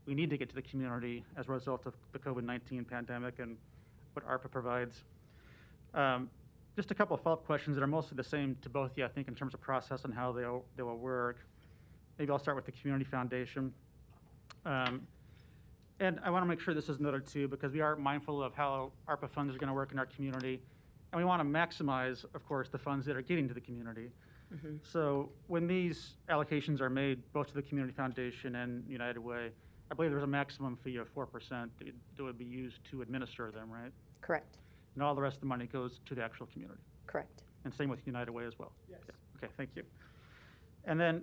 we need to get to the community as a result of the COVID-19 pandemic and what ARPA provides. Just a couple of follow-up questions that are mostly the same to both of you, I think, in terms of process and how they will work. Maybe I'll start with the Community Foundation. And I want to make sure this is noted too, because we are mindful of how ARPA funds are going to work in our community. And we want to maximize, of course, the funds that are getting to the community. Mm-hmm. So when these allocations are made, both to the Community Foundation and United Way, I believe there's a maximum fee of 4% that would be used to administer them, right? Correct. And all the rest of the money goes to the actual community. Correct. And same with United Way as well? Yes. Yeah. Okay, thank you. And then,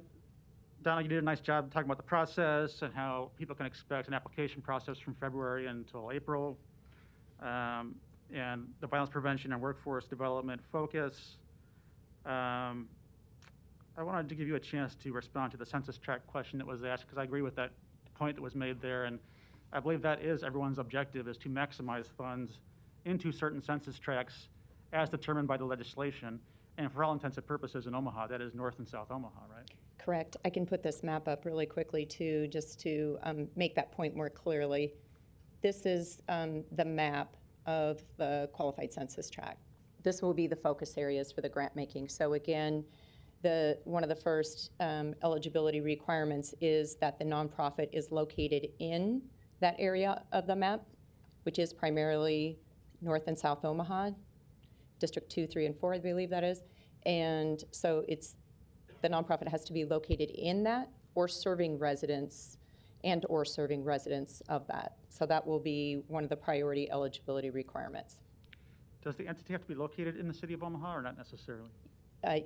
Donna, you did a nice job talking about the process and how people can expect an application process from February until April, and the violence prevention and workforce development focus. I wanted to give you a chance to respond to the census tract question that was asked, because I agree with that point that was made there, and I believe that is everyone's objective, is to maximize funds into certain census tracts as determined by the legislation, and for all intents and purposes in Omaha, that is North and South Omaha, right? Correct. I can put this map up really quickly too, just to make that point more clearly. This is the map of the qualified census tract. This will be the focus areas for the grant making. So again, one of the first eligibility requirements is that the nonprofit is located in that area of the map, which is primarily North and South Omaha, District 2, 3, and 4, I believe that is. And so the nonprofit has to be located in that or serving residents of that. So that will be one of the priority eligibility requirements. Does the entity have to be located in the city of Omaha or not necessarily?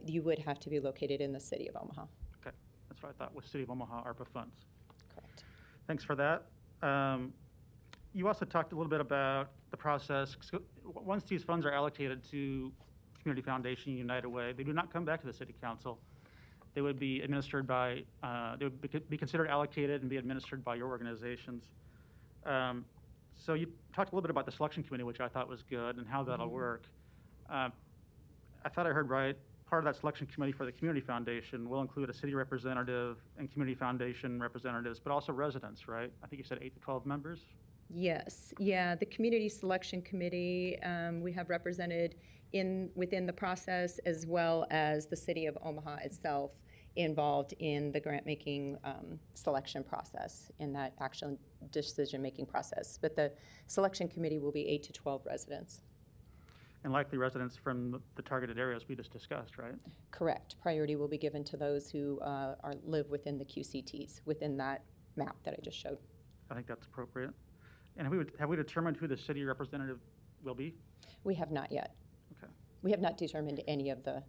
You would have to be located in the city of Omaha. Okay, that's what I thought with City of Omaha ARPA funds. Correct. Thanks for that. You also talked a little bit about the process. So once these funds are allocated to Community Foundation, United Way, they do not come back to the City Council. They would be administered by, they would be considered allocated and be administered by your organizations. So you talked a little bit about the selection committee, which I thought was good, and how that'll work. I thought I heard right, part of that selection committee for the Community Foundation will include a city representative and Community Foundation representatives, but also residents, right? I think you said 8 to 12 members? Yes, yeah, the Community Selection Committee, we have represented within the process, as well as the City of Omaha itself involved in the grant-making selection process, in that actual decision-making process. But the Selection Committee will be 8 to 12 residents. And likely residents from the targeted areas we just discussed, right? Correct. Priority will be given to those who live within the QCTs, within that map that I just showed. I think that's appropriate. And have we determined who the city representative will be? We have not yet. Okay. We have not determined any of the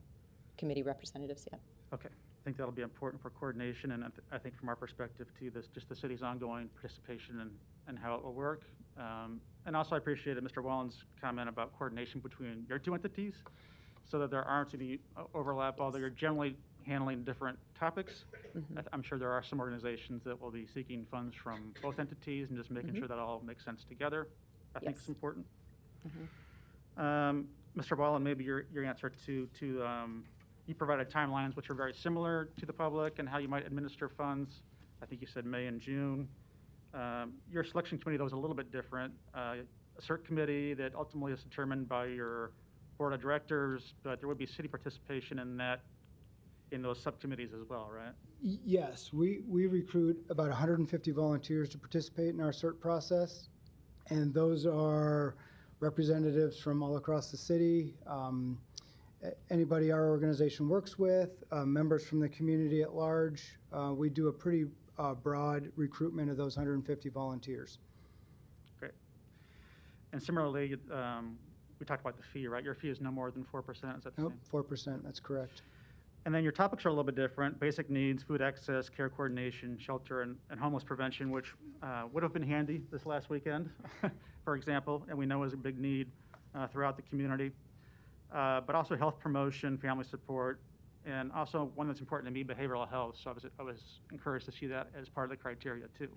committee representatives yet. Okay, think that'll be important for coordination, and I think from our perspective too, just the city's ongoing participation and how it will work. And also I appreciated Mr. Wallen's comment about coordination between your two entities, so that there aren't any overlap, although you're generally handling different topics. I'm sure there are some organizations that will be seeking funds from both entities and just making sure that all makes sense together. I think it's important. Mr. Wallen, maybe your answer to you provided timelines which are very similar to the public and how you might administer funds. I think you said May and June. Your selection committee, though, is a little bit different. A CERT committee that ultimately is determined by your board of directors, but there would be city participation in those subcommittees as well, right? Yes, we recruit about 150 volunteers to participate in our CERT process, and those are representatives from all across the city, anybody our organization works with, members from the community at large. We do a pretty broad recruitment of those 150 volunteers. Great. And similarly, we talked about the fee, right? Your fee is no more than 4%, is that the Nope, same? 4%, that's correct. And then your topics are a little bit different: basic needs, food access, care coordination, shelter, and homeless prevention, which would have been handy this last weekend, for example, and we know is a big need throughout the community. But also health promotion, family support, and also one that's important to me, behavioral health. So I was encouraged to see that as part of the criteria too.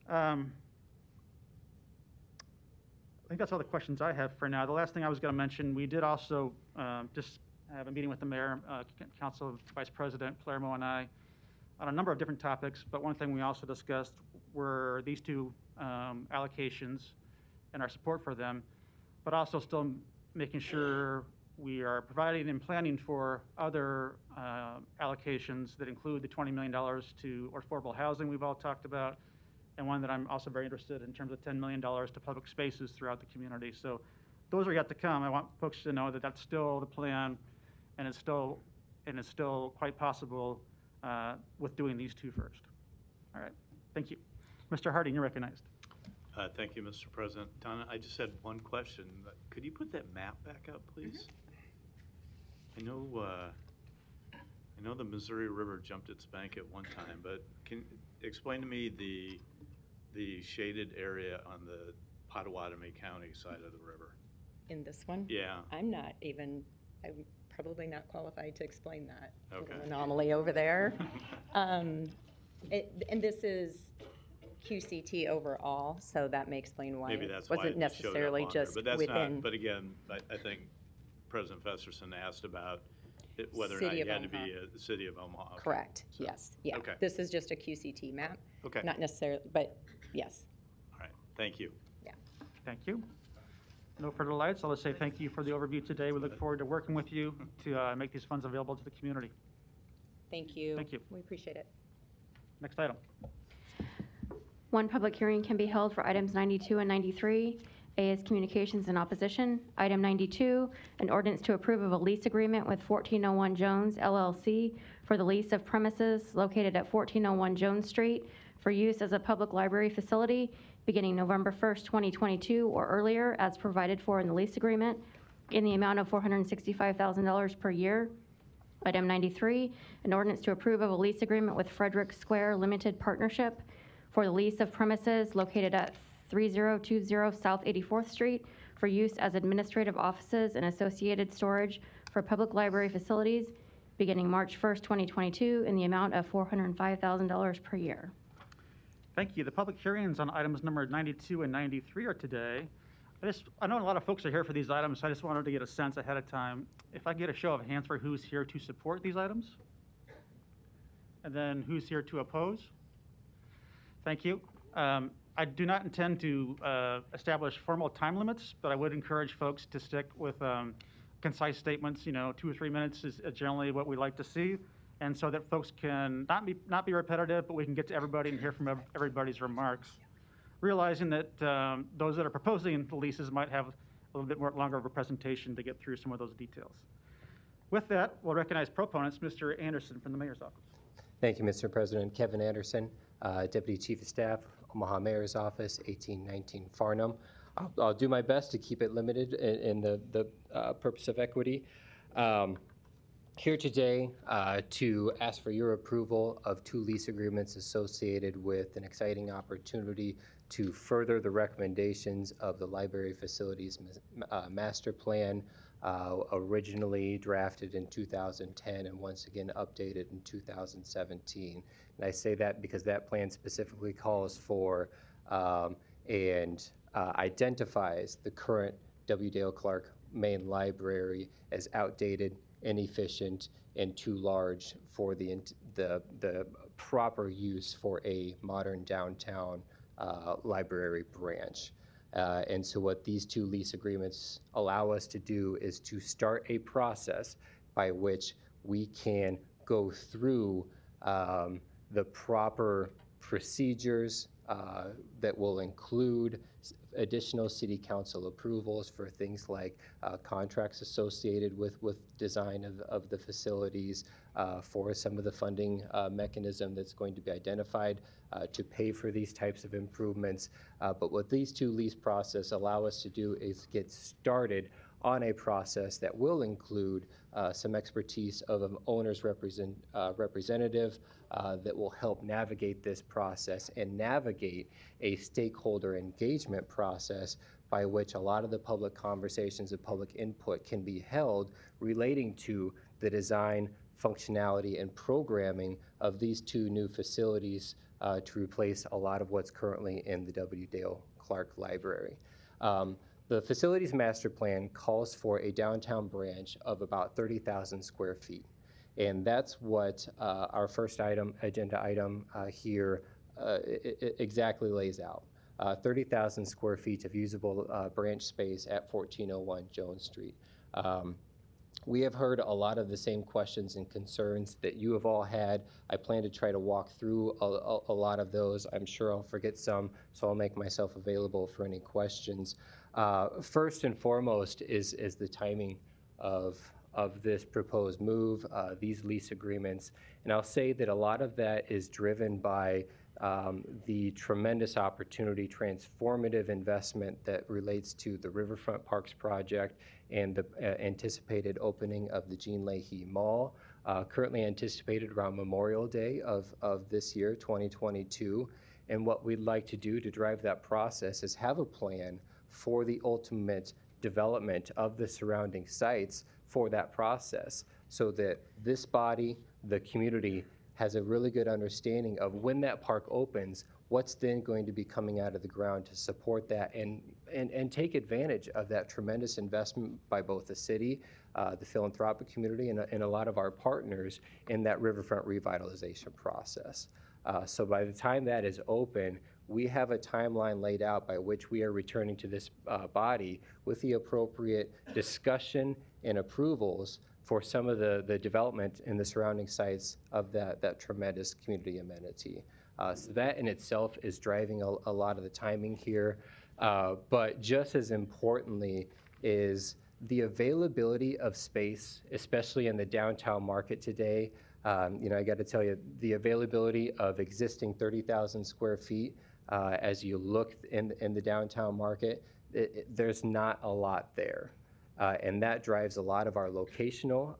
I think that's all the questions I have for now. The last thing I was going to mention, we did also just have a meeting with the mayor, council vice president Palermo, and I on a number of different topics, but one thing we also discussed were these two allocations and our support for them, but also still making sure we are providing and planning for other allocations that include the $20 million to affordable housing we've all talked about, and one that I'm also very interested in terms of $10 million to public spaces throughout the community. So those are yet to come. I want folks to know that that's still the plan, and it's still quite possible with doing these two first. All right, thank you. Mr. Harding, you're recognized. Thank you, Mr. President. Donna, I just had one question. Could you put that map back up, please? I know the Missouri River jumped its bank at one time, but can explain to me the shaded area on the Pottawatomie County side of the river? In this one? Yeah. I'm probably not qualified to explain that. Okay. Little anomaly over there. And this is QCT overall, so that may explain why Maybe that's it wasn't why it showed up necessarily on there, just but that's within. not, but again, I think President Festerson asked about whether or not City you of had to be Omaha. the city of Omaha. Okay. Correct, yes, yeah. Okay. This is just a QCT map. Okay. Not necessarily, but yes. All right, thank you. Yeah. Thank you. No further lights. I'll just say thank you for the overview today. We look forward to working with you to make these funds available to the community. Thank you. Thank you. We appreciate it. Next item. One public hearing can be held for items 92 and 93. A is communications in opposition. Item 92, an ordinance to approve of a lease agreement with 1401 Jones LLC for the lease of premises located at 1401 Jones Street for use as a public library facility beginning November 1st, 2022 or earlier as provided for in the lease agreement in the amount of $465,000 per year. Item 93, an ordinance to approve of a lease agreement with Frederick Square Limited Partnership for the lease of premises located at 3020 South 84th Street for use as administrative offices and associated storage for public library facilities beginning March 1st, 2022 in the amount of $405,000 per year. Thank you. The public hearings on items number 92 and 93 are today. I know a lot of folks are here for these items, so I just wanted to get a sense ahead of time. If I get a show of hands for who's here to support these items, and then who's here to oppose. Thank you. I do not intend to establish formal time limits, but I would encourage folks to stick with concise statements. 2 or 3 minutes is generally what we like to see, and so that folks can not be repetitive, but we can get to everybody and hear from everybody's remarks. Realizing that those that are proposing the leases might have a little bit more longer of a presentation to get through some of those details. With that, we'll recognize proponents. Mr. Anderson from the Mayor's Office. Thank you, Mr. President. Kevin Anderson, Deputy Chief of Staff, Omaha Mayor's Office, 1819 Farnham. I'll do my best to keep it limited in the purpose of equity. here today to ask for your approval of 2 lease agreements associated with an exciting opportunity to further the recommendations of the library facilities master plan, originally drafted in 2010 and once again updated in 2017. And I say that because that plan specifically calls for and identifies the current W. Dale Clark main library as outdated, inefficient, and too large for the proper use for a modern downtown library branch. And so what these 2 lease agreements allow us to do is to start a process by which we can go through the proper procedures that will include additional city council approvals for things like contracts associated with design of the facilities, for some of the funding mechanism that's going to be identified to pay for these types of improvements. But what these 2 lease process allow us to do is get started on a process that will include some expertise of an owner's representative that will help navigate this process and navigate a stakeholder engagement process by which a lot of the public conversations and public input can be held relating to the design, functionality, and programming of these 2 new facilities to replace a lot of what's currently in the W. Dale Clark Library. The facilities master plan calls for a downtown branch of about 30,000 square feet. And that's what our first agenda item here exactly lays out. 30,000 square feet of usable branch space at 1401 Jones Street. We have heard a lot of the same questions and concerns that you have all had. I plan to try to walk through a lot of those. I'm sure I'll forget some, so I'll make myself available for any questions. First and foremost is the timing of this proposed move, these lease agreements. And I'll say that a lot of that is driven by the tremendous opportunity, transformative investment that relates to the Riverfront Parks project and the anticipated opening of the Jean Leahy Mall, currently anticipated around Memorial Day of this year, 2022. And what we'd like to do to drive that process is have a plan for the ultimate development of the surrounding sites for that process, so that this body, the community, has a really good understanding of when that park opens, what's then going to be coming out of the ground to support that and take advantage of that tremendous investment by both the city, the philanthropic community, and a lot of our partners in that riverfront revitalization process. So by the time that is open, we have a timeline laid out by which we are returning to this body with the appropriate discussion and approvals for some of the development in the surrounding sites of that tremendous community amenity. So that in itself is driving a lot of the timing here. But just as importantly is the availability of space, especially in the downtown market today. I got to tell you, the availability of existing 30,000 square feet as you look in the downtown market, there's not a lot there. And that drives a lot of our locational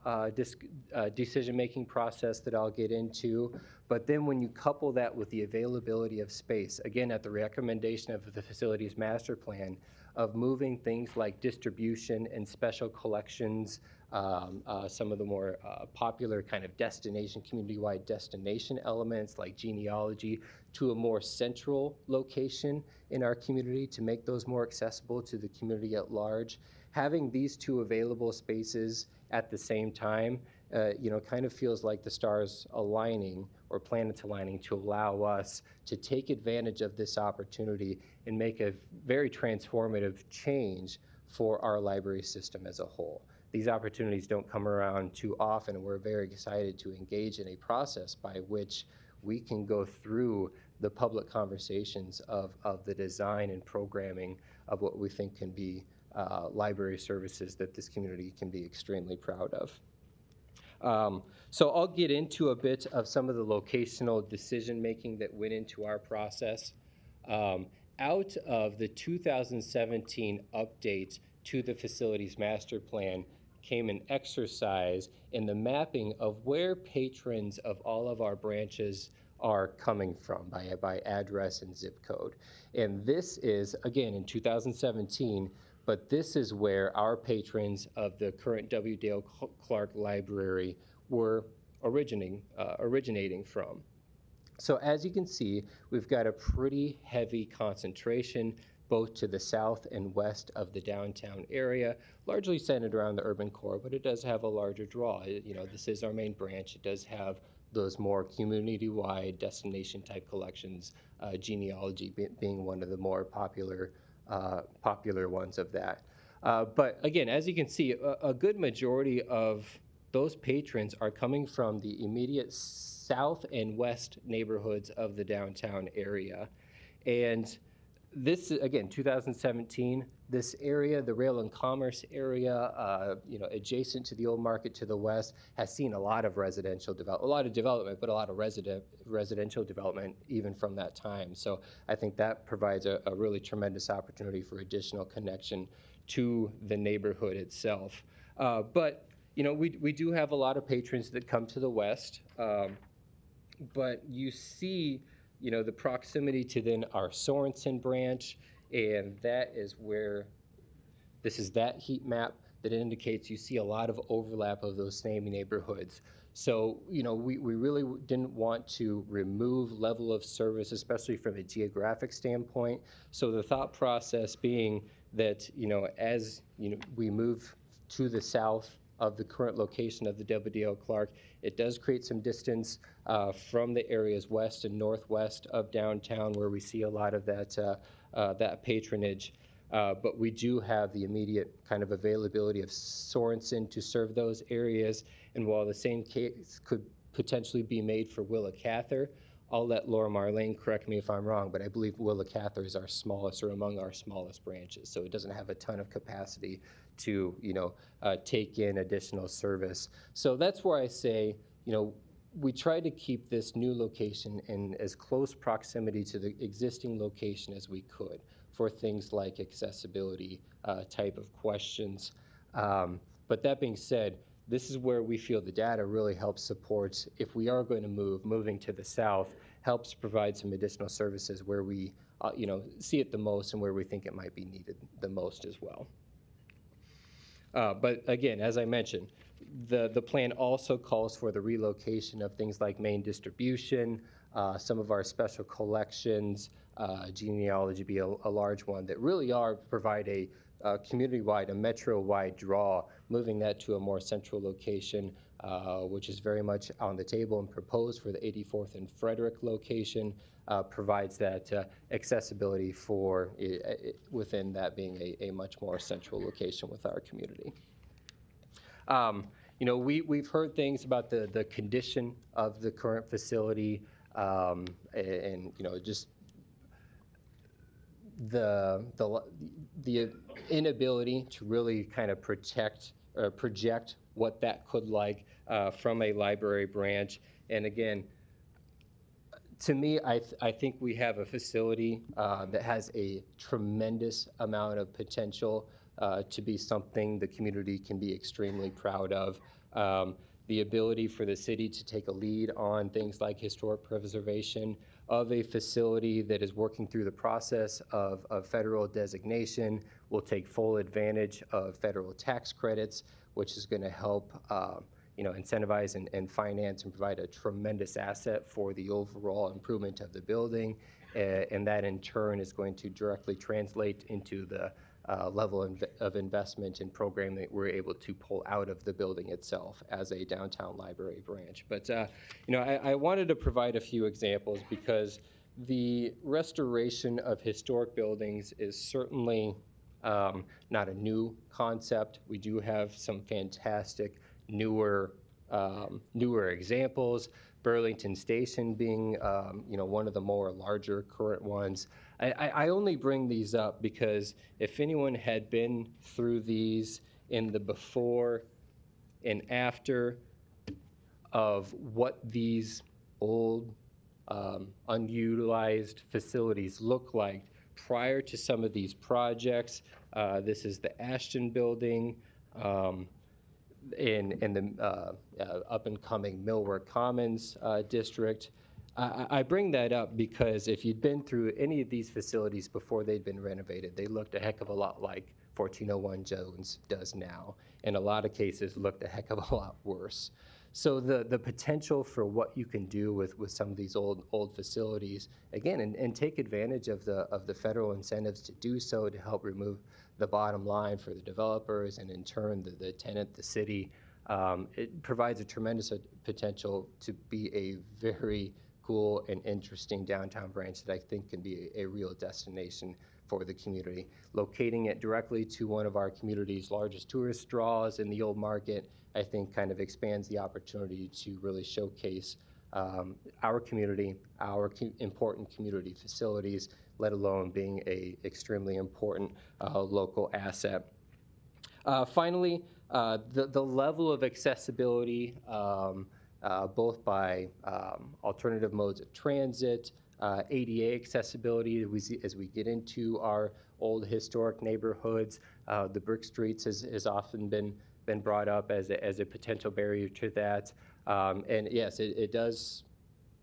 decision-making process that I'll get into. But then when you couple that with the availability of space, again, at the recommendation of the facilities master plan, of moving things like distribution and special collections, some of the more popular kind of destination, community-wide destination elements like genealogy, to a more central location in our community to make those more accessible to the community at large. Having these 2 available spaces at the same time, kind of feels like the stars aligning or planets aligning to allow us to take advantage of this opportunity and make a very transformative change for our library system as a whole. These opportunities don't come around too often, and we're very excited to engage in a process by which we can go through the public conversations of the design and programming of what we think can be library services that this community can be extremely proud of. So I'll get into a bit of some of the locational decision-making that went into our process. Out of the 2017 update to the facilities master plan came an exercise in the mapping of where patrons of all of our branches are coming from by address and zip code. And this is, again, in 2017, but this is where our patrons of the current W. Dale Clark Library were originating from. So as you can see, we've got a pretty heavy concentration both to the south and west of the downtown area, largely centered around the urban core, but it does have a larger draw. This is our main branch. It does have those more community-wide destination-type collections, genealogy being one of the more popular ones of that. But again, as you can see, a good majority of those patrons are coming from the immediate south and west neighborhoods of the downtown area. And this, again, 2017, this area, the rail and commerce area, adjacent to the old market to the west, has seen a lot of development, but a lot of residential development even from that time. So I think that provides a really tremendous opportunity for additional connection to the neighborhood itself. But we do have a lot of patrons that come to the west, but you see the proximity to then our Sorensen branch, and that is where, this is that heat map that indicates you see a lot of overlap of those same neighborhoods. So, we really didn't want to remove level of service, especially from a geographic standpoint. So the thought process being that, as we move to the south of the current location of the W.D.L. Clark, it does create some distance from the areas west and northwest of downtown where we see a lot of that patronage. But we do have the immediate kind of availability of Sorensen to serve those areas. And while the same case could potentially be made for Willa Cather, I'll let Laura Marlene correct me if I'm wrong, but I believe Willa Cather is our smallest or among our smallest branches. So it doesn't have a ton of capacity to, take in additional service. So that's where I say, we tried to keep this new location in as close proximity to the existing location as we could for things like accessibility type of questions. But that being said, this is where we feel the data really helps support, if we are going to moving to the south, helps provide some additional services where we see it the most and where we think it might be needed the most as well. But again, as I mentioned, the plan also calls for the relocation of things like main distribution, some of our special collections, genealogy be a large one that really provide a community-wide, a metro-wide draw, moving that to a more central location, which is very much on the table and proposed for the 84th and Frederick location, provides that accessibility for within that being a much more central location with our community. We've heard things about the condition of the current facility, and just the inability to really kind of project what that could like from a library branch. And again, to me, I think we have a facility that has a tremendous amount of potential to be something the community can be extremely proud of. The ability for the city to take a lead on things like historic preservation of a facility that is working through the process of federal designation, will take full advantage of federal tax credits, which is going to help incentivize and finance and provide a tremendous asset for the overall improvement of the building. And that in turn is going to directly translate into the level of investment and programming that we're able to pull out of the building itself as a downtown library branch. But I wanted to provide a few examples because the restoration of historic buildings is certainly not a new concept. We do have some fantastic newer examples. Burlington Station being one of the more larger current ones. I only bring these up because if anyone had been through these in the before and after of what these old unutilized facilities look like prior to some of these projects, this is the Ashton Building. in the up-and-coming Millwork Commons district. I bring that up because if you'd been through any of these facilities before they'd been renovated, they looked a heck of a lot like 1401 Jones does now. In a lot of cases, looked a heck of a lot worse. So the potential for what you can do with some of these old facilities, again, and take advantage of the federal incentives to do so, to help remove the bottom line for the developers and in turn the tenant, the city, it provides a tremendous potential to be a very cool and interesting downtown branch that I think can be a real destination for the community. Locating it directly to one of our community's largest tourist draws in the old market, I think kind of expands the opportunity to really showcase our community, our important community facilities, let alone being a extremely important local asset. Finally, the level of accessibility, both by alternative modes of transit, ADA accessibility as we get into our old historic neighborhoods. The brick streets has often been brought up as a potential barrier to that. And yes, it does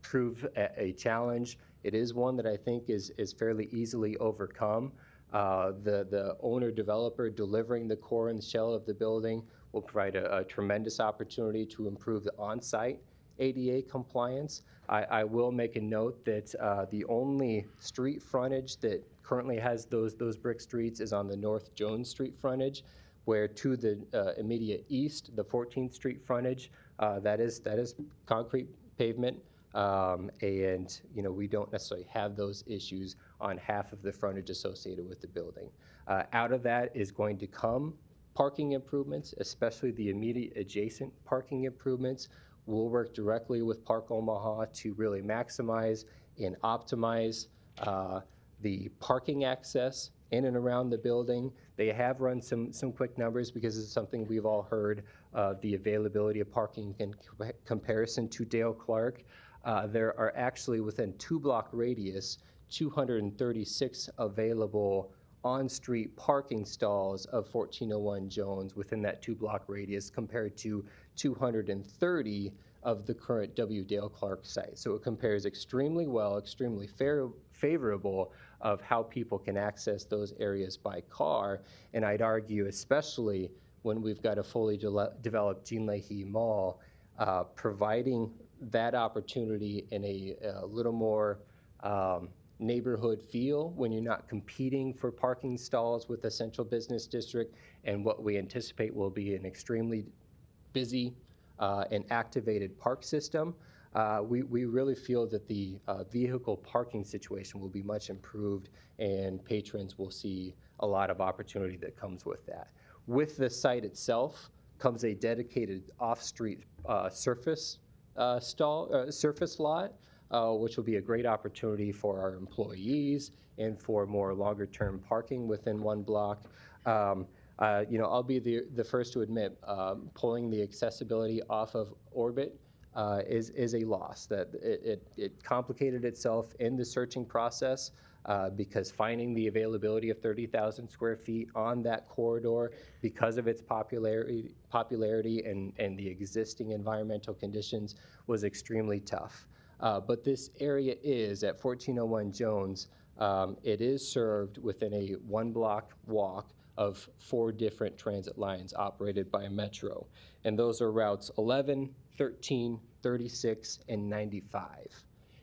prove a challenge. It is one that I think is fairly easily overcome. The owner-developer delivering the core and shell of the building will provide a tremendous opportunity to improve the on-site ADA compliance. I will make a note that the only street frontage that currently has those brick streets is on the North Jones Street frontage, where to the immediate east, the 14th Street frontage, that is concrete pavement. And we don't necessarily have those issues on half of the frontage associated with the building. Out of that is going to come parking improvements, especially the immediate adjacent parking improvements. We'll work directly with Park Omaha to really maximize and optimize the parking access in and around the building. They have run some quick numbers because it's something we've all heard of, the availability of parking in comparison to Dale Clark. There are actually within 2-block radius 236 available on-street parking stalls of 1401 Jones within that 2-block radius compared to 230 of the current W. Dale Clark site. So it compares extremely well, extremely favorable of how people can access those areas by car. And I'd argue especially when we've got a fully developed Jean Leahy Mall, providing that opportunity in a little more neighborhood feel when you're not competing for parking stalls with the central business district and what we anticipate will be an extremely busy and activated park system. We really feel that the vehicle parking situation will be much improved and patrons will see a lot of opportunity that comes with that. With the site itself comes a dedicated off-street surface lot, which will be a great opportunity for our employees and for more longer-term parking within one block. I'll be the first to admit, pulling the accessibility off of Orbit is a loss. That it complicated itself in the searching process because finding the availability of 30,000 square feet on that corridor because of its popularity and the existing environmental conditions was extremely tough. But this area is at 1401 Jones. It is served within a 1-block walk of 4 different transit lines operated by Metro. And those are routes 11, 13, 36, and 95.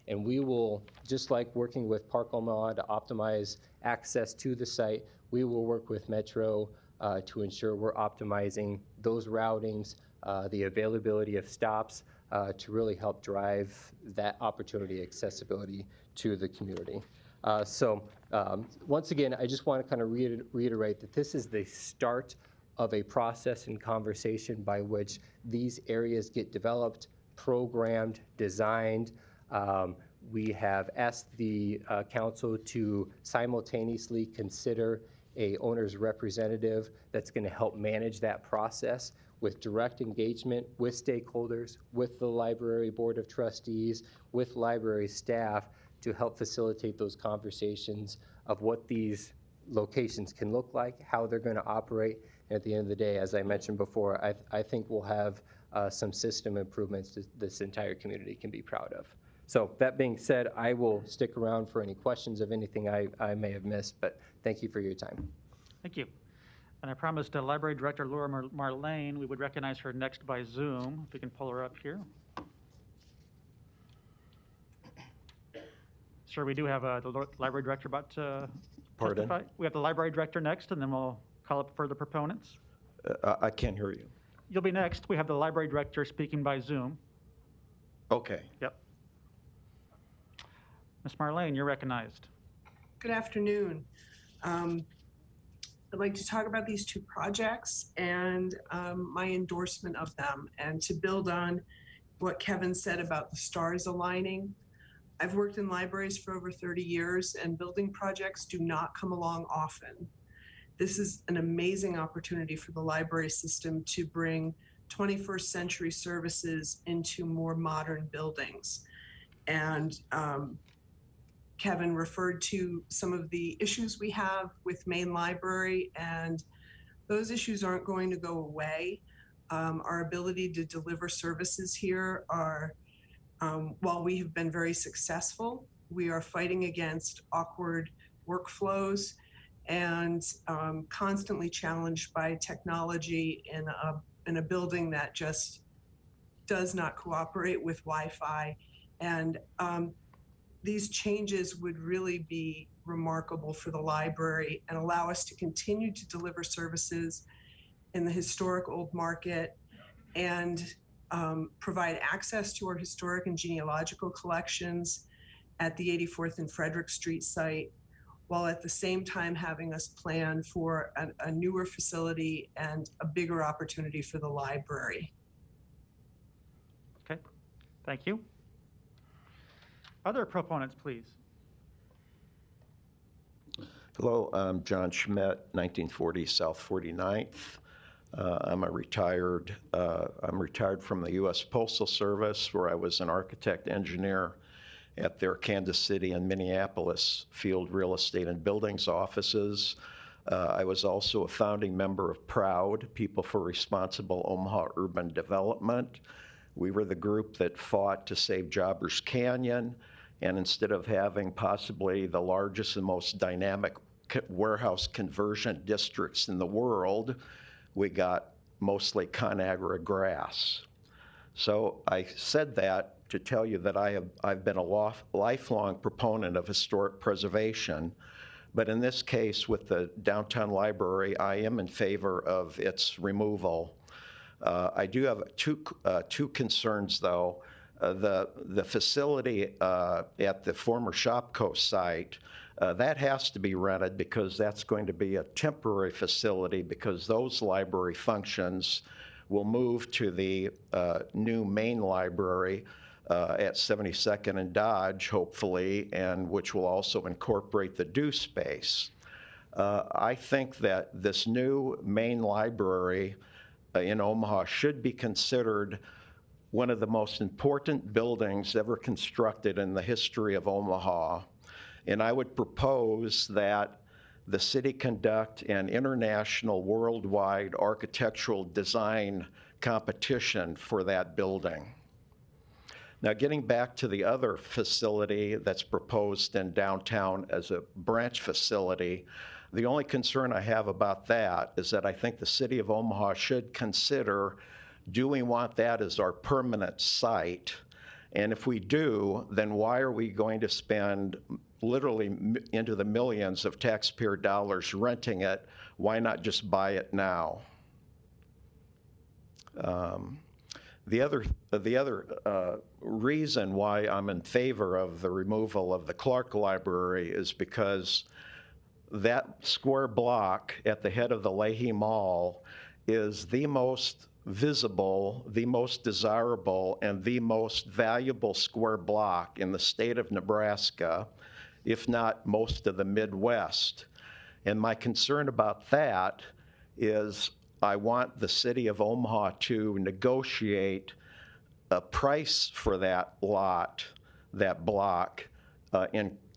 And we will, just like working with Park Omaha to optimize access to the site, we will work with Metro to ensure we're optimizing those routings, the availability of stops to really help drive that opportunity accessibility to the community. Once again, I just want to kind of reiterate that this is the start of a process and conversation by which these areas get developed, programmed, designed. We have asked the council to simultaneously consider a owner's representative that's going to help manage that process with direct engagement with stakeholders, with the library board of trustees, with library staff to help facilitate those conversations of what these locations can look like, how they're going to operate, At the end of the day, as I mentioned before, I think we'll have some system improvements that this entire community can be proud of. So that being said, I will stick around for any questions of anything I may have missed, but thank you for your time. Thank you. And I promised Library Director Laura Marlane we would recognize her next by Zoom. If we can pull her up here. Sir, we do have the Library Director about to Pardon? testify. We have the Library Director next, and then we'll call up further proponents. I can't hear you. You'll be next. We have the Library Director speaking by Zoom. Okay. Yep. Ms. Marlane, you're recognized. Good afternoon. I'd like to talk about these two projects and my endorsement of them, and to build on what Kevin said about the stars aligning. I've worked in libraries for over 30 years, and building projects do not come along often. This is an amazing opportunity for the library system to bring 21st century services into more modern buildings. And Kevin referred to some of the issues we have with Main Library, and those issues aren't going to go away. Our ability to deliver services here are, while we have been very successful, we are fighting against awkward workflows and constantly challenged by technology in a building that just does not cooperate with Wi-Fi. And these changes would really be remarkable for the library and allow us to continue to deliver services in the historic Old Market and provide access to our historic and genealogical collections at the 84th and Frederick Street site, while at the same time having us plan for a newer facility and a bigger opportunity for the library. Okay, thank you. Other proponents, please. Hello, I'm John Schmidt, 1940 South 49th. I'm retired from the U.S. Postal Service, where I was an architect engineer at their Kansas City and Minneapolis field real estate and buildings offices. I was also a founding member of PROUD, People for Responsible Omaha Urban Development. We were the group that fought to save Jobbers Canyon, and instead of having possibly the largest and most dynamic warehouse conversion districts in the world, we got mostly ConAgra grass. So I said that to tell you that I've been a lifelong proponent of historic preservation, but in this case with the downtown library, I am in favor of its removal. I do have two concerns though. The facility at the former Shopko site, that has to be rented because that's going to be a temporary facility, because those library functions will move to the new main library at 72nd and Dodge, hopefully, and which will also incorporate the DO space. I think that this new main library in Omaha should be considered one of the most important buildings ever constructed in the history of Omaha. And I would propose that the city conduct an international worldwide architectural design competition for that building. Now, getting back to the other facility that's proposed in downtown as a branch facility, the only concern I have about that is that I think the city of Omaha should consider, do we want that as our permanent site? And if we do, then why are we going to spend literally into the millions of taxpayer dollars renting it? Why not just buy it now? The other reason why I'm in favor of the removal of the Clark Library is because that square block at the head of the Leahy Mall is the most visible, the most desirable, and the most valuable square block in the state of Nebraska, if not most of the Midwest. And my concern about that is I want the city of Omaha to negotiate a price for that lot, that block,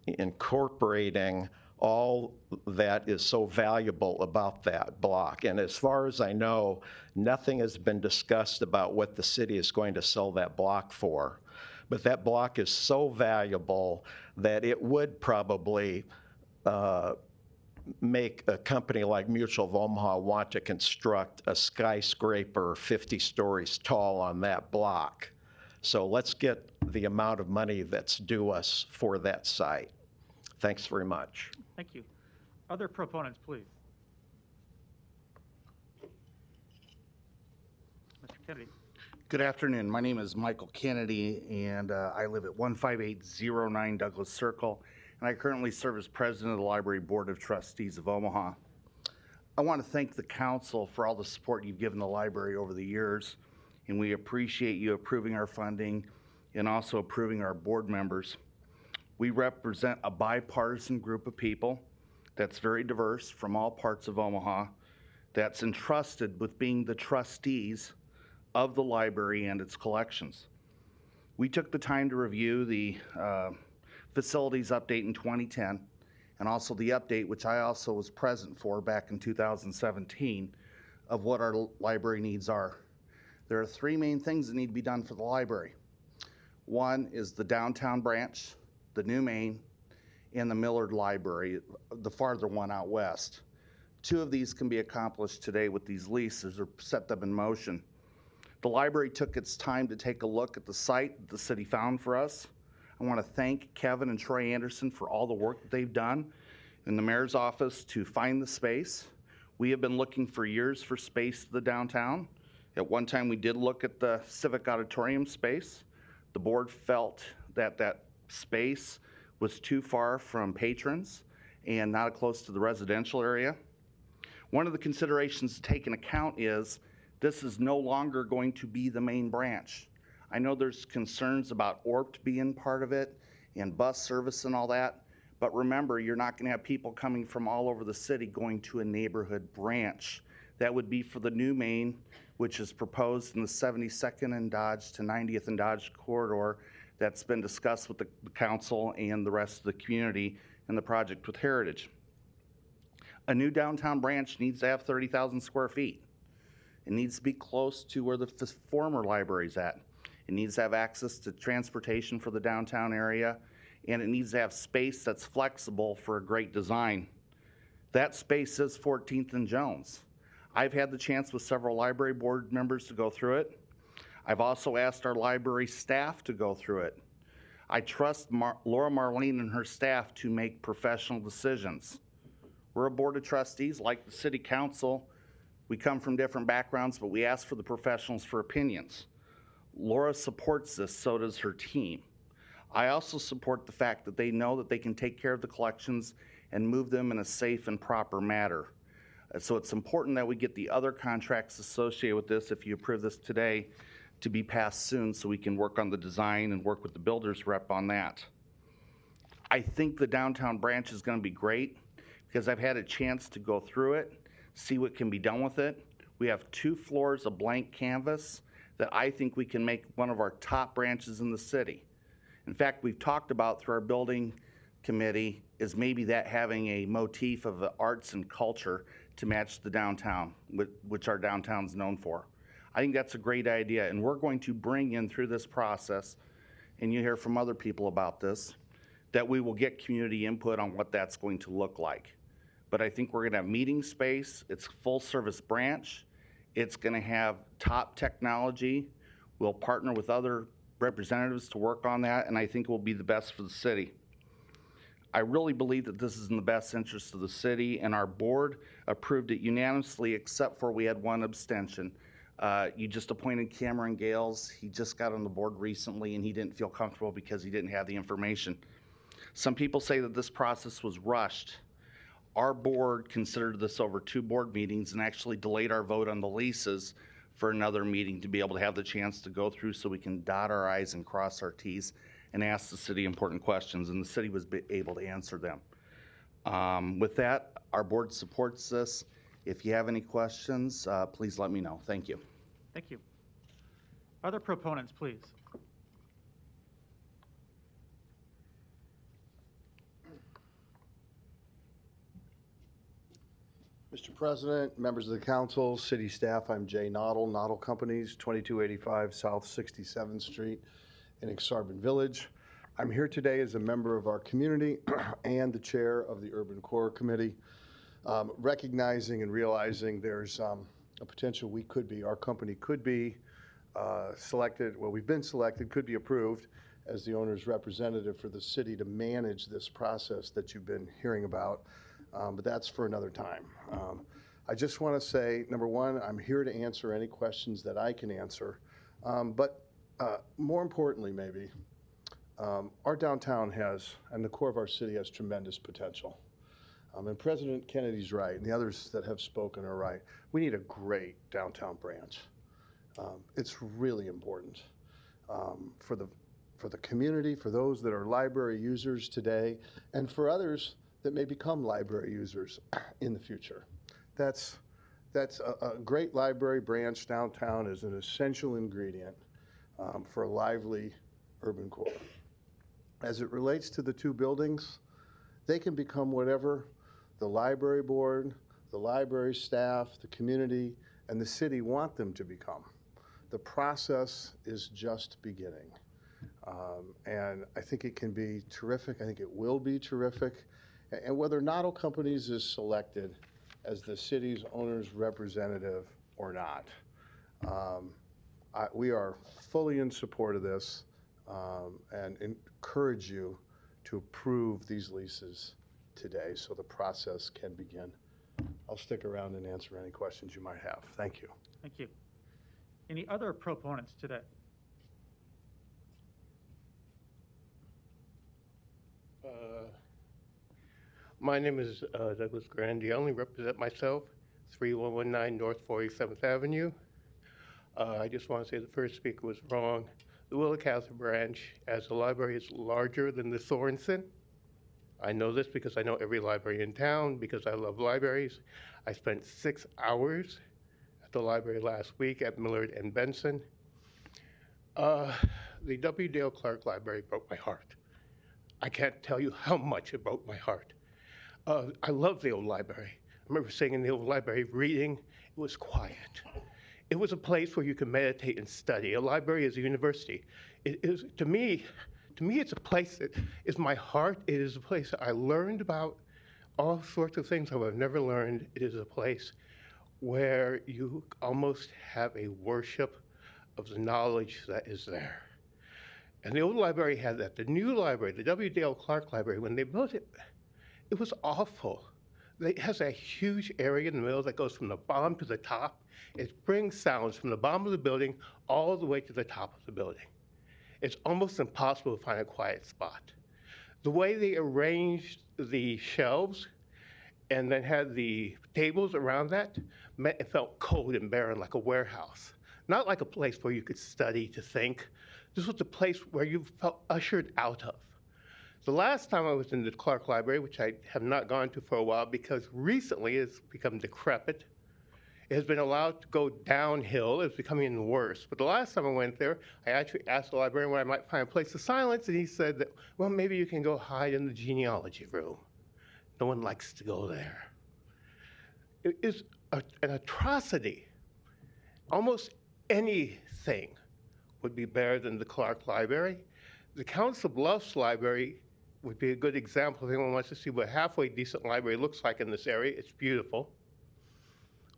incorporating all that is so valuable about that block. And as far as I know, nothing has been discussed about what the city is going to sell that block for. But that block is so valuable that it would probably make a company like Mutual of Omaha want to construct a skyscraper 50 stories tall on that block. So let's get the amount of money that's due us for that site. Thanks very much. Thank you. Other proponents, please. Mr. Kennedy. Good afternoon. My name is Michael Kennedy, and I live at 15809 Douglas Circle, and I currently serve as president of the Library Board of Trustees of Omaha. I want to thank the council for all the support you've given the library over the years, and we appreciate you approving our funding and also approving our board members. We represent a bipartisan group of people that's very diverse from all parts of Omaha, that's entrusted with being the trustees of the library and its collections. We took the time to review the facilities update in 2010, and also the update, which I also was present for back in 2017, of what our library needs are. There are three main things that need to be done for the library. One is the downtown branch, the new main, and the Millard Library, the farther one out west. Two of these can be accomplished today with these leases or set them in motion. The library took its time to take a look at the site that the city found for us. I want to thank Kevin and Troy Anderson for all the work that they've done in the mayor's office to find the space. We have been looking for years for space to the downtown. At one time, we did look at the Civic Auditorium space. The board felt that that space was too far from patrons and not close to the residential area. One of the considerations to take into account is this is no longer going to be the main branch. I know there's concerns about ORPT being part of it and bus service and all that, but remember, you're not going to have people coming from all over the city going to a neighborhood branch. That would be for the new main, which is proposed in the 72nd and Dodge to 90th and Dodge corridor that's been discussed with the council and the rest of the community in the project with Heritage. A new downtown branch needs to have 30,000 square feet. It needs to be close to where the former library's at. It needs to have access to transportation for the downtown area, and it needs to have space that's flexible for a great design. That space is 14th and Jones. I've had the chance with several library board members to go through it. I've also asked our library staff to go through it. I trust Laura Marlene and her staff to make professional decisions. We're a board of trustees like the city council. We come from different backgrounds, but we ask for the professionals for opinions. Laura supports this, so does her team. I also support the fact that they know that they can take care of the collections and move them in a safe and proper manner. So it's important that we get the other contracts associated with this, if you approve this today, to be passed soon so we can work on the design and work with the builder's rep on that. I think the downtown branch is going to be great because I've had a chance to go through it, see what can be done with it. We have 2 floors of blank canvas that I think we can make one of our top branches in the city. In fact, we've talked about through our building committee is maybe that having a motif of the arts and culture to match the downtown, which our downtown's known for. I think that's a great idea, and we're going to bring in through this process, and you hear from other people about this, that we will get community input on what that's going to look like. But I think we're going to have meeting space. It's full service branch. It's going to have top technology. We'll partner with other representatives to work on that, and I think it will be the best for the city. I really believe that this is in the best interest of the city, and our board approved it unanimously, except for we had one abstention. You just appointed Cameron Gales. He just got on the board recently, and he didn't feel comfortable because he didn't have the information. Some people say that this process was rushed. Our board considered this over 2 board meetings and actually delayed our vote on the leases for another meeting to be able to have the chance to go through so we can dot our I's and cross our T's and ask the city important questions, and the city was able to answer them. With that, our board supports this. If you have any questions, please let me know. Thank you. Thank you. Other proponents, please. Mr. President, members of the council, city staff, I'm Jay Noddle, Noddle Companies, 2285 South 67th Street in Exarban Village. I'm here today as a member of our community and the chair of the Urban Core Committee, recognizing and realizing there's a potential our company could be selected, well, we've been selected, could be approved as the owner's representative for the city to manage this process that you've been hearing about. But that's for another time. I just want to say, number one, I'm here to answer any questions that I can answer. But more importantly, maybe, our downtown has, and the core of our city has tremendous potential. And President Kennedy's right, and the others that have spoken are right. We need a great downtown branch. It's really important for the community, for those that are library users today, and for others that may become library users in the future. That's a great library branch downtown is an essential ingredient for a lively urban core. As it relates to the two buildings, they can become whatever the library board, the library staff, the community, and the city want them to become. The process is just beginning. And I think it can be terrific. I think it will be terrific. And whether Noddle Companies is selected as the city's owner's representative or not, we are fully in support of this and encourage you to approve these leases today so the process can begin. I'll stick around and answer any questions you might have. Thank you. Thank you. Any other proponents today? My name is Douglas Grandi. I only represent myself, 3119 North 47th Avenue. I just want to say the first speaker was wrong. The Willa Cather branch, as the library is larger than the Sorensen. I know this because I know every library in town, because I love libraries. I spent 6 hours at the library last week at Millard and Benson. The W. Dale Clark Library broke my heart. I can't tell you how much it broke my heart. I love the old library. I remember sitting in the old library reading. It was quiet. It was a place where you could meditate and study. A library is a university. It is, to me, it's a place that is my heart. It is a place that I learned about all sorts of things I would have never learned. It is a place where you almost have a worship of the knowledge that is there. And the old library had that. The new library, the W. Dale Clark Library, when they built it, it was awful. It has a huge area in the middle that goes from the bottom to the top. It brings sounds from the bottom of the building all the way to the top of the building. It's almost impossible to find a quiet spot. The way they arranged the shelves and then had the tables around that, it felt cold and barren, like a warehouse. Not like a place where you could study to think. This was a place where you felt ushered out of. The last time I was in the Clark Library, which I have not gone to for a while because recently it's become decrepit, it has been allowed to go downhill. It's becoming even worse. But the last time I went there, I actually asked the librarian where I might find a place of silence, and he said that, well, maybe you can go hide in the genealogy room. No one likes to go there. It is an atrocity. Almost anything would be better than the Clark Library. The Council Bluffs Library would be a good example if anyone wants to see what a halfway decent library looks like in this area. It's beautiful.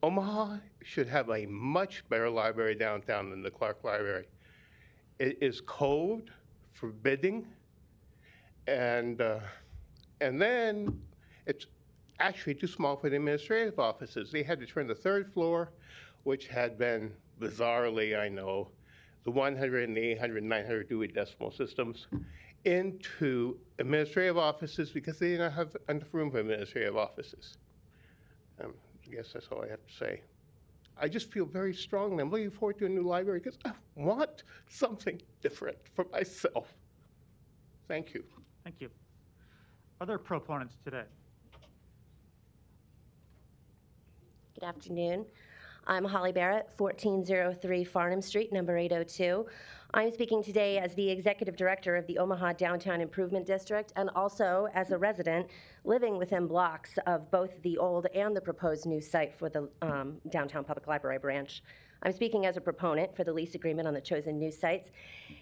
Omaha should have a much better library downtown than the Clark Library. It is cold, forbidding, and then it's actually too small for the administrative offices. They had to turn the third floor, which had been bizarrely, I know, the 100 and the 800 and 900 Dewey Decimal Systems, into administrative offices because they did not have enough room for administrative offices. I guess that's all I have to say. I just feel very strongly. I'm looking forward to a new library because I want something different for myself. Thank you. Thank you. Other proponents today? Good afternoon. I'm Holly Barrett, 1403 Farnham Street, number 802. I'm speaking today as the Executive Director of the Omaha Downtown Improvement District and also as a resident living within blocks of both the old and the proposed new site for the Downtown Public Library branch. I'm speaking as a proponent for the lease agreement on the chosen new sites.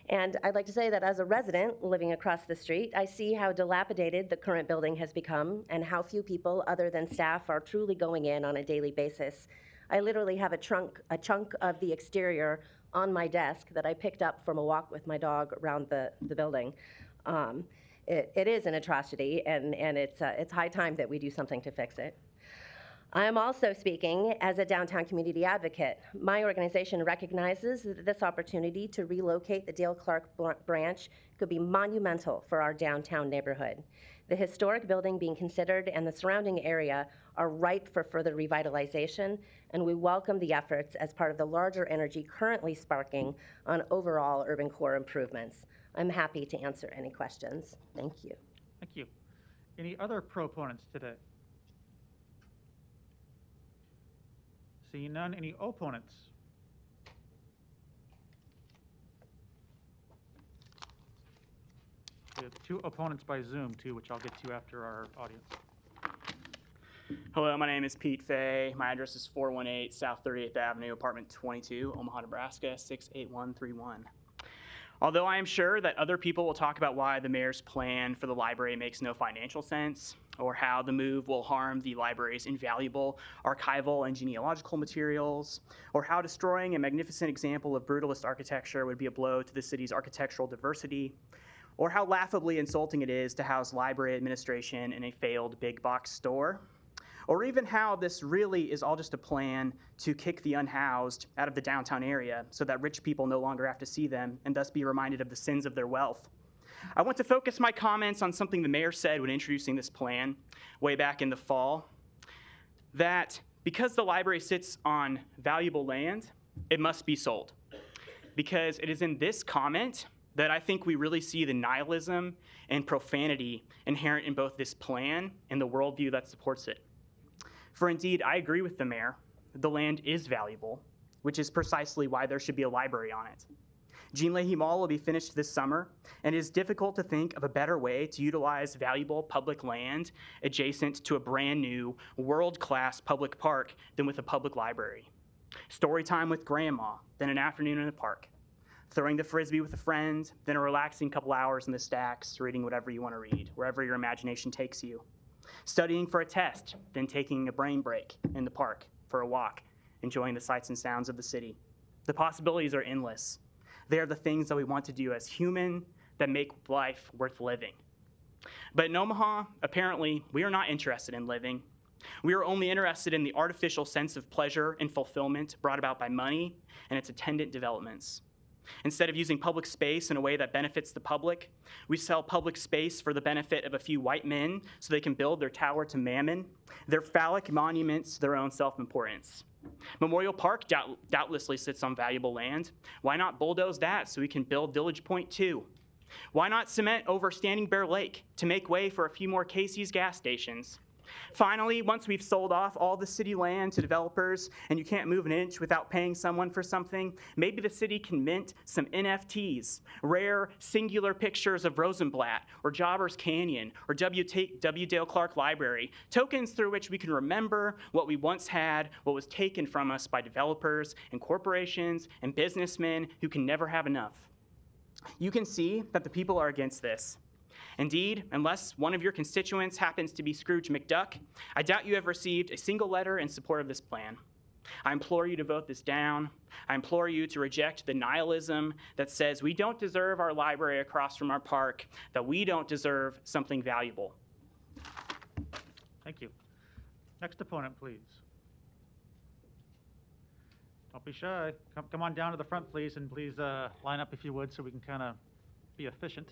And I'd like to say that as a resident living across the street, I see how dilapidated the current building has become and how few people other than staff are truly going in on a daily basis. I literally have a chunk of the exterior on my desk that I picked up from a walk with my dog around the building. It is an atrocity, and it's high time that we do something to fix it. I am also speaking as a downtown community advocate. My organization recognizes that this opportunity to relocate the Dale Clark branch could be monumental for our downtown neighborhood. The historic building being considered and the surrounding area are ripe for further revitalization, and we welcome the efforts as part of the larger energy currently sparking on overall urban core improvements. I'm happy to answer any questions. Thank you. Thank you. Any other proponents today? Seeing none, any opponents? We have 2 opponents by Zoom, too, which I'll get to after our audience. Hello, my name is Pete Fay. My address is 418 South 38th Avenue, apartment 22, Omaha, Nebraska, 68131. Although I am sure that other people will talk about why the mayor's plan for the library makes no financial sense, or how the move will harm the library's invaluable archival and genealogical materials, or how destroying a magnificent example of brutalist architecture would be a blow to the city's architectural diversity, or how laughably insulting it is to house library administration in a failed big box store, or even how this really is all just a plan to kick the unhoused out of the downtown area so that rich people no longer have to see them and thus be reminded of the sins of their wealth. I want to focus my comments on something the mayor said when introducing this plan way back in the fall, that because the library sits on valuable land, it must be sold. Because it is in this comment that I think we really see the nihilism and profanity inherent in both this plan and the worldview that supports it. For indeed, I agree with the mayor. The land is valuable, which is precisely why there should be a library on it. Jean Leahy Mall will be finished this summer, and it is difficult to think of a better way to utilize valuable public land adjacent to a brand new, world-class public park than with a public library. Story time with grandma, then an afternoon in the park. Throwing the frisbee with a friend, then a relaxing couple hours in the stacks, reading whatever you want to read, wherever your imagination takes you. Studying for a test, then taking a brain break in the park for a walk, enjoying the sights and sounds of the city. The possibilities are endless. They are the things that we want to do as human that make life worth living. But in Omaha, apparently, we are not interested in living. We are only interested in the artificial sense of pleasure and fulfillment brought about by money and its attendant developments. Instead of using public space in a way that benefits the public, we sell public space for the benefit of a few white men so they can build their tower to Mammon, their phallic monuments to their own self-importance. Memorial Park doubtlessly sits on valuable land. Why not bulldoze that so we can build Village Point 2? Why not cement over Standing Bear Lake to make way for a few more Casey's gas stations? Finally, once we've sold off all the city land to developers and you can't move an inch without paying someone for something, maybe the city can mint some NFTs, rare singular pictures of Rosenblatt or Jobbers Canyon or W. Dale Clark Library, tokens through which we can remember what we once had, what was taken from us by developers and corporations and businessmen who can never have enough. You can see that the people are against this. Indeed, unless one of your constituents happens to be Scrooge McDuck, I doubt you have received a single letter in support of this plan. I implore you to vote this down. I implore you to reject the nihilism that says we don't deserve our library across from our park, that we don't deserve something valuable. Thank you. Next opponent, please. Don't be shy. Come on down to the front, please, and please line up if you would so we can kind of be efficient.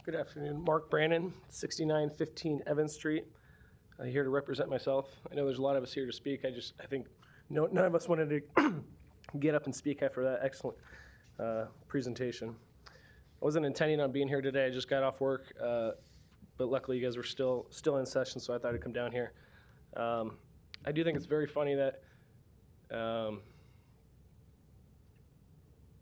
Good afternoon. Mark Brannon, 6915 Evans Street. I'm here to represent myself. I know there's a lot of us here to speak. I think none of us wanted to get up and speak after that excellent presentation. I wasn't intending on being here today. I just got off work, but luckily you guys were still in session, so I thought I'd come down here. I do think it's very funny that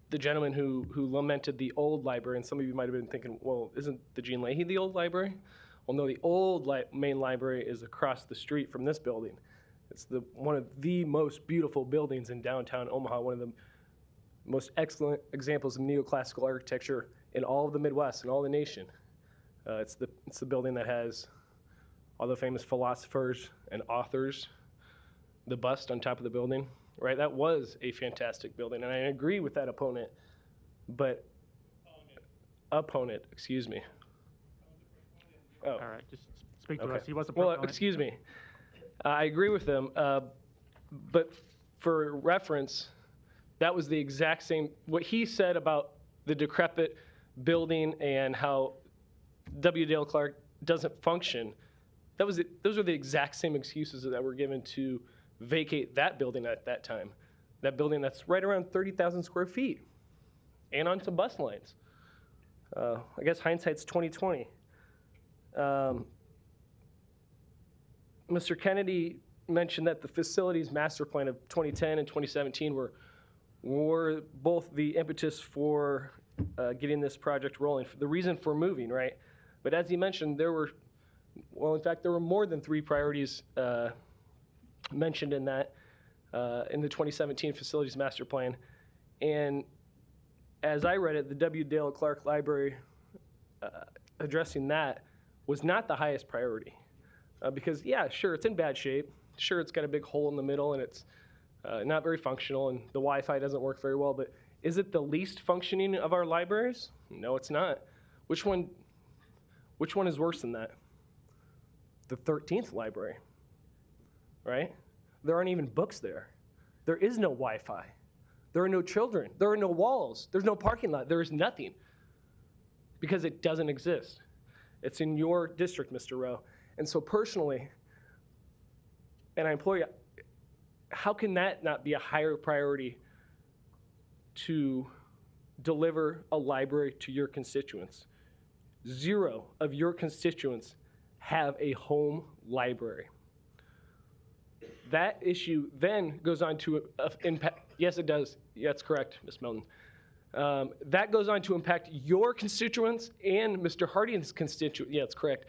the gentleman who lamented the old library, and some of you might have been thinking, well, isn't the Gene Leahy the old library? Well, no, the old main library is across the street from this building. It's one of the most beautiful buildings in downtown Omaha, one of the most excellent examples of neoclassical architecture in all of the Midwest and all the nation. It's the building that has all the famous philosophers and authors, the bust on top of the building, right? That was a fantastic building, and I agree with that opponent, excuse me. Oh. All right, just speak to Okay. us. He was a Well, proponent. excuse me. I agree with them, but for reference, that was the exact same, what he said about the decrepit building and how W. Dale Clark doesn't function. Those are the exact same excuses that were given to vacate that building at that time. That building that's right around 30,000 square feet and on some bus lines. I guess hindsight's 20/20. Mr. Kennedy mentioned that the facilities master plan of 2010 and 2017 were both the impetus for getting this project rolling, the reason for moving, right? But as he mentioned, there were more than 3 priorities mentioned in that, in the 2017 facilities master plan. And as I read it, the W. Dale Clark Library addressing that was not the highest priority. Because, yeah, sure, it's in bad shape. Sure, it's got a big hole in the middle, and it's not very functional, and the Wi-Fi doesn't work very well. But is it the least functioning of our libraries? No, it's not. Which one is worse than that? The 13th library, right? There aren't even books there. There is no Wi-Fi. There are no children. There are no walls. There's no parking lot. There is nothing because it doesn't exist. It's in your district, Mr. Rowe. And so personally, and I implore you, how can that not be a higher priority to deliver a library to your constituents? 0 of your constituents have a home library. That issue then goes on to impact, yes it does, that's correct, Ms. Milton. That goes on to impact your constituents and Mr. Harding's constituents, yeah, that's correct.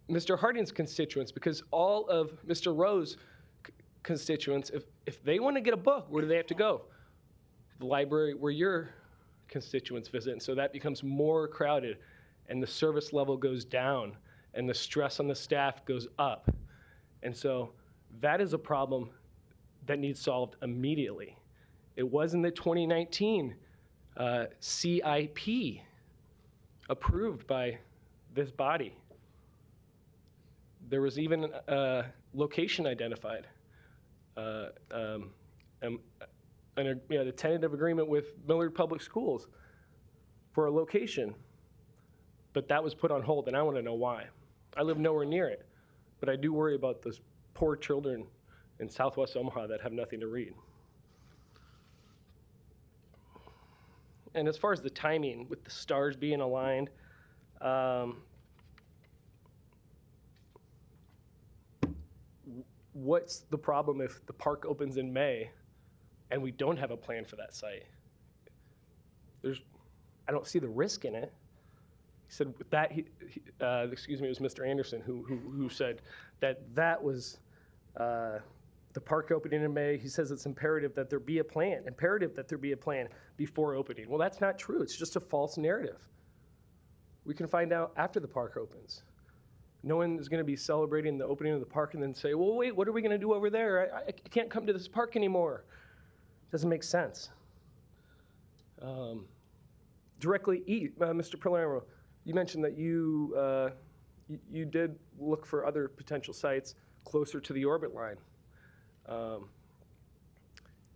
Mr. Harding's constituents, because all of Mr. Rowe's constituents, if they want to get a book, where do they have to go? The library where your constituents visit, and so that becomes more crowded, and the service level goes down, and the stress on the staff goes up. And so that is a problem that needs solved immediately. It was in the 2019 CIP approved by this body. There was even a location identified, the tentative agreement with Millard Public Schools for a location, but that was put on hold, and I want to know why. I live nowhere near it, but I do worry about those poor children in Southwest Omaha that have nothing to read. And as far as the timing, with the stars being aligned, what's the problem if the park opens in May and we don't have a plan for that site? I don't see the risk in it. He said that, excuse me, it was Mr. Anderson who said that was the park opening in May. He says it's imperative that there be a plan before opening. Well, that's not true. It's just a false narrative. We can find out after the park opens. No one is going to be celebrating the opening of the park and then say, well, wait, what are we going to do over there? I can't come to this park anymore. Doesn't make sense. Directly eat, Mr. Palermo, you mentioned that you did look for other potential sites closer to the orbit line.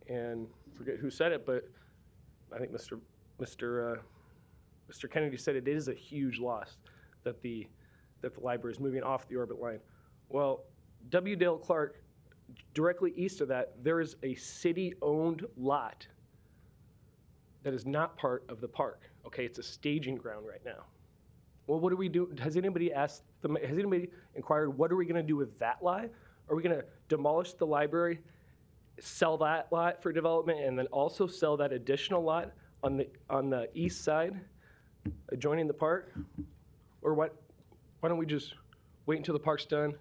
And forget who said it, but I think Mr. Kennedy said it is a huge loss that the library is moving off the orbit line. Well, W. Dale Clark, directly east of that, there is a city-owned lot that is not part of the park. Okay, it's a staging ground right now. Well, what do we do? Has anybody inquired, what are we going to do with that lot? Are we going to demolish the library, sell that lot for development, and then also sell that additional lot on the east side, adjoining the park? Or why don't we just wait until the park's done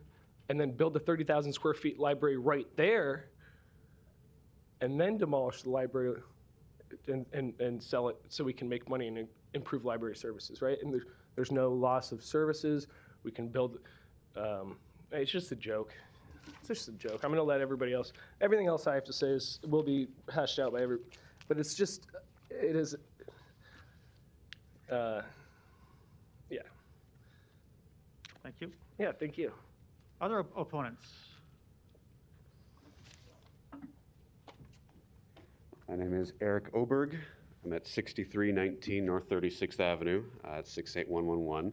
and then build the 30,000 square feet library right there and then demolish the library and sell it so we can make money and improve library services, right? And there's no loss of services. We can build, it's just a joke. It's just a joke. I'm gonna let everybody else, everything else I have to say will be hashed out by but it's just, it is, yeah. Thank you. Yeah, thank you. Other opponents? My name is Eric Oberg. I'm at 6319 North 36th Avenue at 68111.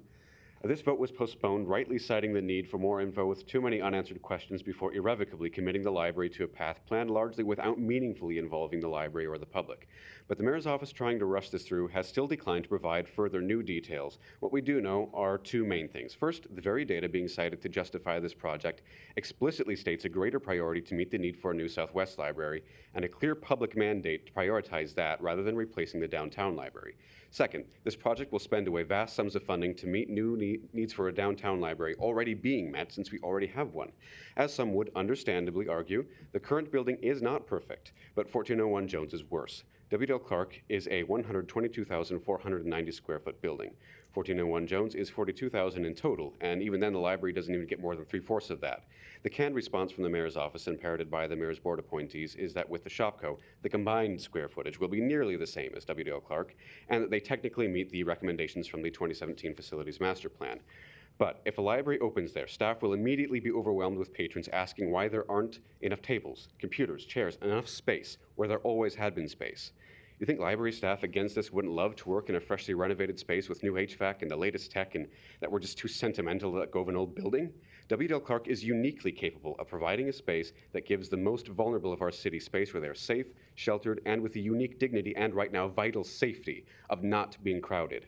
This vote was postponed, rightly citing the need for more info with too many unanswered questions before irrevocably committing the library to a path planned largely without meaningfully involving the library or the public. But the mayor's office, trying to rush this through, has still declined to provide further new details. What we do know are two main things. First, the very data being cited to justify this project explicitly states a greater priority to meet the need for a new Southwest library and a clear public mandate to prioritize that rather than replacing the downtown library. Second, this project will spend away vast sums of funding to meet new needs for a downtown library already being met since we already have one. As some would understandably argue, the current building is not perfect, but 1401 Jones is worse. W.Dale Clark is a 122,490 square foot building. 1401 Jones is 42,000 in total, and even then the library doesn't even get more than 3/4 of that. The canned response from the mayor's office and parroted by the mayor's board appointees is that with the Shopco, the combined square footage will be nearly the same as W.Dale Clark, and that they technically meet the recommendations from the 2017 Facilities Master Plan. But if a library opens there, staff will immediately be overwhelmed with patrons asking why there aren't enough tables, computers, chairs, enough space where there always had been space. You think library staff against this wouldn't love to work in a freshly renovated space with new HVAC and the latest tech and that we're just too sentimental to let go of an old building? W.Dale Clark is uniquely capable of providing a space that gives the most vulnerable of our city space where they're safe, sheltered, and with the unique dignity and right now vital safety of not being crowded.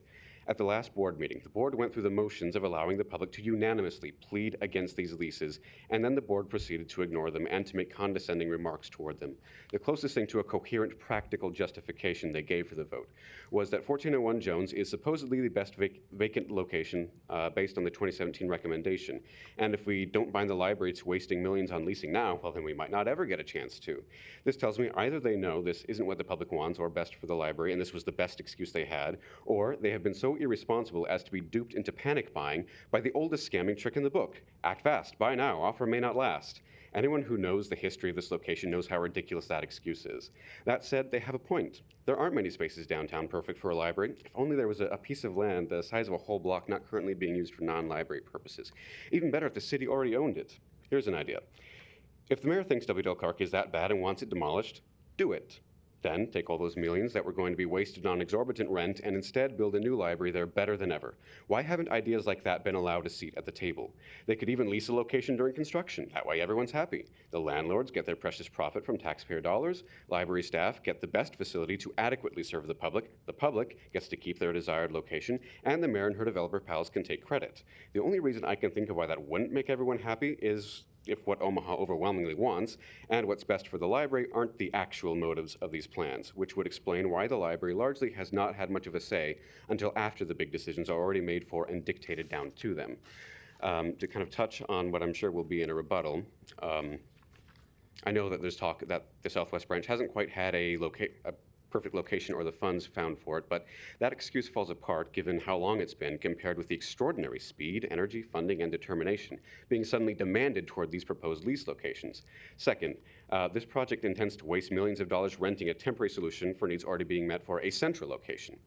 At the last board meeting, the board went through the motions of allowing the public to unanimously plead against these leases, and then the board proceeded to ignore them and to make condescending remarks toward them. The closest thing to a coherent, practical justification they gave for the vote was that 1401 Jones is supposedly the best vacant location based on the 2017 recommendation, and if we don't bind the library to wasting millions on leasing now, well, then we might not ever get a chance to. This tells me either they know this isn't what the public wants or best for the library, and this was the best excuse they had, or they have been so irresponsible as to be duped into panic buying by the oldest scamming trick in the book. Act fast, buy now, offer may not last. Anyone who knows the history of this location knows how ridiculous that excuse is. That said, they have a point. There aren't many spaces downtown perfect for a library. If only there was a piece of land the size of a whole block not currently being used for non-library purposes. Even better if the city already owned it. Here's an idea. If the mayor thinks W.Dale Clark is that bad and wants it demolished, do it. Then take all those millions that were going to be wasted on exorbitant rent and instead build a new library there better than ever. Why haven't ideas like that been allowed a seat at the table? They could even lease a location during construction. That way everyone's happy. The landlords get their precious profit from taxpayer dollars. Library staff get the best facility to adequately serve the public gets to keep their desired location, and the mayor and her developer pals can take credit. The only reason I can think of why that wouldn't make everyone happy is if what Omaha overwhelmingly wants and what's best for the library aren't the actual motives of these plans, which would explain why the library largely has not had much of a say until after the big decisions are already made for and dictated down to them. To kind of touch on what I'm sure will be in a rebuttal, I know that there's talk that the Southwest branch hasn't quite had a perfect location or the funds found for it, but that excuse falls apart given how long it's been compared with the extraordinary speed, energy, funding, and determination being suddenly demanded toward these proposed lease locations. Second, this project intends to waste millions of dollars renting a temporary solution for needs already being met for a central location,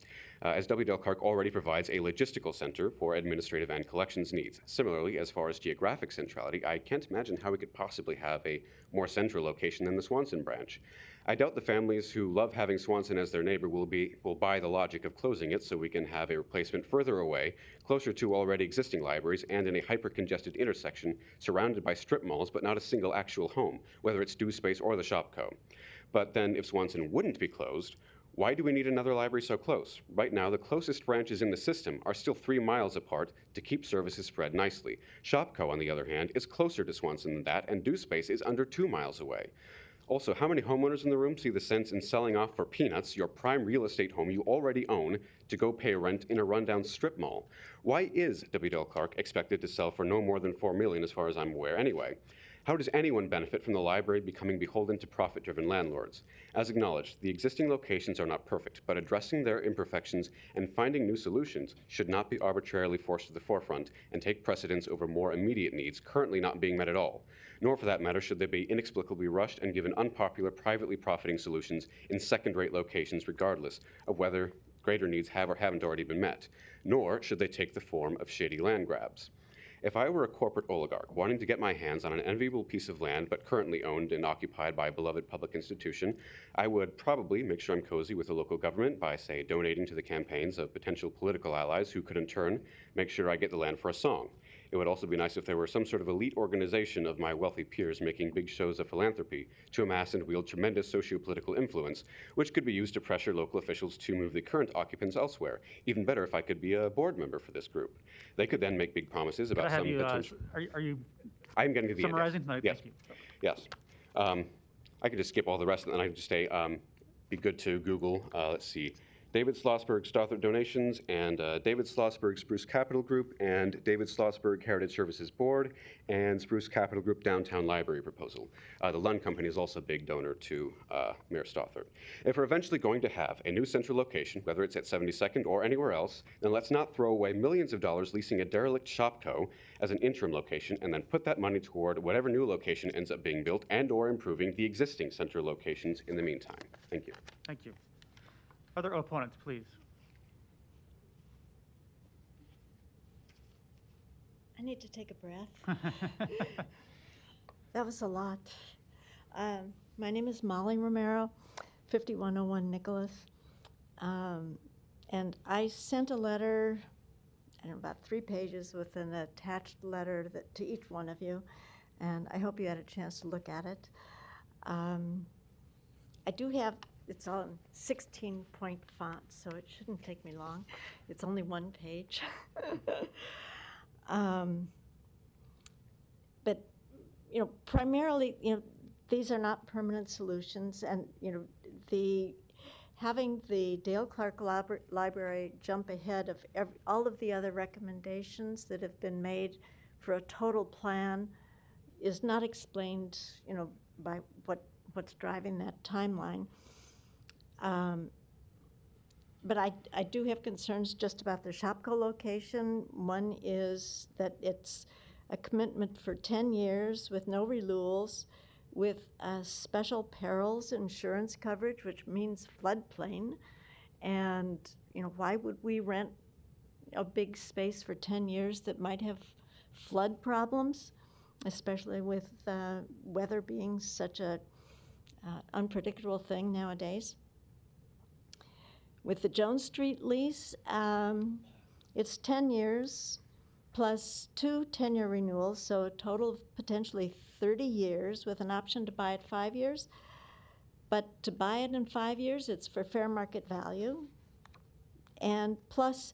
as W.Dale Clark already provides a logistical center for administrative and collections needs. Similarly, as far as geographic centrality, I can't imagine how we could possibly have a more central location than the Swanson branch. I doubt the families who love having Swanson as their neighbor will buy the logic of closing it so we can have a replacement further away, closer to already existing libraries and in a hyper-congested intersection surrounded by strip malls but not a single actual home, whether it's Dew Space or the Shopco. But then if Swanson wouldn't be closed, why do we need another library so close? Right now, the closest branches in the system are still 3 miles apart to keep services spread nicely. Shopco, on the other hand, is closer to Swanson than that, and Dew Space is under 2 miles away. Also, how many homeowners in the room see the sense in selling off for peanuts your prime real estate home you already own to go pay rent in a rundown strip mall? Why is W.L. Clark expected to sell for no more than $4 million, as far as I'm aware, anyway? How does anyone benefit from the library becoming beholden to profit-driven landlords? As acknowledged, the existing locations are not perfect, but addressing their imperfections and finding new solutions should not be arbitrarily forced to the forefront and take precedence over more immediate needs currently not being met at all. Nor, for that matter, should they be inexplicably rushed and given unpopular, privately profiting solutions in second-rate locations regardless of whether greater needs have or haven't already been met. Nor should they take the form of shady land grabs. If I were a corporate oligarch wanting to get my hands on an enviable piece of land but currently owned and occupied by a beloved public institution, I would probably make sure I'm cozy with the local government by, say, donating to the campaigns of potential political allies who could in turn make sure I get the land for a song. It would also be nice if there were some sort of elite organization of my wealthy peers making big shows of philanthropy to amass and wield tremendous socio-political influence, which could be used to pressure local officials to move the current occupants elsewhere. Even better if I could be a board member for this group. They could then make big promises about some potential... Are you I'm getting to the summarizing? end. Yes. Yes. I could just skip all the rest, and then I could just say, be good to Google, let's see, David Schlossberg Stothert Donations, and David Schlossberg Spruce Capital Group, and David Schlossberg Heritage Services Board, and Spruce Capital Group Downtown Library Proposal. The Lund Company is also a big donor to Mayor Stothert. If we're eventually going to have a new central location, whether it's at 72nd or anywhere else, then let's not throw away millions of dollars leasing a derelict Shopco as an interim location and then put that money toward whatever new location ends up being built and or improving the existing central locations in the meantime. Thank you. Thank you. Other opponents, please. I need to take a breath. That was a lot. My name is Molly Romero, 5101 Nicholas. And I sent a letter, I don't know, about 3 pages with an attached letter to each one of you. And I hope you had a chance to look at it. I do have, it's on 16-point font, so it shouldn't take me long. It's only 1 page. But, primarily, these are not permanent solutions, and, having the Dale Clark Library jump ahead of all of the other recommendations that have been made for a total plan is not explained, by what's driving that timeline. But I do have concerns just about the Shopko location. One is that it's a commitment for 10 years with no renewals, with special perils insurance coverage, which means floodplain. And, why would we rent a big space for 10 years that might have flood problems, especially with weather being such a unpredictable thing nowadays? With the Jones Street lease, it's 10 years plus 2 10-year renewals, so a total of potentially 30 years with an option to buy it 5 years. But to buy it in 5 years, it's for fair market value. And plus,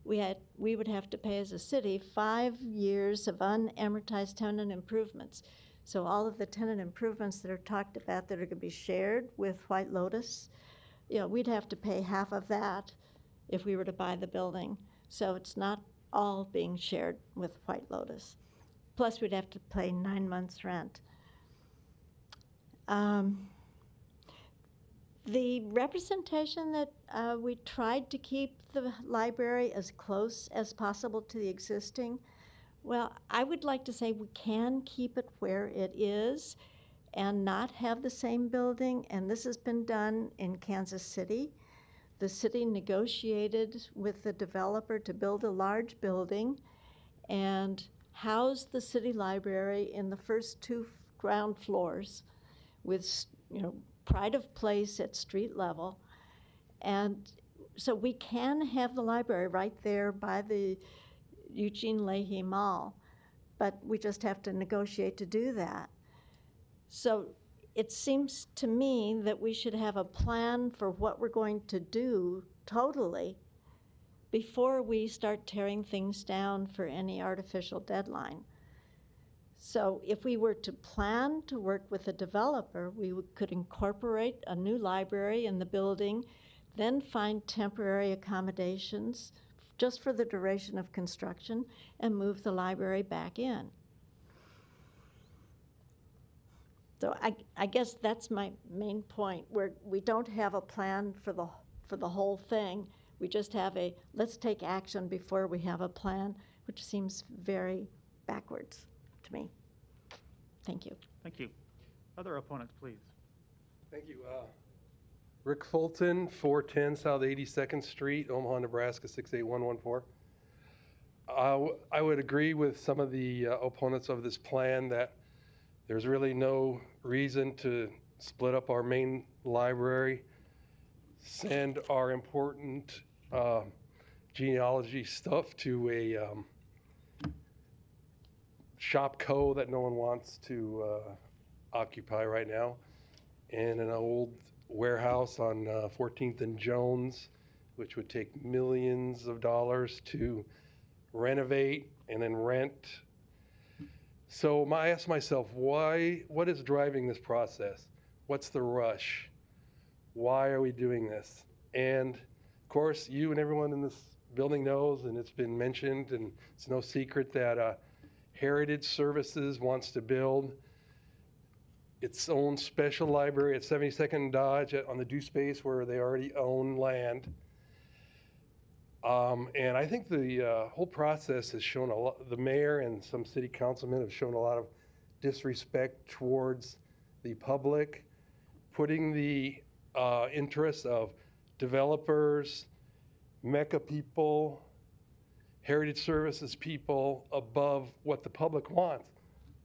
we would have to pay as a city 5 years of unamortized tenant improvements. So all of the tenant improvements that are talked about that are going to be shared with White Lotus, we'd have to pay half of that if we were to buy the building. So it's not all being shared with White Lotus. Plus, we'd have to pay 9 months' rent. The representation that we tried to keep the library as close as possible to the existing, well, I would like to say we can keep it where it is and not have the same building, and this has been done in Kansas City. The city negotiated with the developer to build a large building and house the city library in the first 2 ground floors with, pride of place at street level. And so we can have the library right there by the Eugene Leahy Mall, but we just have to negotiate to do that. So it seems to me that we should have a plan for what we're going to do totally before we start tearing things down for any artificial deadline. So if we were to plan to work with a developer, could incorporate a new library in the building, then find temporary accommodations just for the duration of construction and move the library back in. So I guess that's my main point, where we don't have a plan for the whole thing. We just have a, let's take action before we have a plan, which seems very backwards to me. Thank you. Thank you. Other opponents, please. Thank you. Rick Fulton, 410 South 82nd Street, Omaha, Nebraska, 68114. I would agree with some of the opponents of this plan that there's really no reason to split up our main library, send our important genealogy stuff to a shopco that no one wants to occupy right now, and an old warehouse on 14th and Jones, which would take millions of dollars to renovate and then rent. So I ask myself, what is driving this process? What's the rush? Why are we doing this? And of course, you and everyone in this building knows, and it's been mentioned, and it's no secret that Heritage Services wants to build its own special library at 72nd and Dodge on the due space where they already own land. And I think the whole process has shown a lot, the mayor and some city councilmen have shown a lot of disrespect towards the public, putting the interests of developers, Mecca people, Heritage Services people above what the public wants.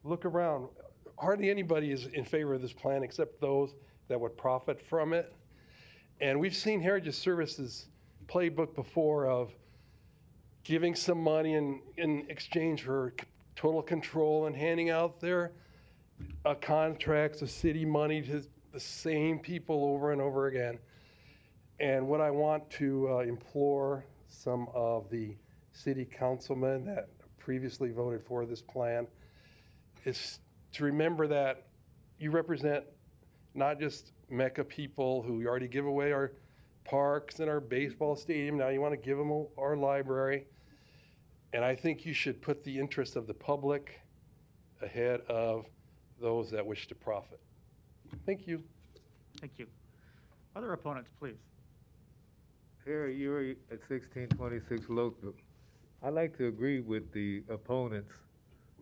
Look around. Hardly anybody is in favor of this plan except those that would profit from it. And we've seen Heritage Services playbook before of giving some money in exchange for total control and handing out their contracts of city money to the same people over and over again. And what I want to implore some of the city councilmen that previously voted for this plan is to remember that you represent not just Mecca people who already give away our parks and our baseball stadium. Now you want to give them our library. And I think you should put the interest of the public ahead of those that wish to profit. Thank you. Thank you. Other opponents, please. Harry Uri at 1626 Lothrop. I'd like to agree with the opponents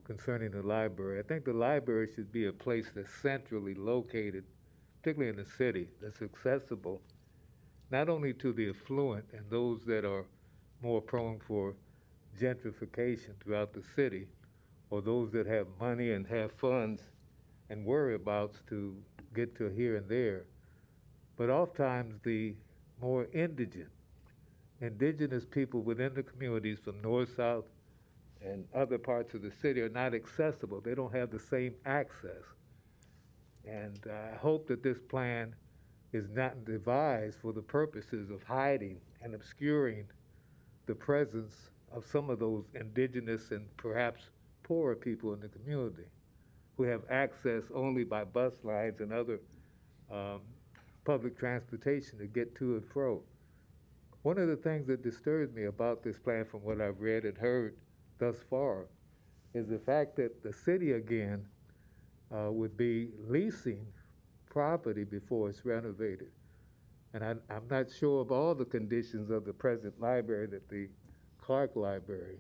concerning the library. I think the library should be a place that's centrally located, particularly in the city, that's accessible not only to the affluent and those that are more prone for gentrification throughout the city, or those that have money and have funds and whereabouts to get to here and there, but oftentimes the more indigenous people within the communities from north, south, and other parts of the city are not accessible. They don't have the same access. And I hope that this plan is not devised for the purposes of hiding and obscuring the presence of some of those indigenous and perhaps poorer people in the community who have access only by bus lines and other public transportation to get to and fro. One of the things that disturbs me about this plan from what I've read and heard thus far is the fact that the city again would be leasing property before it's renovated. And I'm not sure of all the conditions of the present library, that the Clark Library,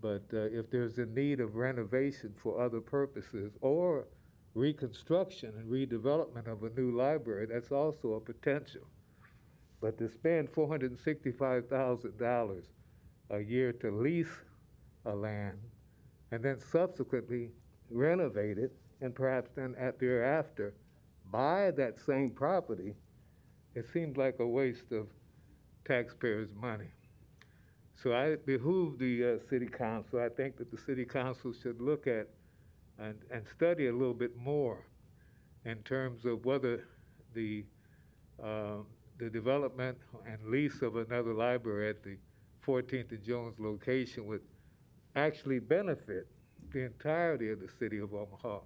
but if there's a need of renovation for other purposes or reconstruction and redevelopment of a new library, that's also a potential. But to spend $465,000 a year to lease a land and then subsequently renovate it and perhaps then thereafter buy that same property, it seems like a waste of taxpayers' money. So I behoove the city council. I think that the city council should look at and study a little bit more in terms of whether the development and lease of another library at the 14th and Jones location would actually benefit the entirety of the city of Omaha,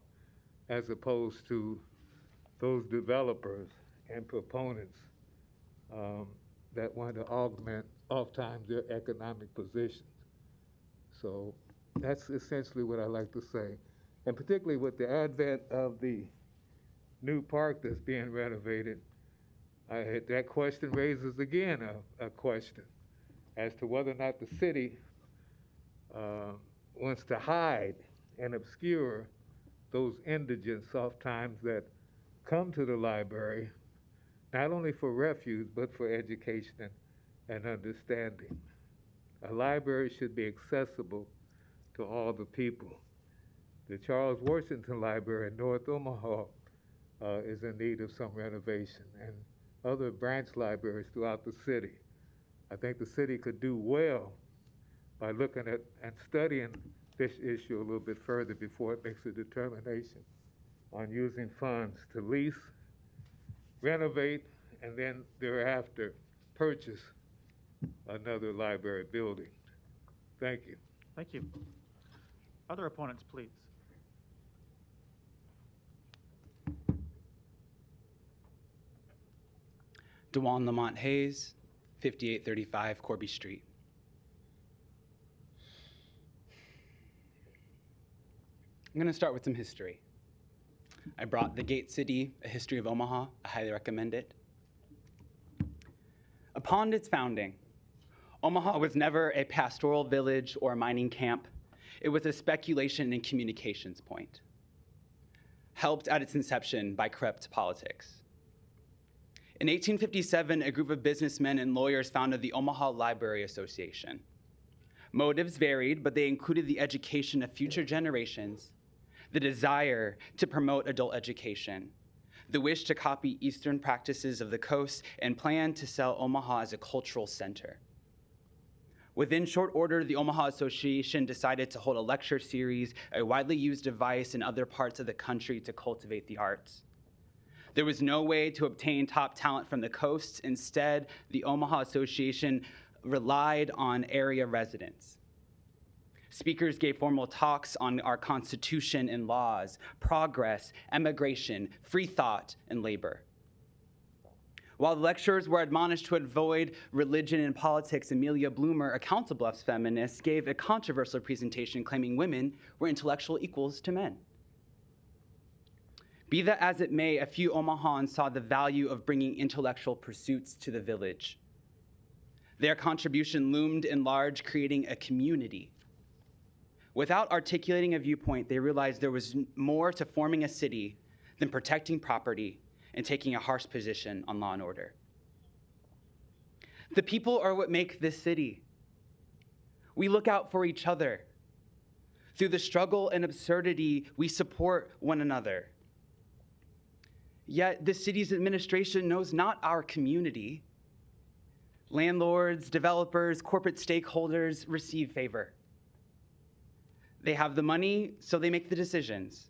as opposed to those developers and proponents that want to augment oftentimes their economic positions. So that's essentially what I like to say. And particularly with the advent of the new park that's being renovated, that question raises again a question as to whether or not the city wants to hide and obscure those indigents oftentimes that come to the library, not only for refuge, but for education and understanding. A library should be accessible to all the people. The Charles Washington Library in North Omaha is in need of some renovation, and other branch libraries throughout the city. I think the city could do well by looking at and studying this issue a little bit further before it makes a determination on using funds to lease, renovate, and then thereafter purchase another library building. Thank you. Thank you. Other opponents, please. DeJuan Lamont Hayes, 5835 Corby Street. I'm going to start with some history. I brought The Gate City, A History of Omaha. I highly recommend it. Upon its founding, Omaha was never a pastoral village or a mining camp. It was a speculation and communications point, helped at its inception by corrupt politics. In 1857, a group of businessmen and lawyers founded the Omaha Library Association. Motives varied, but they included the education of future generations, the desire to promote adult education, the wish to copy Eastern practices of the coast, and plan to sell Omaha as a cultural center. Within short order, the Omaha Association decided to hold a lecture series, a widely used device in other parts of the country to cultivate the arts. There was no way to obtain top talent from the coast. Instead, the Omaha Association relied on area residents. Speakers gave formal talks on our Constitution and laws, progress, emigration, free thought, and labor. While the lecturers were admonished to avoid religion and politics, Amelia Bloomer, a Council Bluffs feminist, gave a controversial presentation claiming women were intellectual equals to men. Be that as it may, a few Omahans saw the value of bringing intellectual pursuits to the village. Their contribution loomed in large, creating a community. Without articulating a viewpoint, they realized there was more to forming a city than protecting property and taking a harsh position on law and order. The people are what make this city. We look out for each other. Through the struggle and absurdity, we support one another. Yet the city's administration knows not our community. Landlords, developers, corporate stakeholders receive favor. They have the money, so they make the decisions.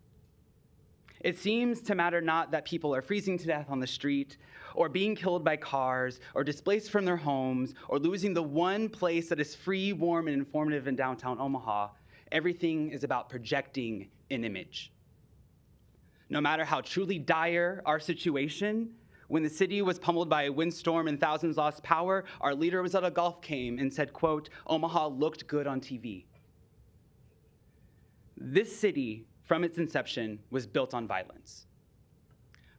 It seems to matter not that people are freezing to death on the street, or being killed by cars, or displaced from their homes, or losing the one place that is free, warm, and informative in downtown Omaha. Everything is about projecting an image. No matter how truly dire our situation, when the city was pummeled by a windstorm and thousands lost power, our leader was at a golf game and said, quote, "Omaha looked good on TV." This city, from its inception, was built on violence.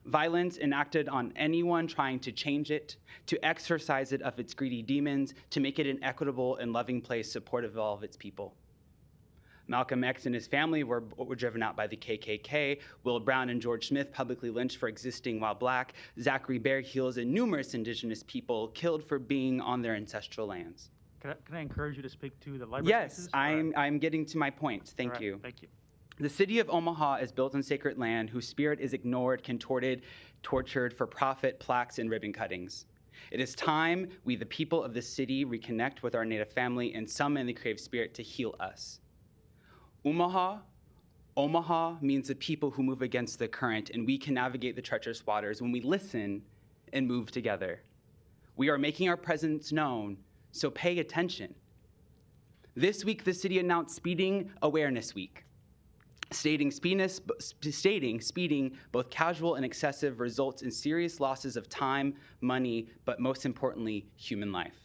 Violence enacted on anyone trying to change it, to exorcise it of its greedy demons, to make it an equitable and loving place supportive of all of its people. Malcolm X and his family were driven out by the KKK. Will Brown and George Smith publicly lynched for existing while black. Zachary Bear Heels and numerous indigenous people killed for being on their ancestral lands. Can I encourage you to speak to the library? Yes, I'm getting to my point. Thank you. Thank you. The city of Omaha is built on sacred land whose spirit is ignored, contorted, tortured for profit, plaques, and ribbon cuttings. It is time we, the people of the city, reconnect with our native family and summon the creative spirit to heal us. Omaha means the people who move against the current, and we can navigate the treacherous waters when we listen and move together. We are making our presence known, so pay attention. This week, the city announced Speeding Awareness Week. stating speeding, both casual and excessive, results in serious losses of time, money, but most importantly, human life.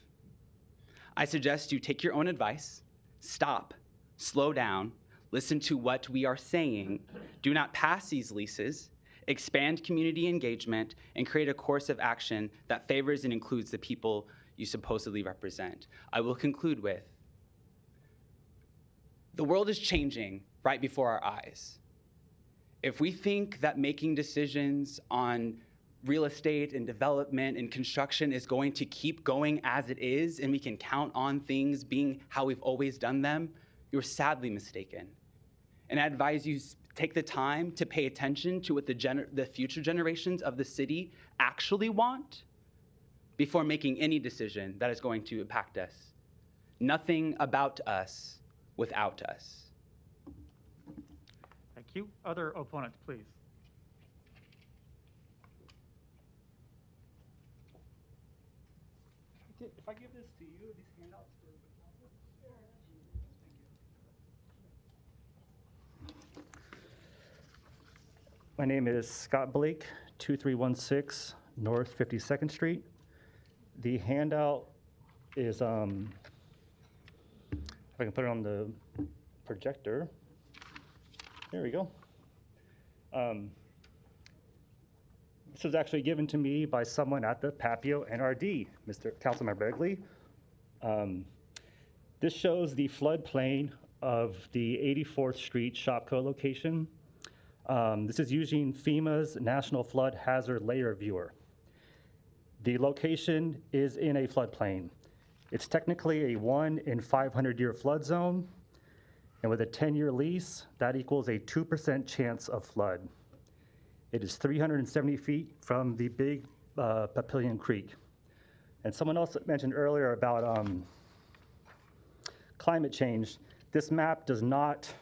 I suggest you take your own advice, stop, slow down, listen to what we are saying, do not pass these leases, expand community engagement, and create a course of action that favors and includes the people you supposedly represent. I will conclude with, the world is changing right before our eyes. If we think that making decisions on real estate and development and construction is going to keep going as it is and we can count on things being how we've always done them, you're sadly mistaken. And I advise you take the time to pay attention to what the future generations of the city actually want before making any decision that is going to impact us. Nothing about us without us. Thank you. Other opponents, please. If I give this to you, these handouts for the council? My name is Scott Blake, 2316 North 52nd Street. The handout is, if I can put it on the projector. There we go. This was actually given to me by someone at the Papio NRD, Mr. Councilmember Begley. This shows the floodplain of the 84th Street Shopco location. This is using FEMA's National Flood Hazard Layer Viewer. The location is in a floodplain. It's technically a 1 in 500 year flood zone, and with a 10-year lease, that equals a 2% chance of flood. It is 370 feet from the big Papillion Creek. And someone else mentioned earlier about climate change. This map is not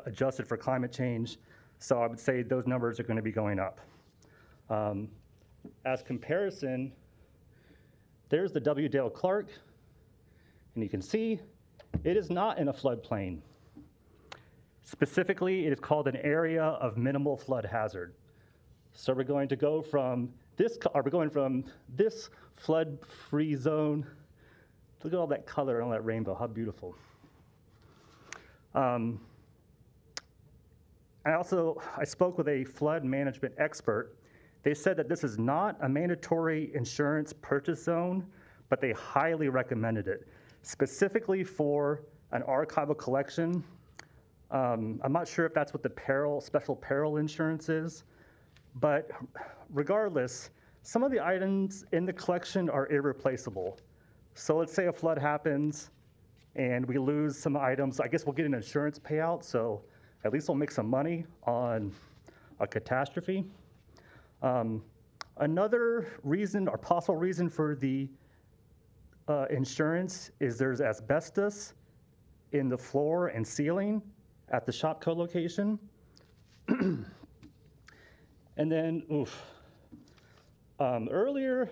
adjusted for climate change, so I would say those numbers are going to be going up. As comparison, there's the W. Dale Clark, and you can see it is not in a floodplain. Specifically, it is called an area of minimal flood hazard. So we're going to go from this, flood-free zone. Look at all that color and all that rainbow, how beautiful. I spoke with a flood management expert. They said that this is not a mandatory insurance purchase zone, but they highly recommended it, specifically for an archival collection. I'm not sure if that's what the special peril insurance is, but regardless, some of the items in the collection are irreplaceable. So let's say a flood happens and we lose some items. I guess we'll get an insurance payout, so at least we'll make some money on a catastrophe. Another reason or possible reason for the insurance is there's asbestos in the floor and ceiling at the Shopco location. And then, earlier,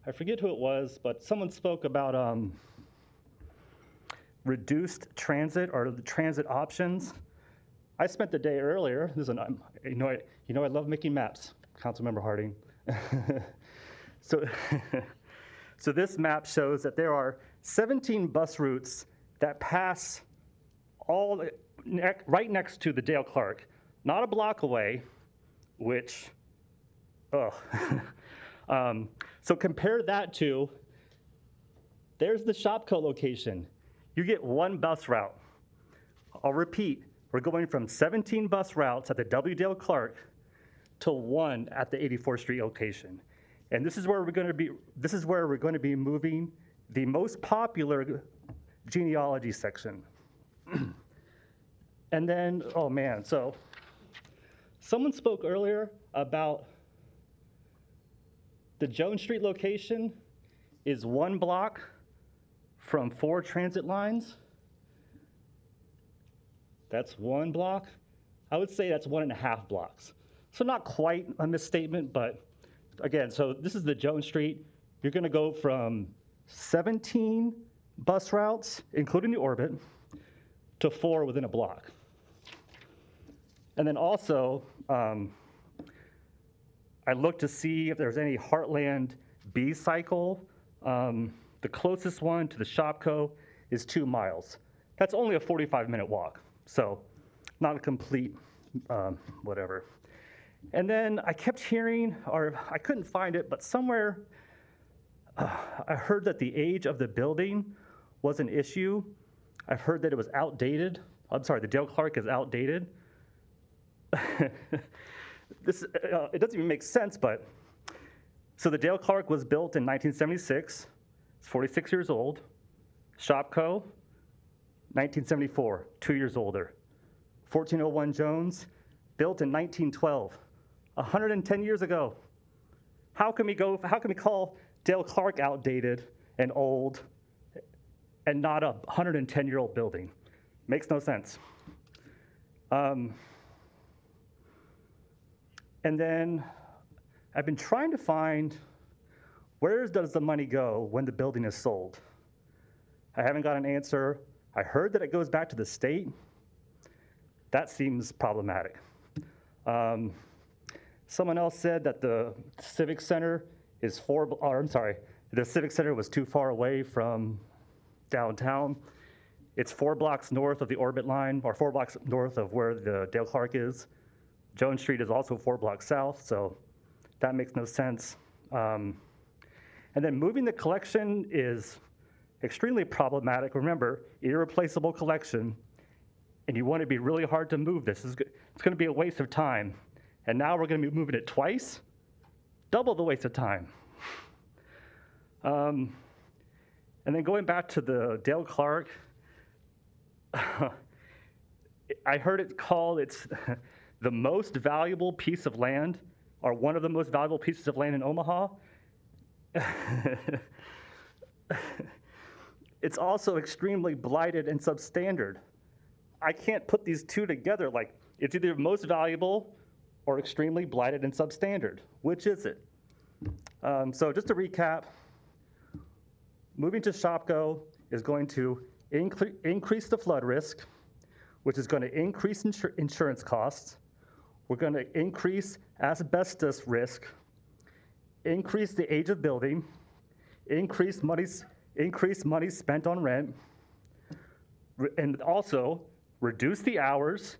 I forget who it was, but someone spoke about reduced transit or the transit options. I spent the day earlier. I love making maps, Councilmember Harding. So this map shows that there are 17 bus routes that pass right next to the Dale Clark, not a block away, which, so compare that to, there's the Shopco location. You get one bus route. I'll repeat, we're going from 17 bus routes at the W. Dale Clark to one at the 84th Street location. And this is where we're going to be moving the most popular genealogy section. And then, oh man, so someone spoke earlier about the Jones Street location is 1 block from 4 transit lines. That's 1 block. I would say that's 1.5 blocks. So not quite a misstatement, but again, so this is the Jones Street. You're gonna go from 17 bus routes, including the orbit, to 4 within a block. And then also, I looked to see if there's any Heartland B cycle. The closest one to the Shopco is 2 miles. That's only a 45-minute walk, so not a complete whatever. And then I kept hearing, or I couldn't find it, but somewhere I heard that the age of the building was an issue. I've heard that it was outdated. I'm sorry, the Dale Clark is outdated. This, it doesn't even make sense, but so the Dale Clark was built in 1976. It's 46 years old. Shopco, 1974, 2 years older. 1401 Jones, built in 1912, 110 years ago. How can we call Dale Clark outdated and old and not a 110-year-old building? Makes no sense. And then I've been trying to find where does the money go when the building is sold? I haven't got an answer. I heard that it goes back to the state. That seems problematic. Someone else said that the Civic Center is the Civic Center was too far away from downtown. It's 4 blocks north of the Orbit line, or 4 blocks north of where the Dale Clark is. Jones Street is also 4 blocks south, so that makes no sense. And then moving the collection is extremely problematic. Remember, irreplaceable collection, and you want it to be really hard to move this. It's going to be a waste of time. And now we're going to be moving it twice, double the waste of time. And then going back to the Dale Clark, I heard it called, it's the most valuable piece of land, or one of the most valuable pieces of land in Omaha. It's also extremely blighted and substandard. I can't put these two together. Like, it's either most valuable or extremely blighted and substandard. Which is it? So just to recap, moving to Shopco is going to increase the flood risk, which is going to increase insurance costs. We're going to increase asbestos risk, increase the age of building, increase money spent on rent, and also reduce the hours,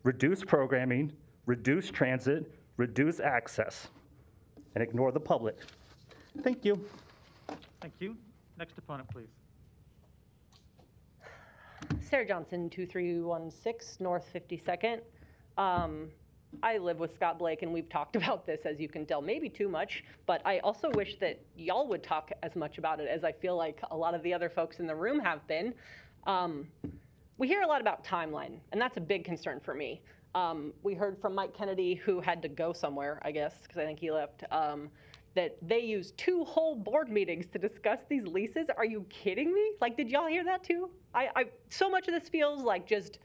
reduce programming, reduce transit, reduce access, and ignore the public. Thank you. Thank you. Next opponent, please. Sarah Johnson, 2316 North 52nd. I live with Scott Blake, and we've talked about this, as you can tell, maybe too much, but I also wish that y'all would talk as much about it as I feel like a lot of the other folks in the room have been. We hear a lot about timeline, and that's a big concern for me. We heard from Mike Kennedy, who had to go somewhere, I guess, because I think he left, that they used 2 whole board meetings to discuss these leases. Are you kidding me? Like, did y'all hear that too? So much of this feels like just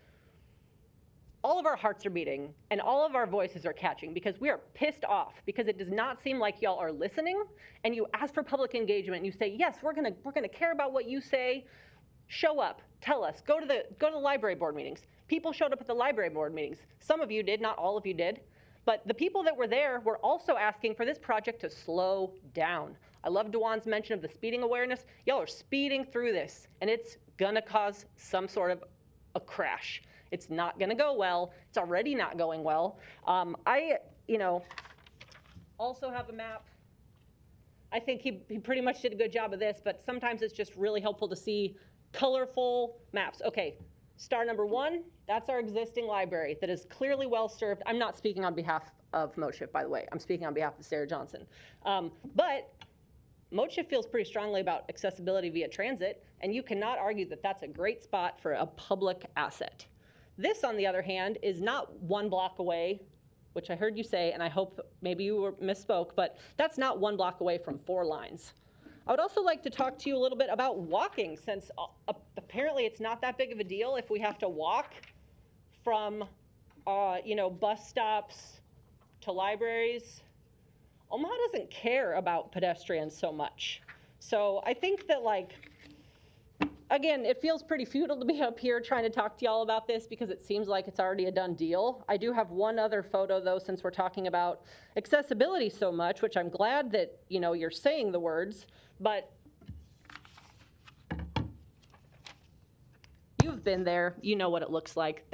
all of our hearts are beating and all of our voices are catching because we are pissed off because it does not seem like y'all are listening, and you ask for public engagement and you say, yes, we're gonna care about what you say. Show up, tell us, go to the library board meetings. People showed up at the library board meetings. Some of you did, not all of you did. But the people that were there were also asking for this project to slow down. I love Dewan's mention of the speeding awareness. Y'all are speeding through this, and it's gonna cause some sort of a crash. It's not gonna go well. It's already not going well. I also have a map. I think he pretty much did a good job of this, but sometimes it's just really helpful to see colorful maps. Okay, star number 1, that's our existing library that is clearly well served. I'm not speaking on behalf of Motshift, by the way. I'm speaking on behalf of Sarah Johnson. But Motshift feels pretty strongly about accessibility via transit, and you cannot argue that that's a great spot for a public asset. This, on the other hand, is not 1 block away, which I heard you say, and I hope maybe you misspoke, but that's not 1 block away from 4 lines. I would also like to talk to you a little bit about walking, since apparently it's not that big of a deal if we have to walk from bus stops to libraries. Omaha doesn't care about pedestrians so much. So I think that, like, again, it feels pretty futile to be up here trying to talk to y'all about this because it seems like it's already a done deal. I do have one other photo though, since we're talking about accessibility so much, which I'm glad that, you know, you're saying the words, but you've been there, you know what it looks like.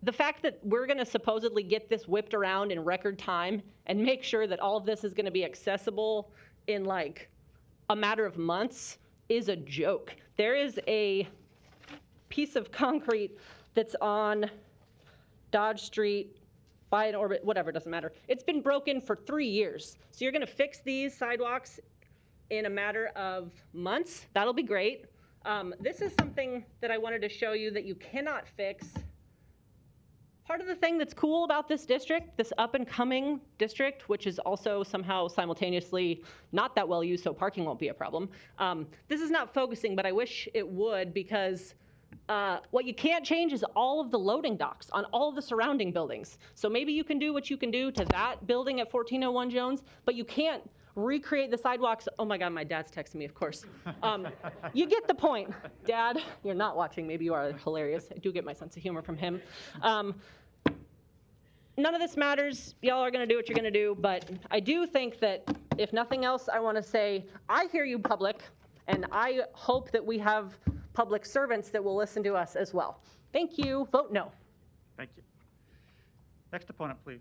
The fact that we're gonna supposedly get this whipped around in record time and make sure that all of this is gonna be accessible in like a matter of months is a joke. There is a piece of concrete that's on Dodge Street by an Orbit, whatever, doesn't matter. It's been broken for 3 years. So you're gonna fix these sidewalks in a matter of months. That'll be great. This is something that I wanted to show you that you cannot fix. Part of the thing that's cool about this district, this up and coming district, which is also somehow simultaneously not that well used, so parking won't be a problem. This is not focusing, but I wish it would, because what you can't change is all of the loading docks on all of the surrounding buildings. So maybe you can do what you can do to that building at 1401 Jones, but you can't recreate the sidewalks. Oh my God, my dad's texting me, of course. You get the point. Dad, you're not watching, maybe you are hilarious. I do get my sense of humor from him. None of this matters. Y'all are gonna do what you're gonna do, but I do think that if nothing else, I wanna say, I hear you, public, and I hope that we have public servants that will listen to us as well. Thank you. Vote no. Thank you. Next opponent, please.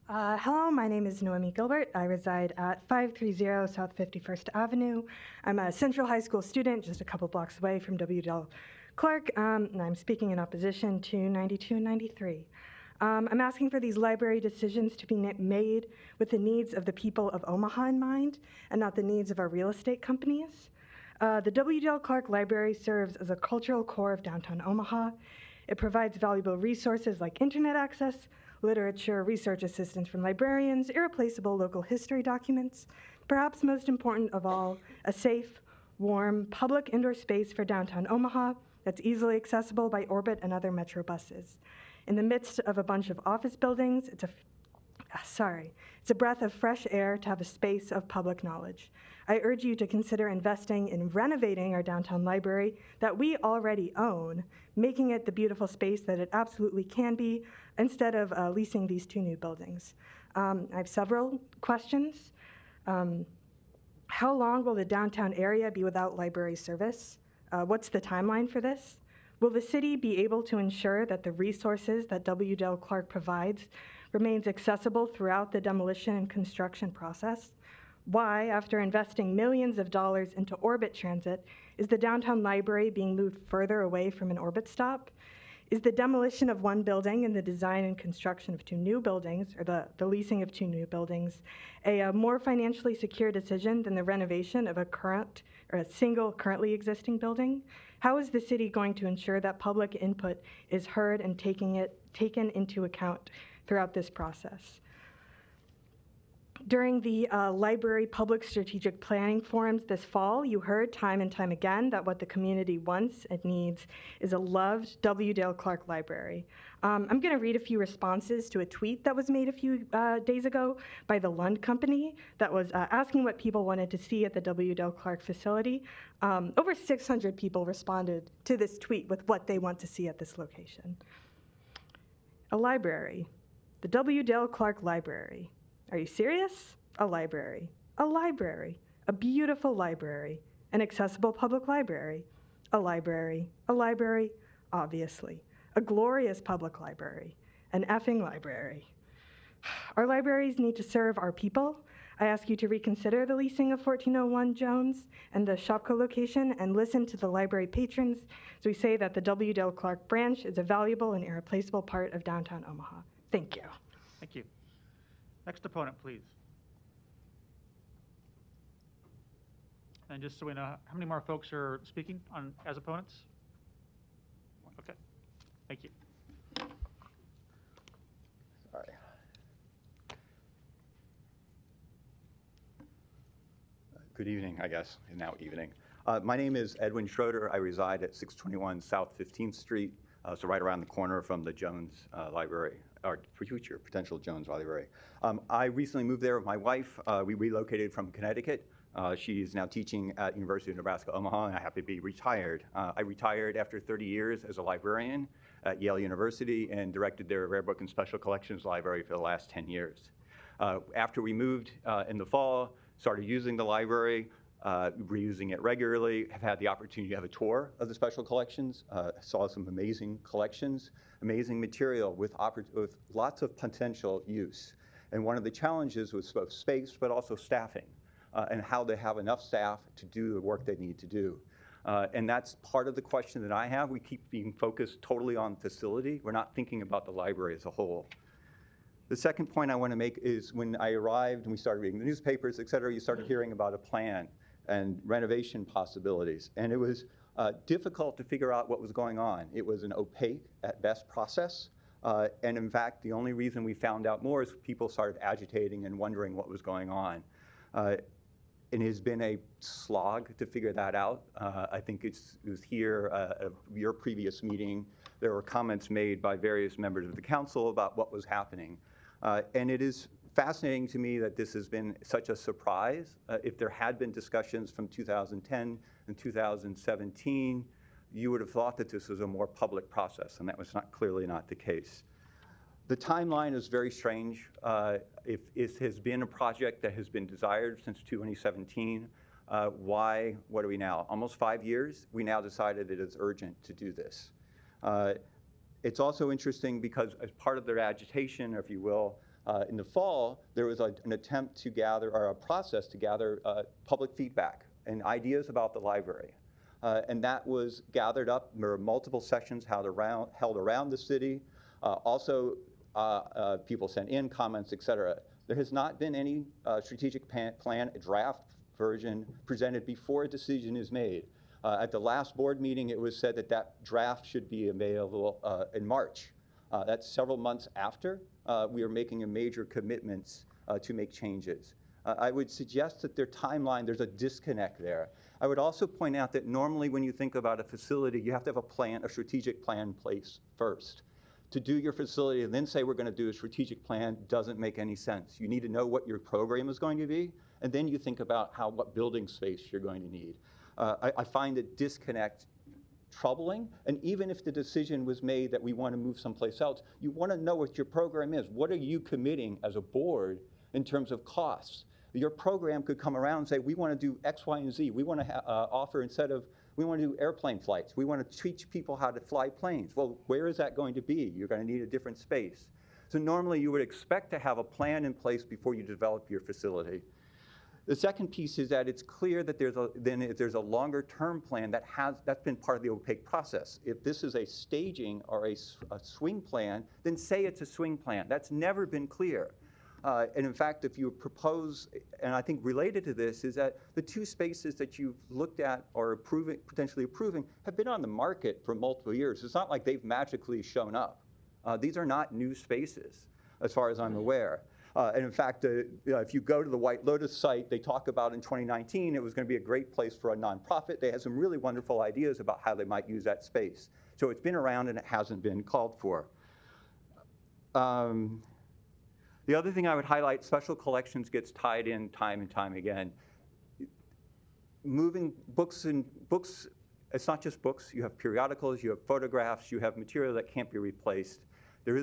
Hello, my name is Noemi Gilbert. I reside at 530 South 51st Avenue. I'm a Central High School student, just a couple blocks away from W.Del Clark, and I'm speaking in opposition to 92 and 93. I'm asking for these library decisions to be made with the needs of the people of Omaha in mind, and not the needs of our real estate companies. The W.Del Clark Library serves as a cultural core of downtown Omaha. It provides valuable resources like internet access, literature, research assistance from librarians, irreplaceable local history documents, perhaps most important of all, a safe, warm, public indoor space for downtown Omaha that's easily accessible by Orbit and other Metro buses. In the midst of a bunch of office buildings, it's a breath of fresh air to have a space of public knowledge. I urge you to consider investing in renovating our downtown library that we already own, making it the beautiful space that it absolutely can be, instead of leasing these 2 new buildings. I have several questions. How long will the downtown area be without library service? What's the timeline for this? Will the city be able to ensure that the resources that W.Del Clark provides remains accessible throughout the demolition and construction process? Why, after investing millions of dollars into Orbit Transit, is the downtown library being moved further away from an Orbit stop? Is the demolition of one building and the design and construction of 2 new buildings, or the leasing of 2 new buildings, a more financially secure decision than the renovation of a single currently existing building? How is the city going to ensure that public input is heard and taken into account throughout this process? During the library public strategic planning forums this fall, you heard time and time again that what the community wants and needs is a loved W.Del Clark library. I'm going to read a few responses to a tweet that was made a few days ago by the Lund Company that was asking what people wanted to see at the W.Del Clark facility. Over 600 people responded to this tweet with what they want to see at this location. A library, the W.Del Clark Library. Are you serious? A library. A library. A beautiful library. An accessible public library. A library. A library, obviously. A glorious public library. An effing library. Our libraries need to serve our people. I ask you to reconsider the leasing of 1401 Jones and the Shopko location and listen to the library patrons as we say that the W.Del Clark branch is a valuable and irreplaceable part of downtown Omaha. Thank you. Thank you. Next opponent, please. And just so we know, how many more folks are speaking as opponents? Okay, thank you. Sorry. Good evening, I guess, now evening. My name is Edwin Schroeder. I reside at 621 South 15th Street, so right around the corner from the Jones Library, or future potential Jones Library. I recently moved there with my wife. We relocated from Connecticut She is now teaching at University of Nebraska Omaha, and I happen to be retired. I retired after 30 years as a librarian at Yale University and directed their Rare Book and Special Collections Library for the last 10 years. After we moved in the fall, started using the library, reusing it regularly, have had the opportunity to have a tour of the special collections, saw some amazing collections, amazing material with lots of potential use. And one of the challenges was both space, but also staffing, and how they have enough staff to do the work they need to do. And that's part of the question that I have. We keep being focused totally on facility. We're not thinking about the library as a whole. The second point I want to make is when I arrived and we started reading the newspapers, et cetera, you started hearing about a plan and renovation possibilities. And it was difficult to figure out what was going on. It was an opaque, at best, process. And in fact, the only reason we found out more is people started agitating and wondering what was going on. It has been a slog to figure that out. I think it was here at your previous meeting. There were comments made by various members of the council about what was happening. And it is fascinating to me that this has been such a surprise. If there had been discussions from 2010 and 2017, you would have thought that this was a more public process, and that was clearly not the case. The timeline is very strange. If it has been a project that has been desired since 2017, why, what are we now? Almost 5 years, we now decided it is urgent to do this. It's also interesting because as part of their agitation, if you will, in the fall, there was an attempt to gather, or a process to gather public feedback and ideas about the library. And that was gathered up. There were multiple sessions held around the city. Also, people sent in comments, et cetera. There has not been any strategic plan, a draft version presented before a decision is made. At the last board meeting, it was said that that draft should be available in March. That's several months after we are making a major commitments to make changes. I would suggest that their timeline, there's a disconnect there. I would also point out that normally when you think about a facility, you have to have a plan, a strategic plan in place first. To do your facility and then say we're going to do a strategic plan doesn't make any sense. You need to know what your program is going to be, and then you think about what building space you're going to need. I find the disconnect troubling, and even if the decision was made that we want to move someplace else, you want to know what your program is. What are you committing as a board in terms of costs? Your program could come around and say, we want to do X, Y, and Z. We want to offer, instead of, we want to do airplane flights. We want to teach people how to fly planes. Well, where is that going to be? You're going to need a different space. So normally you would expect to have a plan in place before you develop your facility. The second piece is that it's clear that if there's a longer term plan that's been part of the opaque process. If this is a staging or a swing plan, then say it's a swing plan. That's never been clear. And in fact, if you propose, and I think related to this, is that the two spaces that you've looked at or potentially approving have been on the market for multiple years. It's not like they've magically shown up. These are not new spaces, as far as I'm aware. And in fact, if you go to the White Lotus site, they talk about in 2019, it was going to be a great place for a nonprofit. They had some really wonderful ideas about how they might use that space. So it's been around and it hasn't been called for. The other thing I would highlight, special collections gets tied in time and time again. Moving books, it's not just books. You have periodicals, you have photographs, you have material that can't be replaced. There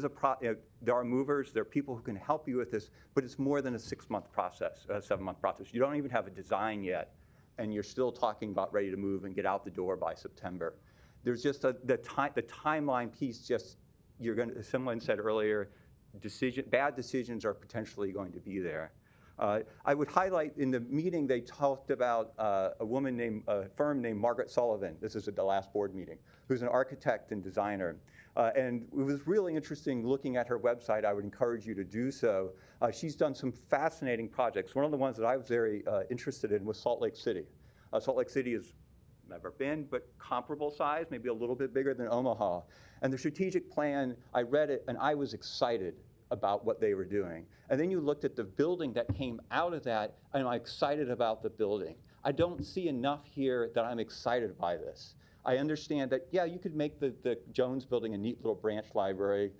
are movers, there are people who can help you with this, but it's more than a 6-month process, a 7-month process. You don't even have a design yet, and you're still talking about ready to move and get out the door by September. There's just the timeline piece, just, as someone said earlier, bad decisions are potentially going to be there. I would highlight in the meeting they talked about a firm named Margaret Sullivan. This is at the last board meeting, who's an architect and designer. And it was really interesting looking at her website. I would encourage you to do so. She's done some fascinating projects. One of the ones that I was very interested in was Salt Lake City. Salt Lake City has never been, but comparable size, maybe a little bit bigger than Omaha. And the strategic plan, I read it and I was excited about what they were doing. And then you looked at the building that came out of that, and I'm excited about the building. I don't see enough here that I'm excited by this. I understand that, yeah, you could make the Jones building a neat little branch library.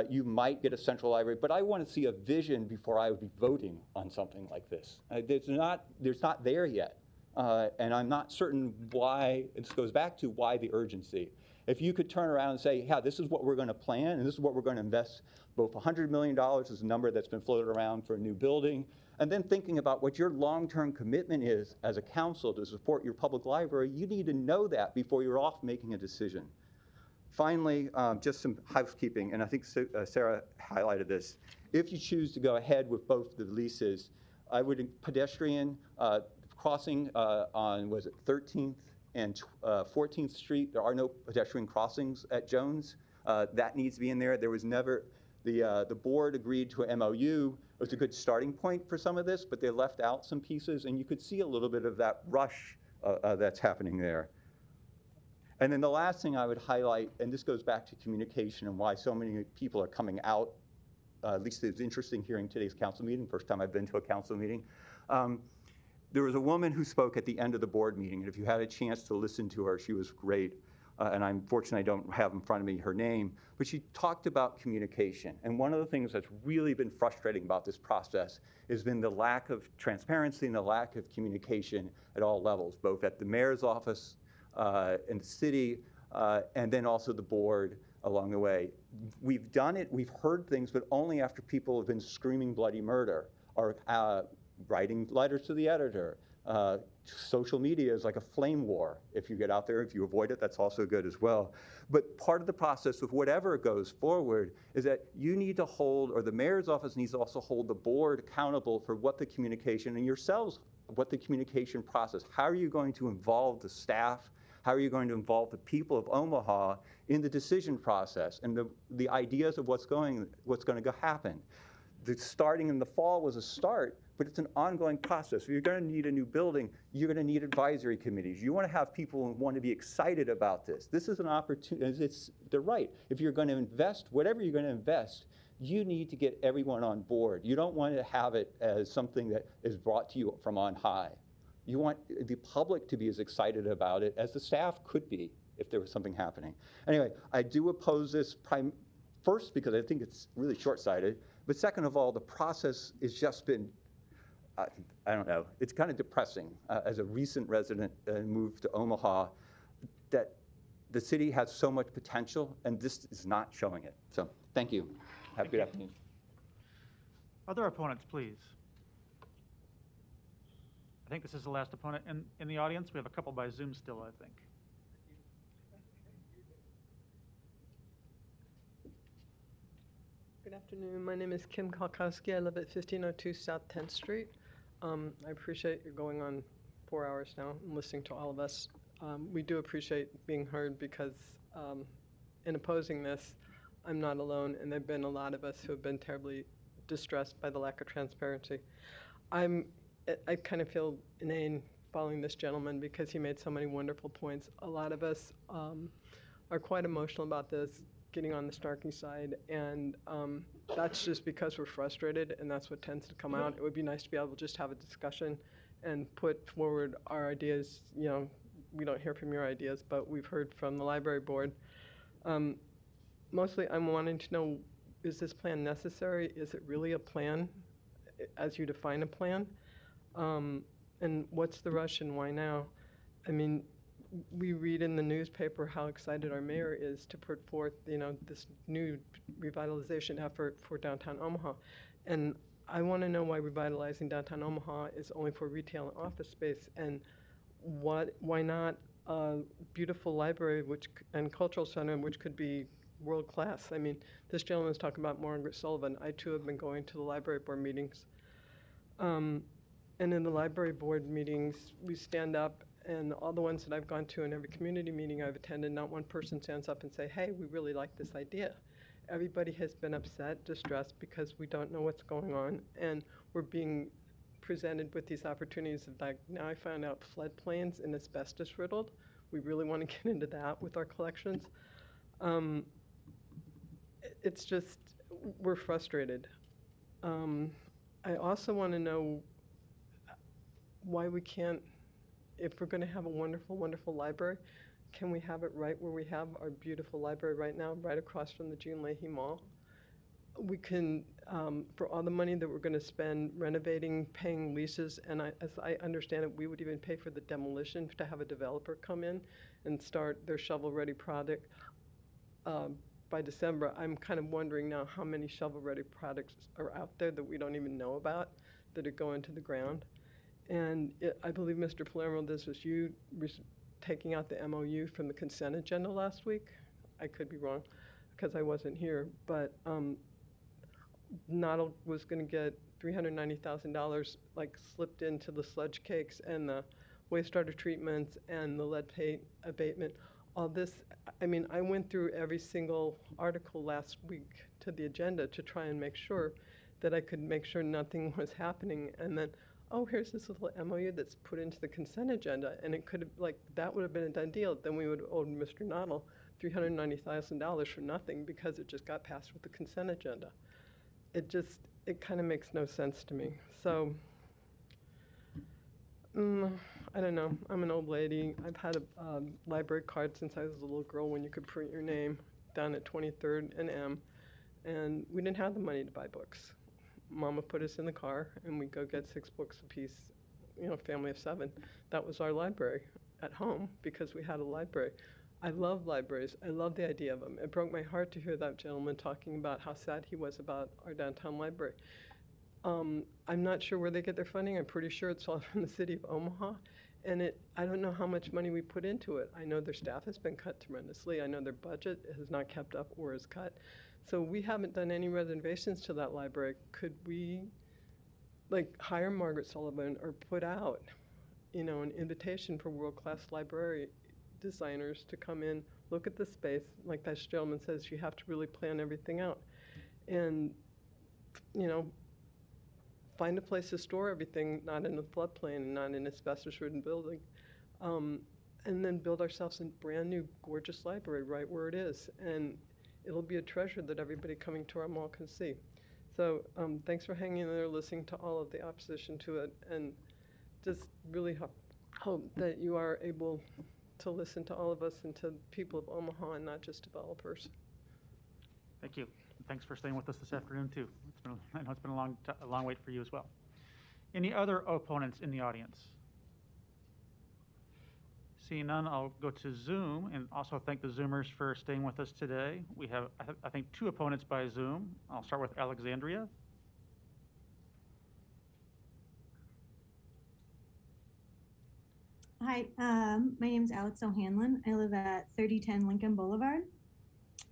you might get a central library, but I want to see a vision before I would be voting on something like this. There's not there yet. And I'm not certain why, this goes back to why the urgency. If you could turn around and say, yeah, this is what we're going to plan, and this is what we're going to invest, both $100 million is a number that's been floated around for a new building, and then thinking about what your long-term commitment is as a council to support your public library, you need to know that before you're off making a decision. Finally, just some housekeeping, and I think Sarah highlighted this. If you choose to go ahead with both the leases, I would pedestrian crossing on, was it 13th and 14th Street? There are no pedestrian crossings at Jones. That needs to be in there. There was never, the board agreed to an MOU. It was a good starting point for some of this, but they left out some pieces, and you could see a little bit of that rush that's happening there. And then the last thing I would highlight, and this goes back to communication and why so many people are coming out, at least it was interesting hearing today's council meeting, first time I've been to a council meeting. There was a woman who spoke at the end of the board meeting, and if you had a chance to listen to her, she was great. And I'm fortunate I don't have in front of me her name, but she talked about communication. And one of the things that's really been frustrating about this process has been the lack of transparency and the lack of communication at all levels, both at the mayor's office, in the city, and then also the board along the way. We've done it, we've heard things, but only after people have been screaming bloody murder or writing letters to the editor. Social media is like a flame war. If you get out there, if you avoid it, that's also good as well. But part of the process of whatever goes forward is that you need to hold, or the mayor's office needs to also hold the board accountable for what the communication, and yourselves, what the communication process, how are you going to involve the staff? How are you going to involve the people of Omaha in the decision process and the ideas of what's going to happen? The starting in the fall was a start, but it's an ongoing process. If you're going to need a new building, you're going to need advisory committees. You want to have people who want to be excited about this. This is an opportunity. They're right. If you're going to invest, whatever you're going to invest, you need to get everyone on board. You don't want to have it as something that is brought to you from on high. You want the public to be as excited about it as the staff could be if there was something happening. Anyway, I do oppose this first because I think it's really short-sighted, but second of all, the process has just been, I don't know, it's kind of depressing as a recent resident moved to Omaha that the city has so much potential and this is not showing it. So thank you. Have a good afternoon. Other opponents, please. I think this is the last opponent in the audience. We have a couple by Zoom still, I think. Good afternoon. My name is Kim Kalkowski. I live at 1502 South 10th Street. I appreciate you going on 4 hours now and listening to all of us. We do appreciate being heard because in opposing this, I'm not alone, and there have been a lot of us who have been terribly distressed by the lack of transparency. I kind of feel inane following this gentleman because he made so many wonderful points. A lot of us are quite emotional about this, getting on the snarky side, and that's just because we're frustrated, and that's what tends to come out. It would be nice to be able to just have a discussion and put forward our ideas. You know, we don't hear from your ideas, but we've heard from the library board. Mostly I'm wanting to know, is this plan necessary? Is it really a plan as you define a plan? And what's the rush and why now? I mean, we read in the newspaper how excited our mayor is to put forth, you know, this new revitalization effort for downtown Omaha. And I want to know why revitalizing downtown Omaha is only for retail and office space, and why not a beautiful library and cultural center which could be world class. I mean, this gentleman was talking about Margaret Sullivan. I too have been going to the library board meetings. And in the library board meetings, we stand up, and all the ones that I've gone to in every community meeting I've attended, not one person stands up and say, hey, we really like this idea. Everybody has been upset, distressed, because we don't know what's going on, and we're being presented with these opportunities of, like, now I found out floodplains and asbestos riddled. We really want to get into that with our collections. It's just, we're frustrated. I also want to know why we can't, if we're going to have a wonderful, wonderful library, can we have it right where we have our beautiful library right now, right across from the June Leahy Mall? we can, for all the money that we're going to spend renovating, paying leases, and as I understand it, we would even pay for the demolition to have a developer come in and start their shovel-ready project by December. I'm kind of wondering now how many shovel-ready products are out there that we don't even know about that are going to the ground. And I believe, Mr. Palermo, this was you taking out the MOU from the consent agenda last week. I could be wrong because I wasn't here, but Noddle was going to get $390,000 like slipped into the sludge cakes and the wastewater treatments and the lead paint abatement. All this, I mean, I went through every single article last week to the agenda to try and make sure that I could make sure nothing was happening. And then, oh, here's this little MOU that's put into the consent agenda. And it could have, like, that would have been a done deal. Then we would have owed Mr. Noddle $390,000 for nothing because it just got passed with the consent agenda. It kind of makes no sense to me. So, I don't know. I'm an old lady. I've had a library card since I was a little girl when you could print your name down at 23rd and M. And we didn't have the money to buy books. Mama put us in the car and we'd go get 6 books apiece, you know, family of 7. That was our library at home because we had a library. I love libraries. I love the idea of them. It broke my heart to hear that gentleman talking about how sad he was about our downtown library. I'm not sure where they get their funding. I'm pretty sure it's all from the city of Omaha. And I don't know how much money we put into it. I know their staff has been cut tremendously. I know their budget has not kept up or is cut. So we haven't done any renovations to that library. Could we, like, hire Margaret Sullivan or put out, you know, an invitation for world-class library designers to come in, look at the space. Like that gentleman says, you have to really plan everything out. And, you know, find a place to store everything, not in a floodplain and not in an asbestos-ridden building. And then build ourselves a brand new, gorgeous library right where it is. And it'll be a treasure that everybody coming to our mall can see. So thanks for hanging in there, listening to all of the opposition to it, and just really hope that you are able to listen to all of us and to people of Omaha and not just developers. Thank you. Thanks for staying with us this afternoon, too. I know it's been a long wait for you as well. Any other opponents in the audience? Seeing none, I'll go to Zoom and also thank the Zoomers for staying with us today. We have, I think, 2 opponents by Zoom. I'll start with Alexandria. Hi, my name is Alex O'Hanlon. I live at 3010 Lincoln Boulevard.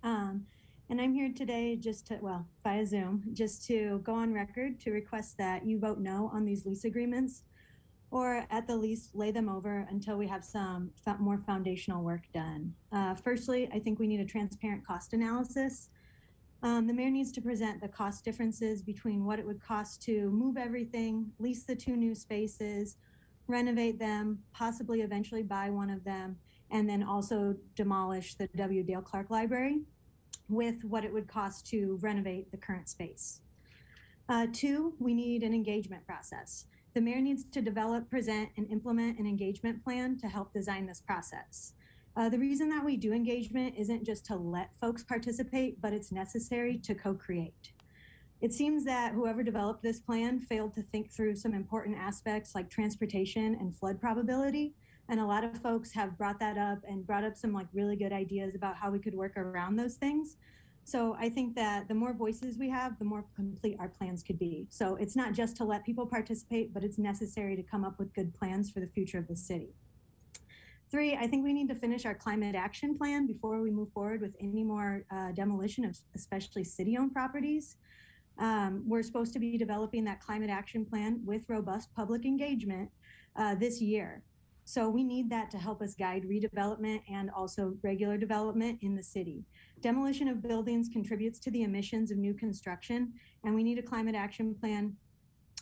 And I'm here today just to, well, via Zoom, just to go on record to request that you vote no on these lease agreements, or at the least lay them over until we have some more foundational work done. Firstly, I think we need a transparent cost analysis. The mayor needs to present the cost differences between what it would cost to move everything, lease the 2 new spaces, renovate them, possibly eventually buy one of them, and then also demolish the W. Dale Clark Library with what it would cost to renovate the current space. 2, we need an engagement process. The mayor needs to develop, present, and implement an engagement plan to help design this process. The reason that we do engagement isn't just to let folks participate, but it's necessary to co-create. It seems that whoever developed this plan failed to think through some important aspects like transportation and flood probability. And a lot of folks have brought that up and brought up some like really good ideas about how we could work around those things. So I think that the more voices we have, the more complete our plans could be. So it's not just to let people participate, but it's necessary to come up with good plans for the future of the city. 3, I think we need to finish our climate action plan before we move forward with any more demolition of especially city-owned properties. We're supposed to be developing that climate action plan with robust public engagement this year. So we need that to help us guide redevelopment and also regular development in the city. Demolition of buildings contributes to the emissions of new construction, and we need a climate action plan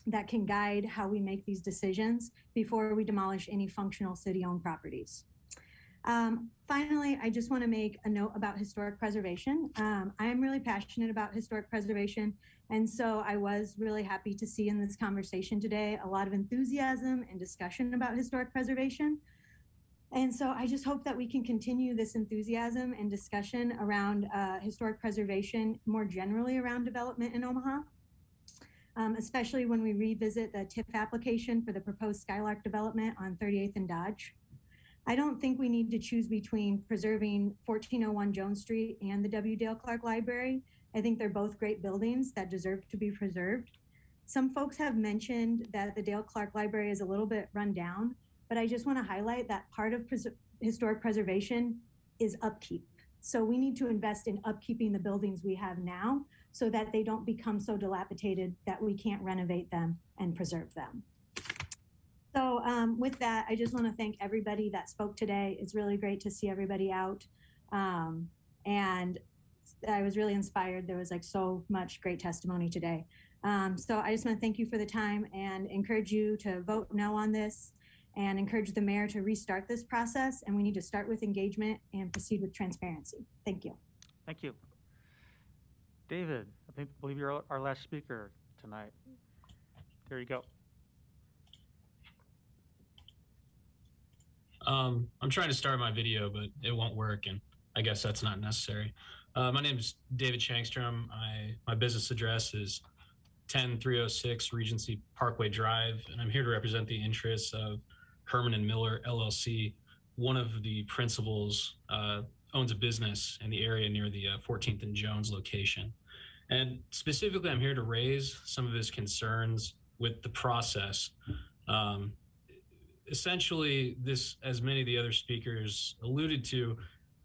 that can guide how we make these decisions before we demolish any functional city-owned properties. Finally, I just want to make a note about historic preservation. I am really passionate about historic preservation, and so I was really happy to see in this conversation today a lot of enthusiasm and discussion about historic preservation. And so I just hope that we can continue this enthusiasm and discussion around historic preservation more generally around development in Omaha, especially when we revisit the TIF application for the proposed Skylark development on 38th and Dodge. I don't think we need to choose between preserving 1401 Jones Street and the W. Dale Clark Library. I think they're both great buildings that deserve to be preserved. Some folks have mentioned that the Dale Clark Library is a little bit run down, but I just want to highlight that part of historic preservation is upkeep. So we need to invest in upkeeping the buildings we have now so that they don't become so dilapidated that we can't renovate them and preserve them. So with that, I just want to thank everybody that spoke today. It's really great to see everybody out. And I was really inspired. There was like so much great testimony today. So I just want to thank you for the time and encourage you to vote no on this and encourage the mayor to restart this process. And we need to start with engagement and proceed with transparency. Thank you. Thank you. David, I believe you're our last speaker tonight. There you go. I'm trying to start my video, but it won't work, and I guess that's not necessary. My name is David Shangstrom. My business address is 10306 Regency Parkway Drive, and I'm here to represent the interests of Herman and Miller LLC. One of the principals owns a business in the area near the 14th and Jones location. And specifically, I'm here to raise some of his concerns with the process. Essentially, this, as many of the other speakers alluded to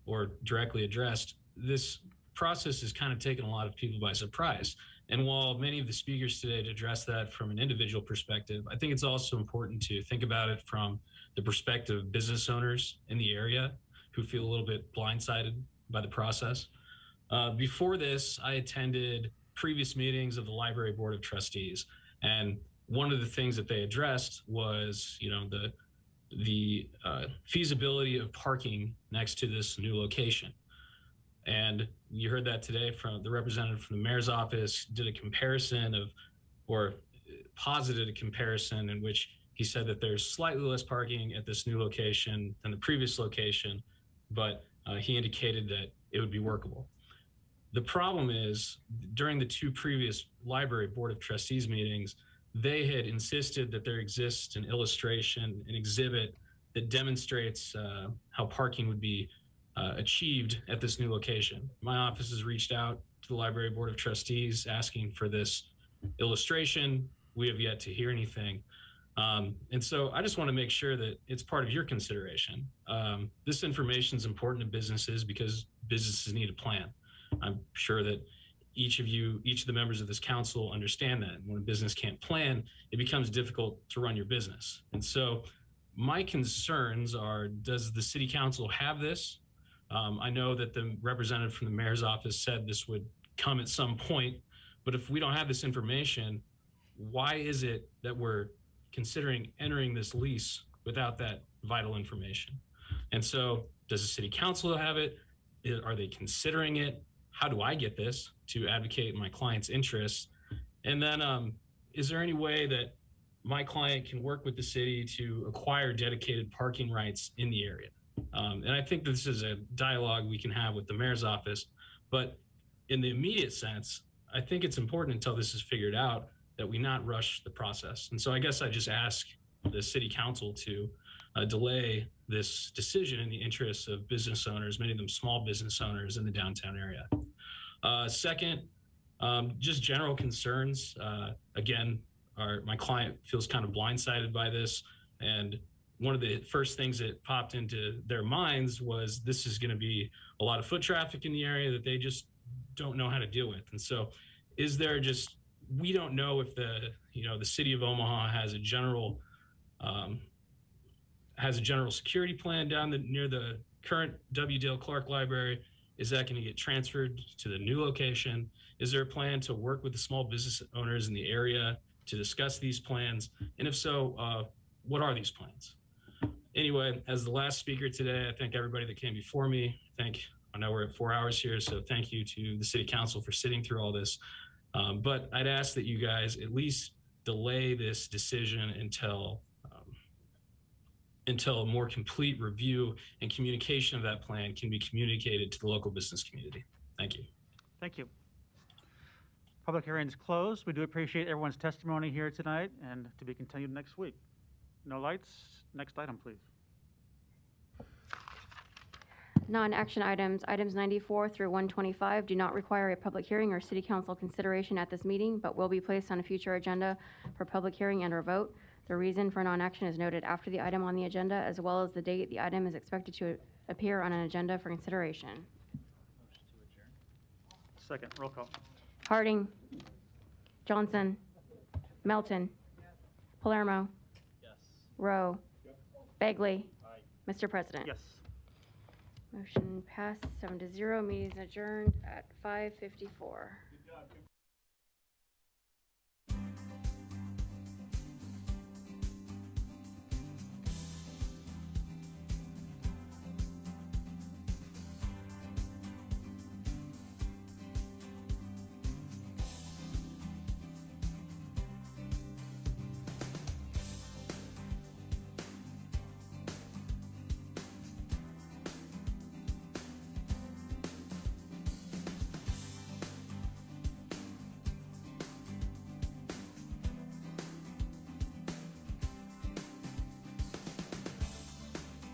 or directly addressed, this process has kind of taken a lot of people by surprise. And while many of the speakers today address that from an individual perspective, I think it's also important to think about it from the perspective of business owners in the area who feel a little bit blindsided by the process. Before this, I attended previous meetings of the Library Board of Trustees, and one of the things that they addressed was, the feasibility of parking next to this new location. And you heard that today from the representative from the mayor's office, did a comparison of, or posited a comparison in which he said that there's slightly less parking at this new location than the previous location, but he indicated that it would be workable. The problem is, during the two previous Library Board of Trustees meetings, they had insisted that there exists an illustration, an exhibit that demonstrates how parking would be achieved at this new location. My office has reached out to the Library Board of Trustees asking for this illustration. We have yet to hear anything. And so I just want to make sure that it's part of your consideration. This information is important to businesses because businesses need a plan. I'm sure that each of the members of this council understand that. When a business can't plan, it becomes difficult to run your business. And so my concerns are, does the city council have this? I know that the representative from the mayor's office said this would come at some point, but if we don't have this information, why is it that we're considering entering this lease without that vital information? And so does the city council have it? Are they considering it? How do I get this to advocate my client's interests? And then is there any way that my client can work with the city to acquire dedicated parking rights in the area? And I think this is a dialogue we can have with the mayor's office, but in the immediate sense, I think it's important until this is figured out that we not rush the process. And so I guess I just ask the city council to delay this decision in the interests of business owners, many of them small business owners in the downtown area. Second, just general concerns. Again, my client feels kind of blindsided by this. And one of the first things that popped into their minds was this is going to be a lot of foot traffic in the area that they just don't know how to deal with. And so is there just, we don't know if the city of Omaha has a general security plan down near the current W. Dale Clark Library. Is that going to get transferred to the new location? Is there a plan to work with the small business owners in the area to discuss these plans? And if so, what are these plans? Anyway, as the last speaker today, I thank everybody that came before me. I know we're at 4 hours here, so thank you to the city council for sitting through all this. But I'd ask that you guys at least delay this decision until until a more complete review and communication of that plan can be communicated to the local business community. Thank you. Thank you. Public hearing is closed. We do appreciate everyone's testimony here tonight, and to be continued next week. No lights. Next item, please. Non-action items. Items 94 through 125 do not require a public hearing or city council consideration at this meeting, but will be placed on a future agenda for public hearing and or vote. The reason for non-action is noted after the item on the agenda, as well as the date the item is expected to appear on an agenda for consideration. Second, roll call. Harding. Johnson. Melton. Palermo. Rowe. Bagley. Mr. President. Yes. Motion passed 7-0. Meeting is adjourned at 5:54.